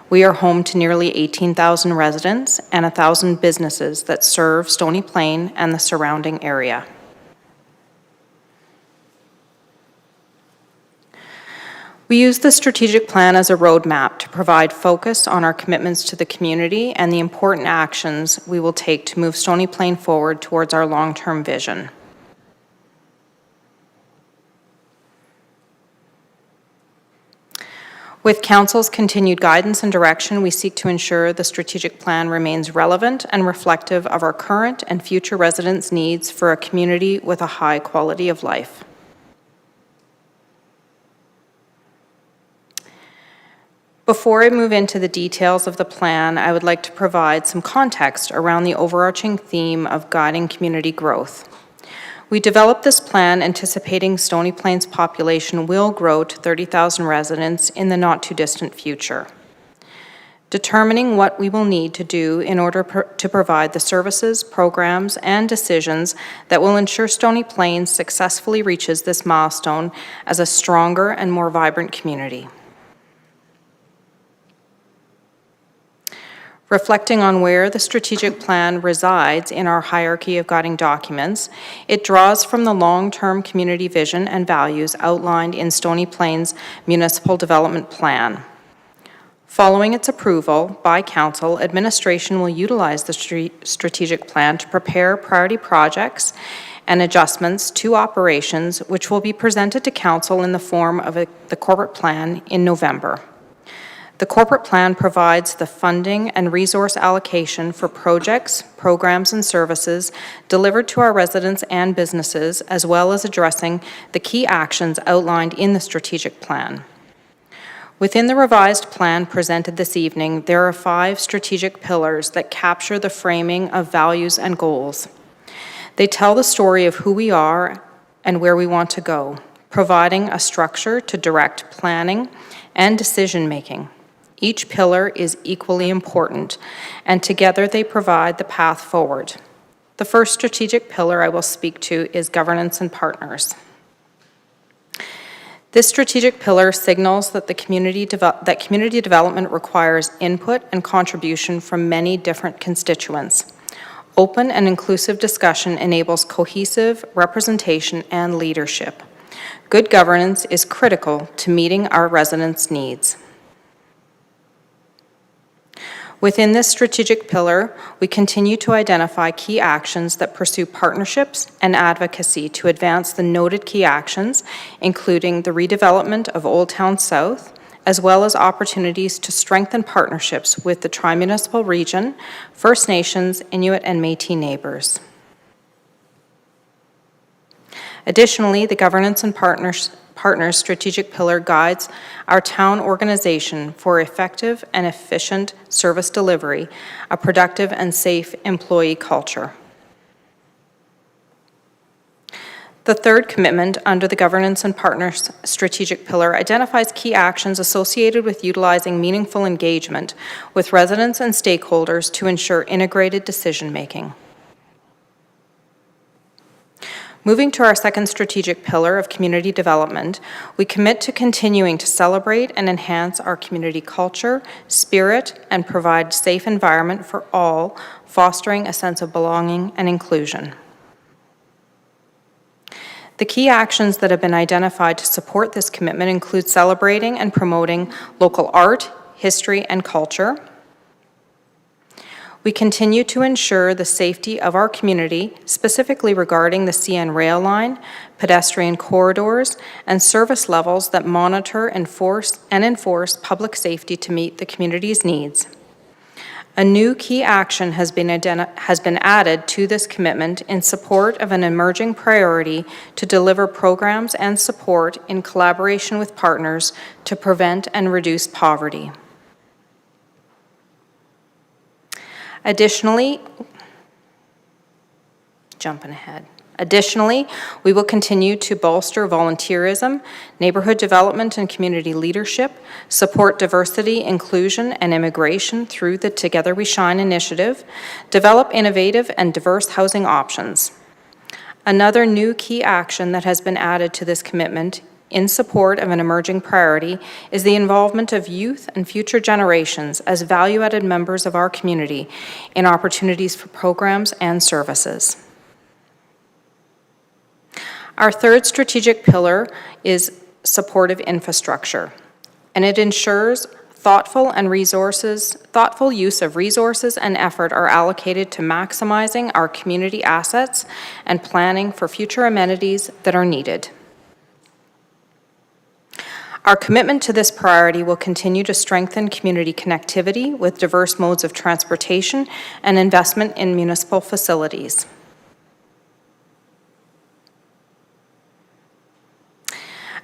We are home to nearly 18,000 residents and 1,000 businesses that serve Stony Plain and the surrounding area. We use the strategic plan as a roadmap to provide focus on our commitments to the community and the important actions we will take to move Stony Plain forward towards our long-term vision. With Council's continued guidance and direction, we seek to ensure the strategic plan remains relevant and reflective of our current and future residents' needs for a community with a high quality of life. Before I move into the details of the plan, I would like to provide some context around the overarching theme of guiding community growth. We developed this plan anticipating Stony Plain's population will grow to 30,000 residents in the not-too-distant future. Determining what we will need to do in order to provide the services, programs, and decisions that will ensure Stony Plain successfully reaches this milestone as a stronger and more vibrant community. Reflecting on where the strategic plan resides in our hierarchy of guiding documents, it draws from the long-term community vision and values outlined in Stony Plain's Municipal Development Plan. Following its approval by Council, administration will utilize the strategic plan to prepare priority projects and adjustments to operations, which will be presented to Council in the form of the corporate plan in November. The corporate plan provides the funding and resource allocation for projects, programs, and services delivered to our residents and businesses, as well as addressing the key actions outlined in the strategic plan. Within the revised plan presented this evening, there are 5 strategic pillars that capture the framing of values and goals. They tell the story of who we are and where we want to go, providing a structure to direct planning and decision-making. Each pillar is equally important, and together they provide the path forward. The first strategic pillar I will speak to is governance and partners. This strategic pillar signals that community development requires input and contribution from many different constituents. Open and inclusive discussion enables cohesive representation and leadership. Good governance is critical to meeting our residents' needs. Within this strategic pillar, we continue to identify key actions that pursue partnerships and advocacy to advance the noted key actions, including the redevelopment of Old Town South, as well as opportunities to strengthen partnerships with the tri-municipal region, First Nations, Inuit, and Métis neighbors. Additionally, the governance and partners strategic pillar guides our town organization for effective and efficient service delivery, a productive and safe employee culture. The third commitment under the governance and partners strategic pillar identifies key actions associated with utilizing meaningful engagement with residents and stakeholders to ensure integrated decision-making. Moving to our second strategic pillar of community development, we commit to continuing to celebrate and enhance our community culture, spirit, and provide safe environment for all, fostering a sense of belonging and inclusion. The key actions that have been identified to support this commitment include celebrating and promoting local art, history, and culture. We continue to ensure the safety of our community, specifically regarding the CN rail line, pedestrian corridors, and service levels that monitor, enforce public safety to meet the community's needs. A new key action has been added to this commitment in support of an emerging priority to deliver programs and support in collaboration with partners to prevent and reduce poverty. Additionally, jumping ahead. Additionally, we will continue to bolster volunteerism, neighborhood development and community leadership, support diversity, inclusion, and immigration through the Together We Shine initiative, develop innovative and diverse housing options. Another new key action that has been added to this commitment in support of an emerging priority is the involvement of youth and future generations as value-added members of our community in opportunities for programs and services. Our third strategic pillar is supportive infrastructure, and it ensures thoughtful use of resources and effort are allocated to maximizing our community assets and planning for future amenities that are needed. Our commitment to this priority will continue to strengthen community connectivity with diverse modes of transportation and investment in municipal facilities.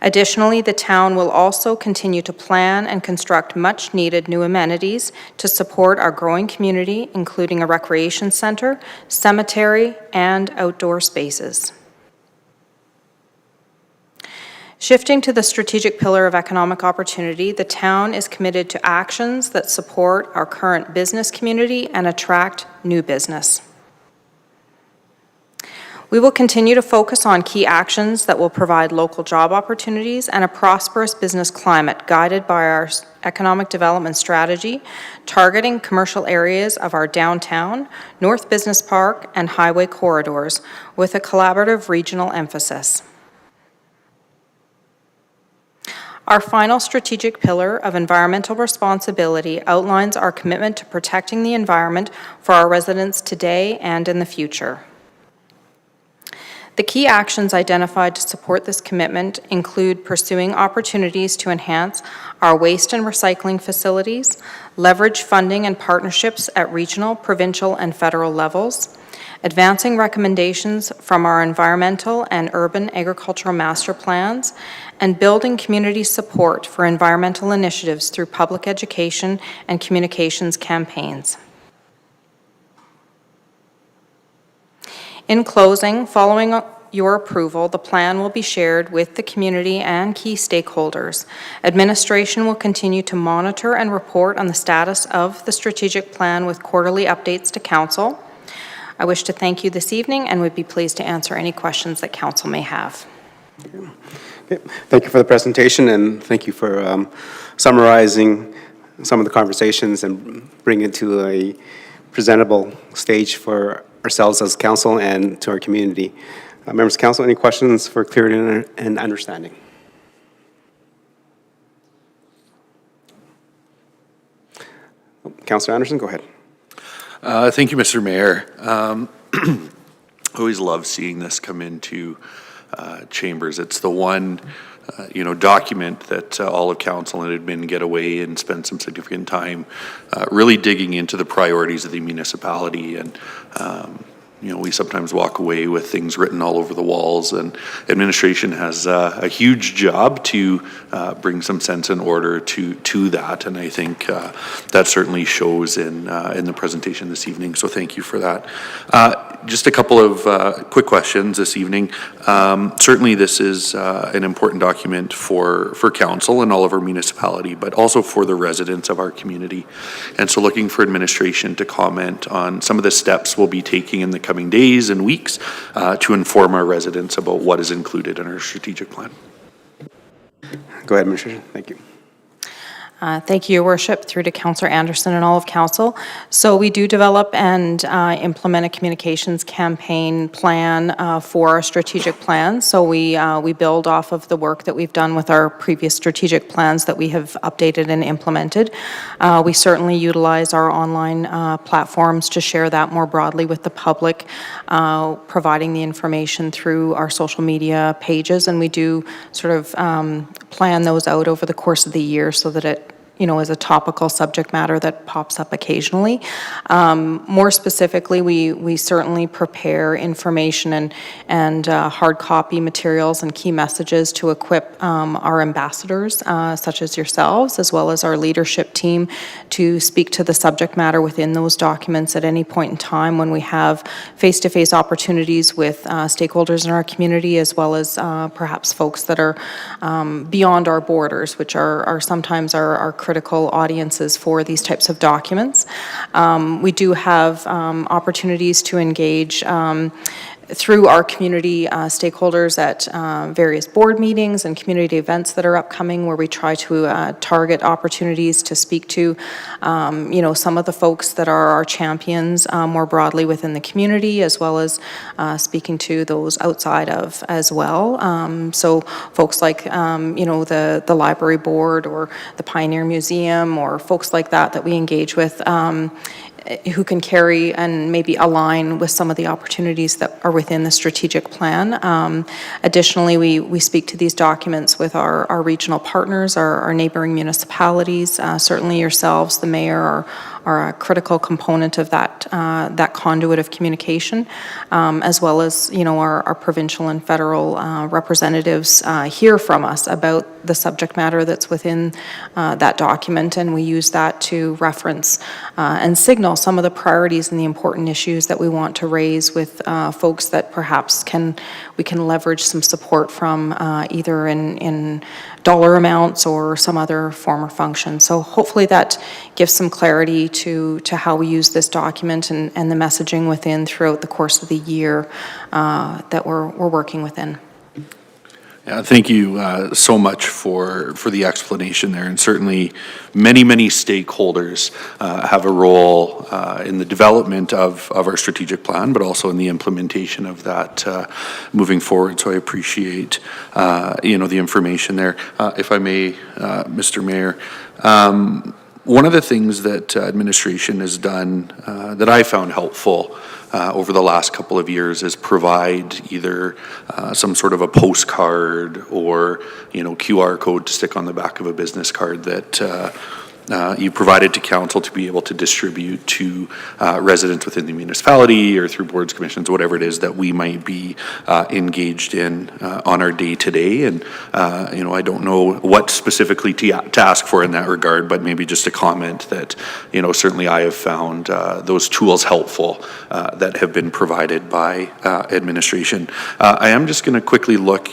Additionally, the town will also continue to plan and construct much-needed new amenities to support our growing community, including a recreation center, cemetery, and outdoor spaces. Shifting to the strategic pillar of economic opportunity, the town is committed to actions that support our current business community and attract new business. We will continue to focus on key actions that will provide local job opportunities and a prosperous business climate guided by our economic development strategy, targeting commercial areas of our downtown, North Business Park, and highway corridors with a collaborative regional emphasis. Our final strategic pillar of environmental responsibility outlines our commitment to protecting the environment for our residents today and in the future. The key actions identified to support this commitment include pursuing opportunities to enhance our waste and recycling facilities, leverage funding and partnerships at regional, provincial, and federal levels, advancing recommendations from our environmental and urban agricultural master plans, and building community support for environmental initiatives through public education and communications campaigns. In closing, following your approval, the plan will be shared with the community and key stakeholders. Administration will continue to monitor and report on the status of the strategic plan with quarterly updates to Council. I wish to thank you this evening and would be pleased to answer any questions that Council may have. Okay. Thank you for the presentation, and thank you for summarizing some of the conversations and bringing it to a presentable stage for ourselves as council and to our community. Members of council, any questions for clarity and understanding? Councillor Anderson, go ahead. Thank you, Mr. Mayor. Always love seeing this come into chambers. It's the one document that all of council and admin get away and spend some significant time really digging into the priorities of the municipality. And we sometimes walk away with things written all over the walls, and administration has a huge job to bring some sense and order to that. And I think that certainly shows in the presentation this evening. So thank you for that. Just a couple of quick questions this evening. Certainly this is an important document for council and all of our municipality, but also for the residents of our community. And so looking for administration to comment on some of the steps we'll be taking in the coming days and weeks to inform our residents about what is included in our strategic plan. Go ahead, Administration. Thank you. Thank you, Your Worship, through to Councillor Anderson and all of Council. So we do develop and implement a communications campaign plan for our strategic plan. So we build off of the work that we've done with our previous strategic plans that we have updated and implemented. We certainly utilize our online platforms to share that more broadly with the public, providing the information through our social media pages, and we do sort of plan those out over the course of the year so that it is a topical subject matter that pops up occasionally. More specifically, we certainly prepare information and hard copy materials and key messages to equip our ambassadors, such as yourselves, as well as our leadership team, to speak to the subject matter within those documents at any point in time when we have face-to-face opportunities with stakeholders in our community, as well as perhaps folks that are beyond our borders, which are sometimes our critical audiences for these types of documents. We do have opportunities to engage through our community stakeholders at various board meetings and community events that are upcoming, where we try to target opportunities to speak to, some of the folks that are our champions more broadly within the community, as well as speaking to those outside of as well. So folks like, the library board or the Pioneer Museum, or folks like that we engage with, who can carry and maybe align with some of the opportunities that are within the strategic plan. Additionally, we speak to these documents with our regional partners, our neighboring municipalities. Certainly yourselves, the mayor, are a critical component of that conduit of communication, as well as our provincial and federal representatives hear from us about the subject matter that's within that document, and we use that to reference and signal some of the priorities and the important issues that we want to raise with folks that perhaps we can leverage some support from, either in dollar amounts or some other form or function. So hopefully that gives some clarity to how we use this document and the messaging within throughout the course of the year that we're working within. Yeah, thank you so much for the explanation there. And certainly many stakeholders have a role in the development of our strategic plan, but also in the implementation of that moving forward. So I appreciate, the information there. If I may, Mr. Mayor, one of the things that administration has done that I found helpful over the last couple of years is provide either some sort of a postcard or, QR code to stick on the back of a business card that you provided to council to be able to distribute to residents within the municipality or through boards, commissions, whatever it is that we might be engaged in on our day-to-day. And, I don't know what specifically to ask for in that regard, but maybe just a comment that, certainly I have found those tools helpful that have been provided by administration. I am just going to quickly look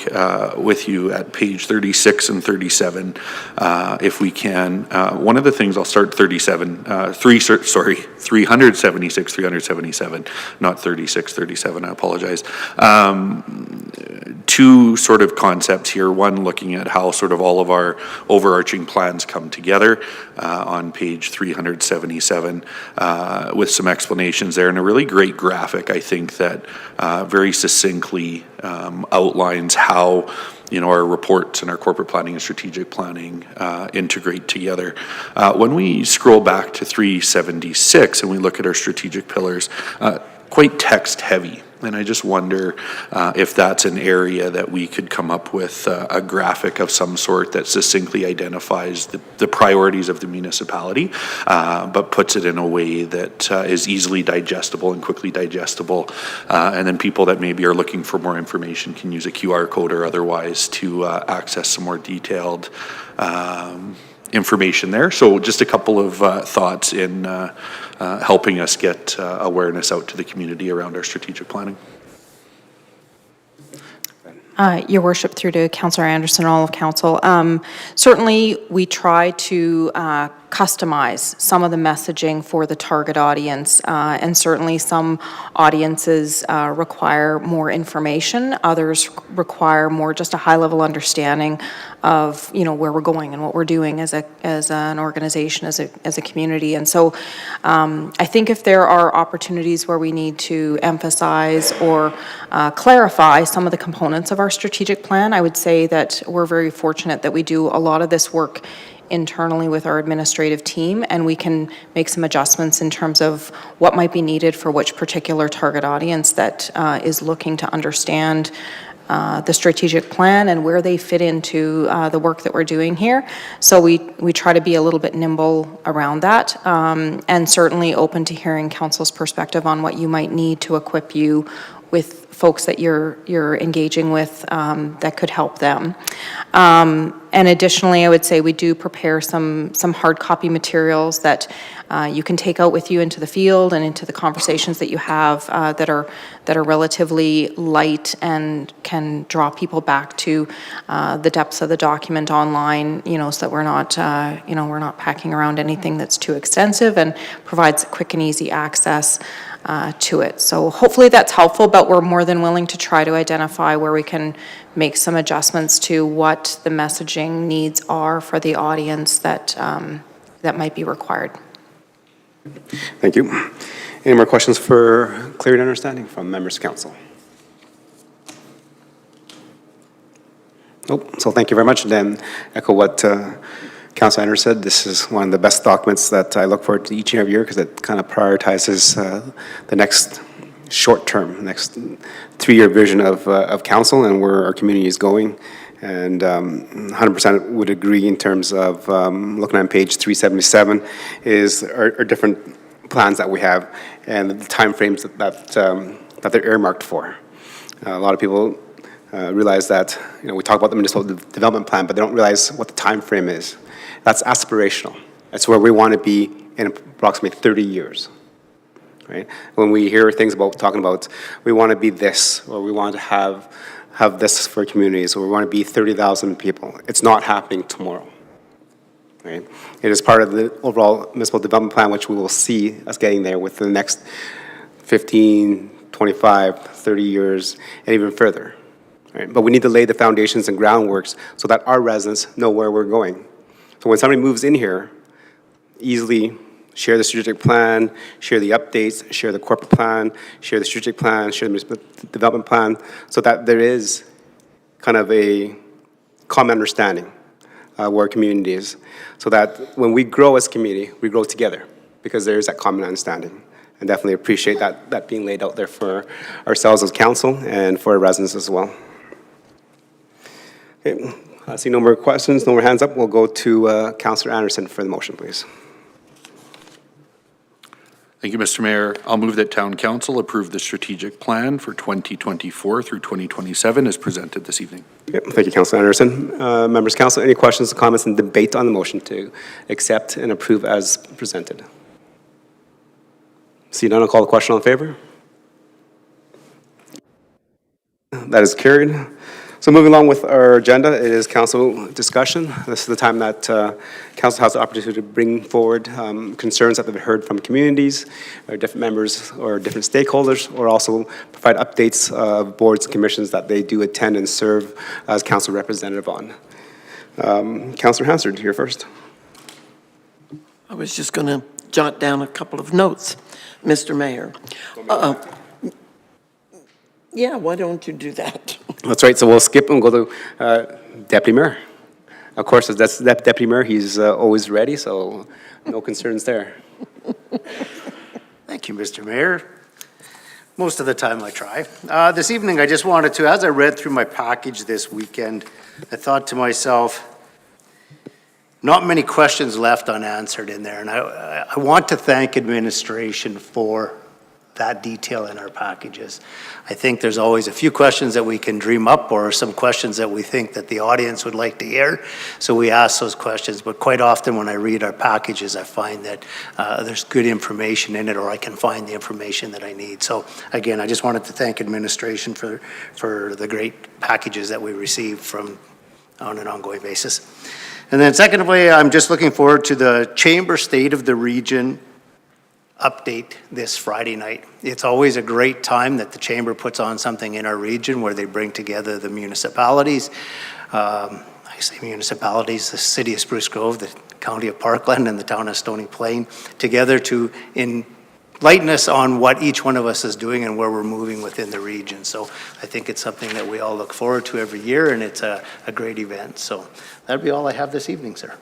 with you at page 36 and 37, if we can. One of the things, I'll start 376, 377, not 36, 37, I apologize. Two sort of concepts here. One, looking at how sort of all of our overarching plans come together on page 377 with some explanations there, and a really great graphic, I think, that very succinctly outlines how our reports and our corporate planning and strategic planning integrate together. When we scroll back to 376 and we look at our strategic pillars, quite text heavy. And I just wonder if that's an area that we could come up with a graphic of some sort that succinctly identifies the priorities of the municipality, but puts it in a way that is easily digestible and quickly digestible. And then people that maybe are looking for more information can use a QR code or otherwise to access some more detailed information there. So just a couple of thoughts in helping us get awareness out to the community around our strategic planning. Your Worship, through to Councillor Anderson and all of Council. Certainly, we try to customize some of the messaging for the target audience, and certainly some audiences require more information. Others require more just a high-level understanding of where we're going and what we're doing as an organization, as a community. And so, I think if there are opportunities where we need to emphasize or clarify some of the components of our strategic plan, I would say that we're very fortunate that we do a lot of this work internally with our administrative team, and we can make some adjustments in terms of what might be needed for which particular target audience that is looking to understand the strategic plan and where they fit into the work that we're doing here. So we try to be a little bit nimble around that, and certainly open to hearing council's perspective on what you might need to equip you with folks that you're engaging with that could help them. And additionally, I would say we do prepare some hard copy materials that you can take out with you into the field and into the conversations that you have that are relatively light and can draw people back to the depths of the document online, so that we're not packing around anything that's too extensive, and provides quick and easy access to it. So hopefully that's helpful, but we're more than willing to try to identify where we can make some adjustments to what the messaging needs are for the audience that might be required. Thank you. Any more questions for clarity and understanding from members of council? Nope. So thank you very much. And then echo what Councilor Anderson said. This is one of the best documents that I look forward to each and every year, because it kind of prioritizes the next short term, next 3-year vision of council and where our community is going. And 100% would agree in terms of looking on page 377 is our different plans that we have and the timeframes that they're earmarked for. A lot of people realize that we talk about the municipal development plan, but they don't realize what the time frame is. That's aspirational. That's where we want to be in approximately 30 years. Right? When we hear things about talking about we want to be this, or we want to have this for communities, or we want to be 30,000 people, it's not happening tomorrow. Right? It is part of the overall municipal development plan, which we will see us getting there within the next 15, 25, 30 years, and even further. Right? But we need to lay the foundations and groundworks so that our residents know where we're going. So when somebody moves in here, easily share the strategic plan, share the updates, share the corporate plan, share the strategic plan, share the municipal development plan, so that there is kind of a common understanding where our community is, so that when we grow as a community, we grow together, because there is that common understanding. And definitely appreciate that being laid out there for ourselves as council and for our residents as well. Okay, I see no more questions, no more hands up. We'll go to Councillor Anderson for the motion, please. Thank you, Mr. Mayor. I'll move that Town Council approve the strategic plan for 2024 through 2027 as presented this evening. Yep, thank you, Councillor Anderson. Members of council, any questions, comments, and debate on the motion to accept and approve as presented? See none, I'll call the question in favor. That is carried. So moving along with our agenda, it is council discussion. This is the time that council has the opportunity to bring forward concerns that they've heard from communities, or different members, or different stakeholders, or also provide updates of boards and commissions that they do attend and serve as council representative on. Councillor Hansard, here first. I was just going to jot down a couple of notes, Mr. Mayor. Yeah, why don't you do that? That's right, so we'll skip and go to Deputy Mayor. Of course, that's Deputy Mayor, he's always ready, so no concerns there. Thank you, Mr. Mayor. Most of the time I try. This evening, I just wanted to, as I read through my package this weekend, I thought to myself, not many questions left unanswered in there, and I want to thank administration for that detail in our packages. I think there's always a few questions that we can dream up, or some questions that we think that the audience would like to hear, so we ask those questions. But quite often when I read our packages, I find that there's good information in it, or I can find the information that I need. So again, I just wanted to thank administration for the great packages that we receive from on an ongoing basis. And then secondly, I'm just looking forward to the Chamber State of the Region update this Friday night. It's always a great time that the Chamber puts on something in our region where they bring together the municipalities. I say municipalities, the city of Spruce Grove, the county of Parkland, and the town of Stony Plain, together to enlighten us on what each one of us is doing and where we're moving within the region. So I think it's something that we all look forward to every year, and it's a great event. So that'll be all I have this evening, sir.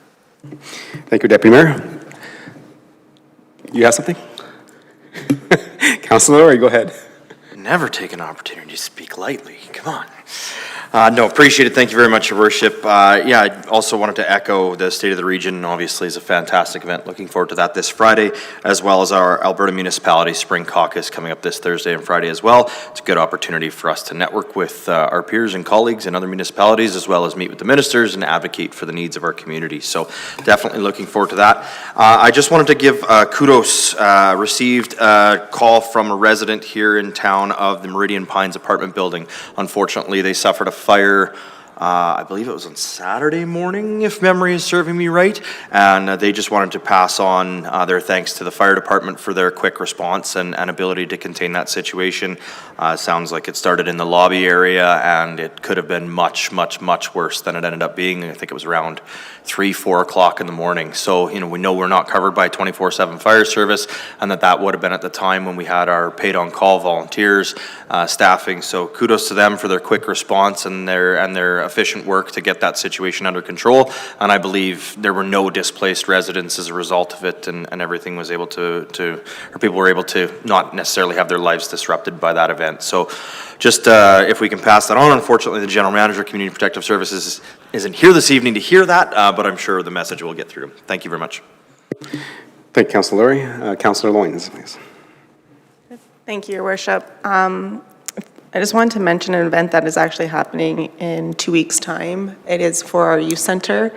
Thank you, Deputy Mayor. You have something? Councilor Lori, go ahead. never take an opportunity to speak lightly. Come on. No, appreciate it. Thank you very much, Your Worship. Yeah, I also wanted to echo the State of the Region. Obviously, is a fantastic event. Looking forward to that this Friday, as well as our Alberta Municipality Spring Caucus coming up this Thursday and Friday as well. It's a good opportunity for us to network with our peers and colleagues in other municipalities, as well as meet with the ministers and advocate for the needs of our community. So definitely looking forward to that. I just wanted to give kudos. Received a call from a resident here in town of the Meridian Pines apartment building. Unfortunately, they suffered a fire, I believe it was on Saturday morning, if memory is serving me right, and they just wanted to pass on their thanks to the fire department for their quick response and ability to contain that situation. Sounds like it started in the lobby area, and it could have been much, much, much worse than it ended up being. I think it was around 3, 4 o'clock in the morning. So, you know, we know we're not covered by 24/7 fire service, and that would have been at the time when we had our paid-on-call volunteers staffing. So kudos to them for their quick response and their efficient work to get that situation under control. And I believe there were no displaced residents as a result of it, and everything was able or people were able to not necessarily have their lives disrupted by that event. So just if we can pass that on. Unfortunately, the General Manager of Community Protective Services isn't here this evening to hear that, but I'm sure the message will get through. Thank you very much. Thank you, Councilor Laurie. Councilor Loynes, please. Thank you, Your Worship. I just wanted to mention an event that is actually happening in 2 weeks' time. It is for our youth center.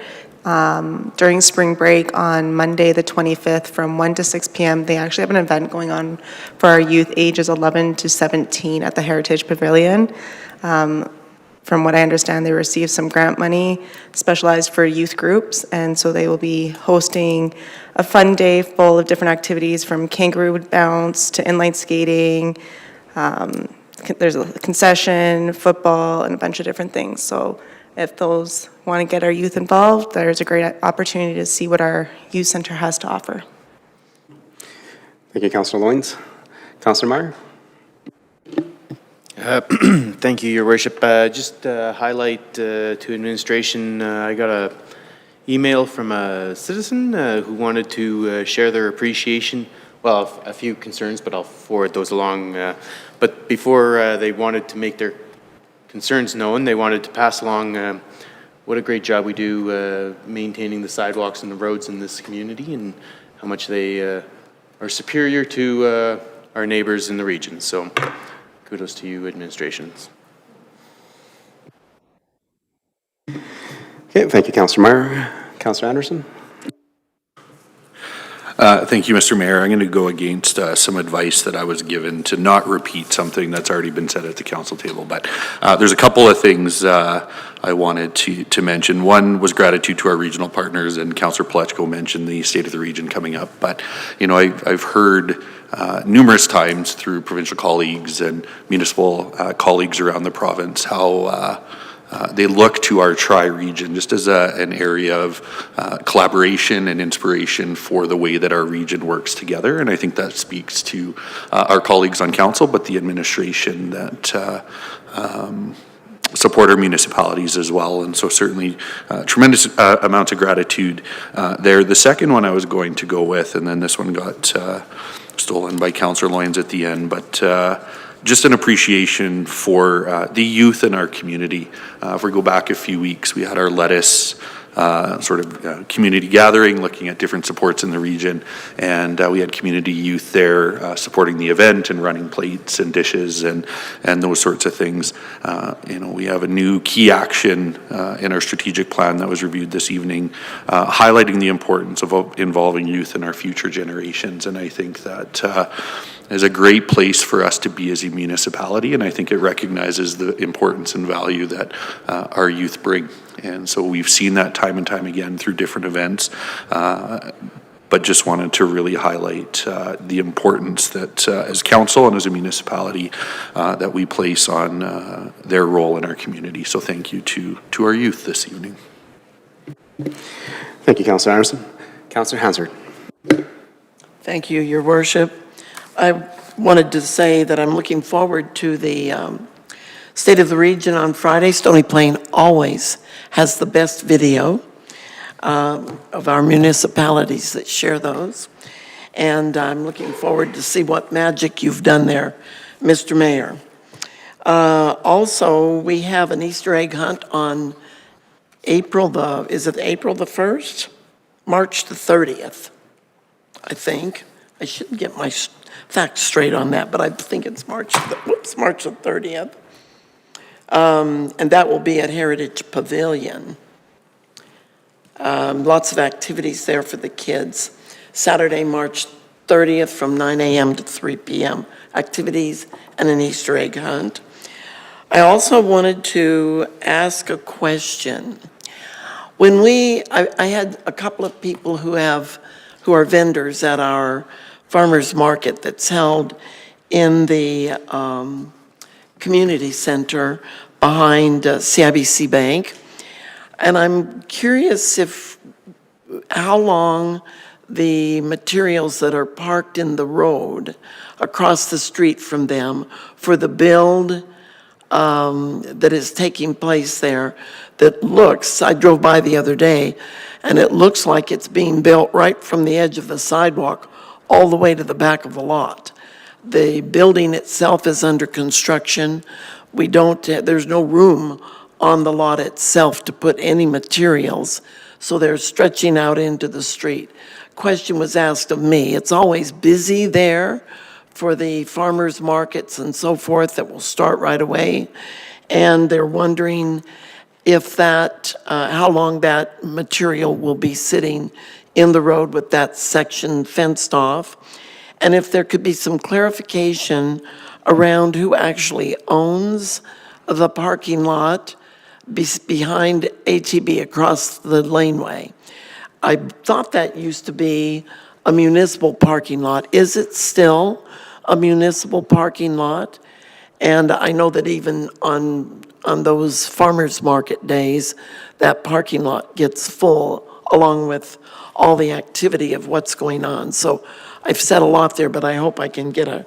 During spring break on Monday, the 25th, from 1 to 6 p.m., they actually have an event going on for our youth ages 11 to 17 at the Heritage Pavilion. From what I understand, they received some grant money specialized for youth groups, and so they will be hosting a fun day full of different activities from kangaroo bounce to inline skating. There's a concession, football, and a bunch of different things. So if those want to get our youth involved, there's a great opportunity to see what our youth center has to offer. Thank you, Councilor Loynes. Councilor Meyer. Thank you, Your Worship. Just highlight to administration, I got a email from a citizen who wanted to share their appreciation. Well, a few concerns, but I'll forward those along. But before they wanted to make their concerns known, they wanted to pass along what a great job we do maintaining the sidewalks and the roads in this community, and how much they are superior to our neighbors in the region. So kudos to you, administrations. Okay, thank you, Councilor Meyer. Councilor Anderson. Thank you, Mr. Mayor. I'm going to go against some advice that I was given to not repeat something that's already been said at the council table. But there's a couple of things I wanted to mention. One was gratitude to our regional partners, and Councillor Palechko mentioned the State of the Region coming up. But, you know, I've heard numerous times through provincial colleagues and municipal colleagues around the province how they look to our tri-region just as an area of collaboration and inspiration for the way that our region works together. And I think that speaks to our colleagues on council, but the administration that support our municipalities as well. And so certainly tremendous amounts of gratitude there. The second one I was going to go with, and then this one got stolen by Councillor Loynes at the end, but just an appreciation for the youth in our community. If we go back a few weeks, we had our lettuce community gathering, looking at different supports in the region, and we had community youth there supporting the event and running plates and dishes and those sorts of things. You know, we have a new key action in our strategic plan that was reviewed this evening, highlighting the importance of involving youth in our future generations, and I think that is a great place for us to be as a municipality, and I think it recognizes the importance and value that our youth bring. And so we've seen that time and time again through different events, but just wanted to really highlight the importance that as council and as a municipality that we place on their role in our community. So thank you to our youth this evening. Thank you, Councillor Anderson. Councillor Hansard. Thank you, Your Worship. I wanted to say that I'm looking forward to the State of the Region on Friday. Stony Plain always has the best video of our municipalities that share those. And I'm looking forward to see what magic you've done there, Mr. Mayor. Also, we have an Easter egg hunt on is it April the 1st? March the 30th, I think. I should get my facts straight on that, but I think it's March the 30th. And that will be at Heritage Pavilion. Lots of activities there for the kids. Saturday, March 30th from 9 a.m. to 3 p.m. Activities and an Easter egg hunt. I also wanted to ask a question. When I had a couple of people who are vendors at our farmers market that's held in the community center behind CIBC Bank. And I'm curious how long the materials that are parked in the road across the street from them for the build that is taking place there I drove by the other day, and it looks like it's being built right from the edge of the sidewalk all the way to the back of the lot. The building itself is under construction. There's no room on the lot itself to put any materials, so they're stretching out into the street. Question was asked of me. It's always busy there for the farmers markets and so forth that will start right away, and they're wondering if how long that material will be sitting in the road with that section fenced off, and if there could be some clarification around who actually owns the parking lot behind ATB across the laneway. I thought that used to be a municipal parking lot. Is it still a municipal parking lot? And I know that even on those farmers market days, that parking lot gets full along with all the activity of what's going on. So I've said a lot there, but I hope I can get a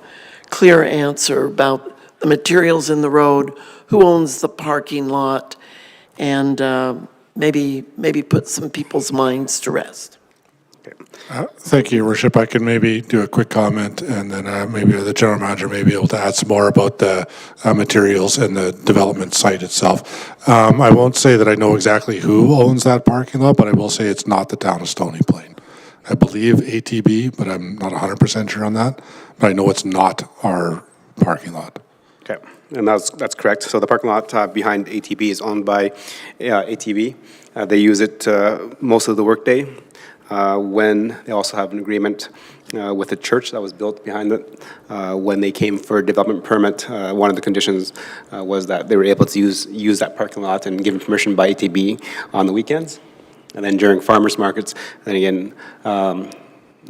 clear answer about the materials in the road, who owns the parking lot, and maybe put some people's minds to rest. Thank you, Your Worship. I can maybe do a quick comment, and then maybe the general manager may be able to add some more about the materials and the development site itself. I won't say that I know exactly who owns that parking lot, but I will say it's not the town of Stony Plain. I believe ATB, but I'm not 100% sure on that. But I know it's not our parking lot. Okay, and that's correct. So the parking lot behind ATB is owned by ATB. They use it most of the workday. When they also have an agreement with the church that was built behind it. When they came for a development permit, one of the conditions was that they were able to use that parking lot and given permission by ATB on the weekends. And then during farmers markets, then again,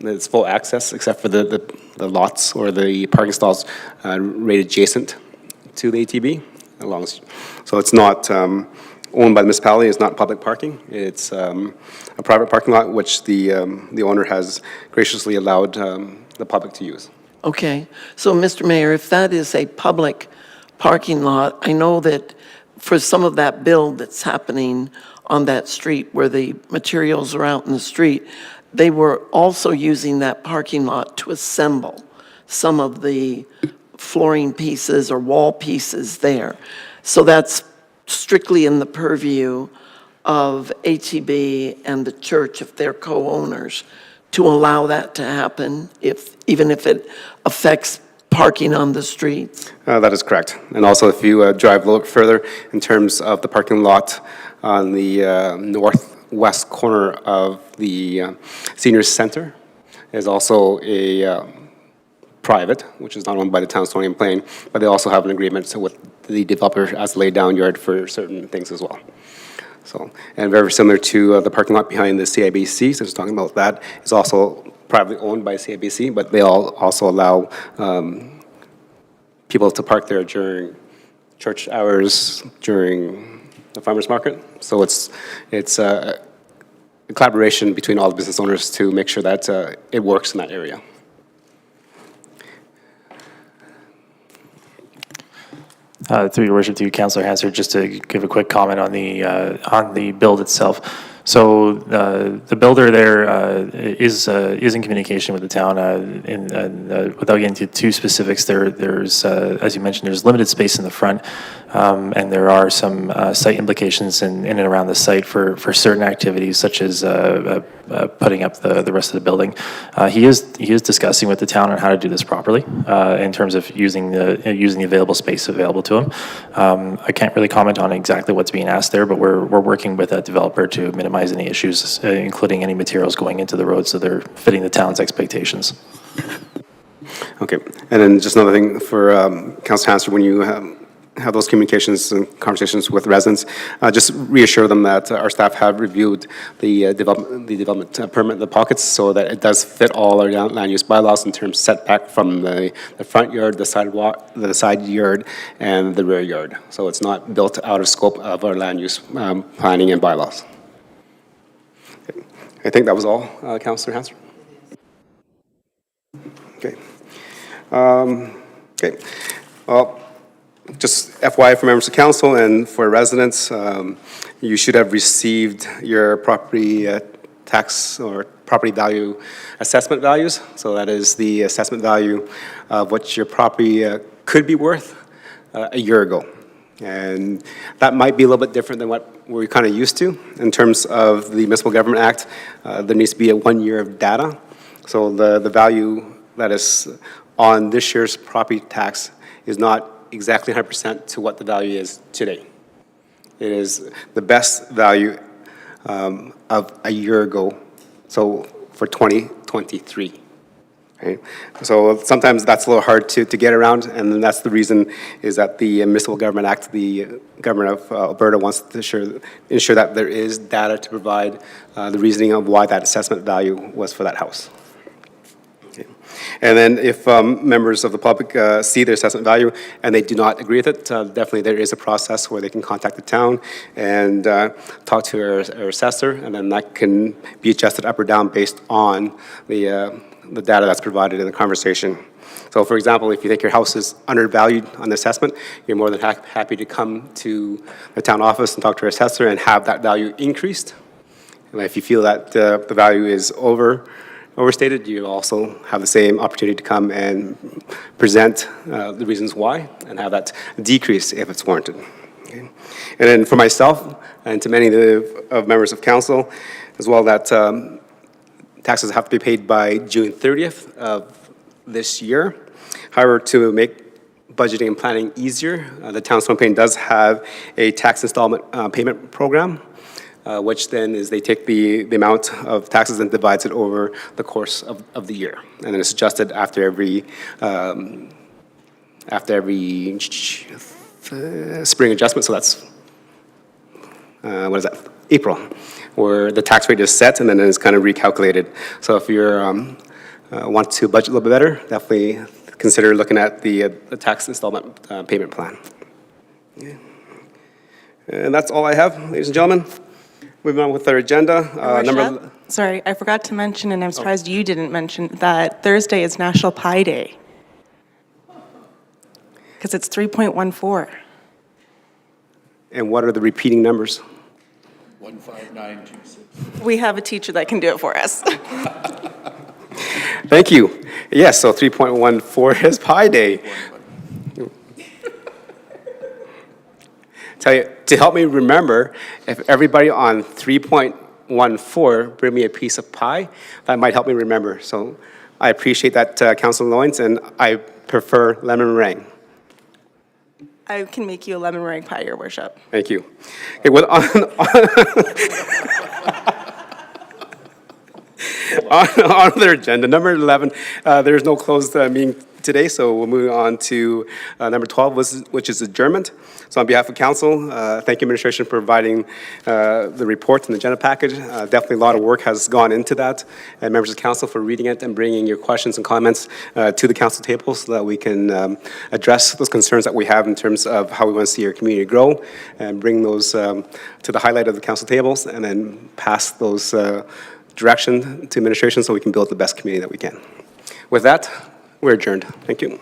it's full access except for the lots or the parking stalls right adjacent to the ATB. So it's not owned by the municipality. It's not public parking. It's a private parking lot, which the owner has graciously allowed the public to use. Okay, so Mr. Mayor, if that is a public parking lot, I know that for some of that build that's happening on that street where the materials are out in the street, they were also using that parking lot to assemble some of the flooring pieces or wall pieces there. So that's strictly in the purview of HEB and the church, if they're co-owners, to allow that to happen, even if it affects parking on the streets? That is correct. And also, if you drive a little bit further, in terms of the parking lot on the northwest corner of the senior center, is also a private, which is not owned by the town of Stony Plain, but they also have an agreement with the developer as laid down yard for certain things as well. So, and very similar to the parking lot behind the CIBC, so just talking about that, is also privately owned by CIBC, but they also allow people to park there during church hours, during the farmers market. So it's a collaboration between all the business owners to make sure that it works in that area. Through your worship, to Councillor Hansard, just to give a quick comment on the build itself. So the builder there is in communication with the town. Without getting into too specifics, there's as you mentioned, there's limited space in the front, and there are some site implications in and around the site for certain activities, such as putting up the rest of the building. He is discussing with the town on how to do this properly in terms of using the available space available to him. I can't really comment on exactly what's being asked there, but we're working with that developer to minimize any issues, including any materials going into the road, so they're fitting the town's expectations. Okay, and then just another thing for Councilor Hanser, when you have those communications and conversations with residents, just reassure them that our staff have reviewed the development permit, the pockets, so that it does fit all our land use bylaws in terms of setback from the front yard, the sidewalk, the side yard, and the rear yard. So it's not built out of scope of our land use planning and bylaws. Okay. I think that was all, Councilor Hanser. Okay. Okay. Well, just FYI for members of council and for residents, you should have received your property tax or property value assessment values. So that is the assessment value of what your property could be worth a year ago. And that might be a little bit different than what we're kind of used to in terms of the Municipal Government Act. There needs to be a 1 year of data. So the value that is on this year's property tax is not exactly 100% to what the value is today. It is the best value of a year ago, so for 2023. Right? So sometimes that's a little hard to get around, and then that's the reason is that the Municipal Government Act, the government of Alberta wants to ensure that there is data to provide the reasoning of why that assessment value was for that house. And then if members of the public see their assessment value and they do not agree with it, definitely there is a process where they can contact the town and talk to our assessor, and then that can be adjusted up or down based on the data that's provided in the conversation. So for example, if you think your house is undervalued on the assessment, you're more than happy to come to the town office and talk to our assessor and have that value increased. And if you feel that the value is overstated, you also have the same opportunity to come and present the reasons why and have that decrease if it's warranted. Okay. And then for myself and to many of members of council as well, that taxes have to be paid by June 30th of this year. However, to make budgeting and planning easier, the town of Stoney Plain does have a tax installment payment program, which then is they take the amount of taxes and divides it over the course of the year. And then it's adjusted after every spring adjustment. So that's, what is that, April, where the tax rate is set and then it's kind of recalculated. So if you're want to budget a little bit better, definitely consider looking at the tax installment payment plan. Yeah. And that's all I have, ladies and gentlemen. Moving on with our agenda. Sorry, I forgot to mention, and I'm surprised you didn't mention, that Thursday is National Pie Day. Because it's 3.14. And what are the repeating numbers? 15926. We have a teacher that can do it for us. Thank you. Yes, so 3.14 is Pi Day. Tell you, to help me remember, if everybody on 3.14 bring me a piece of pie, that might help me remember. So I appreciate that, Councilor Loyens, and I prefer lemon meringue. I can make you a lemon meringue pie, Your Worship. Thank you. Okay, well, on their agenda, number 11, there is no closed meeting today, so we'll move on to number 12, which is adjournment. So on behalf of council, thank you, administration, for providing the report and the agenda package. Definitely a lot of work has gone into that, and members of council for reading it and bringing your questions and comments to the council table so that we can address those concerns that we have in terms of how we want to see our community grow and bring those to the highlight of the council tables and then pass those direction to administration so we can build the best community that we can. With that, we're adjourned. Thank you.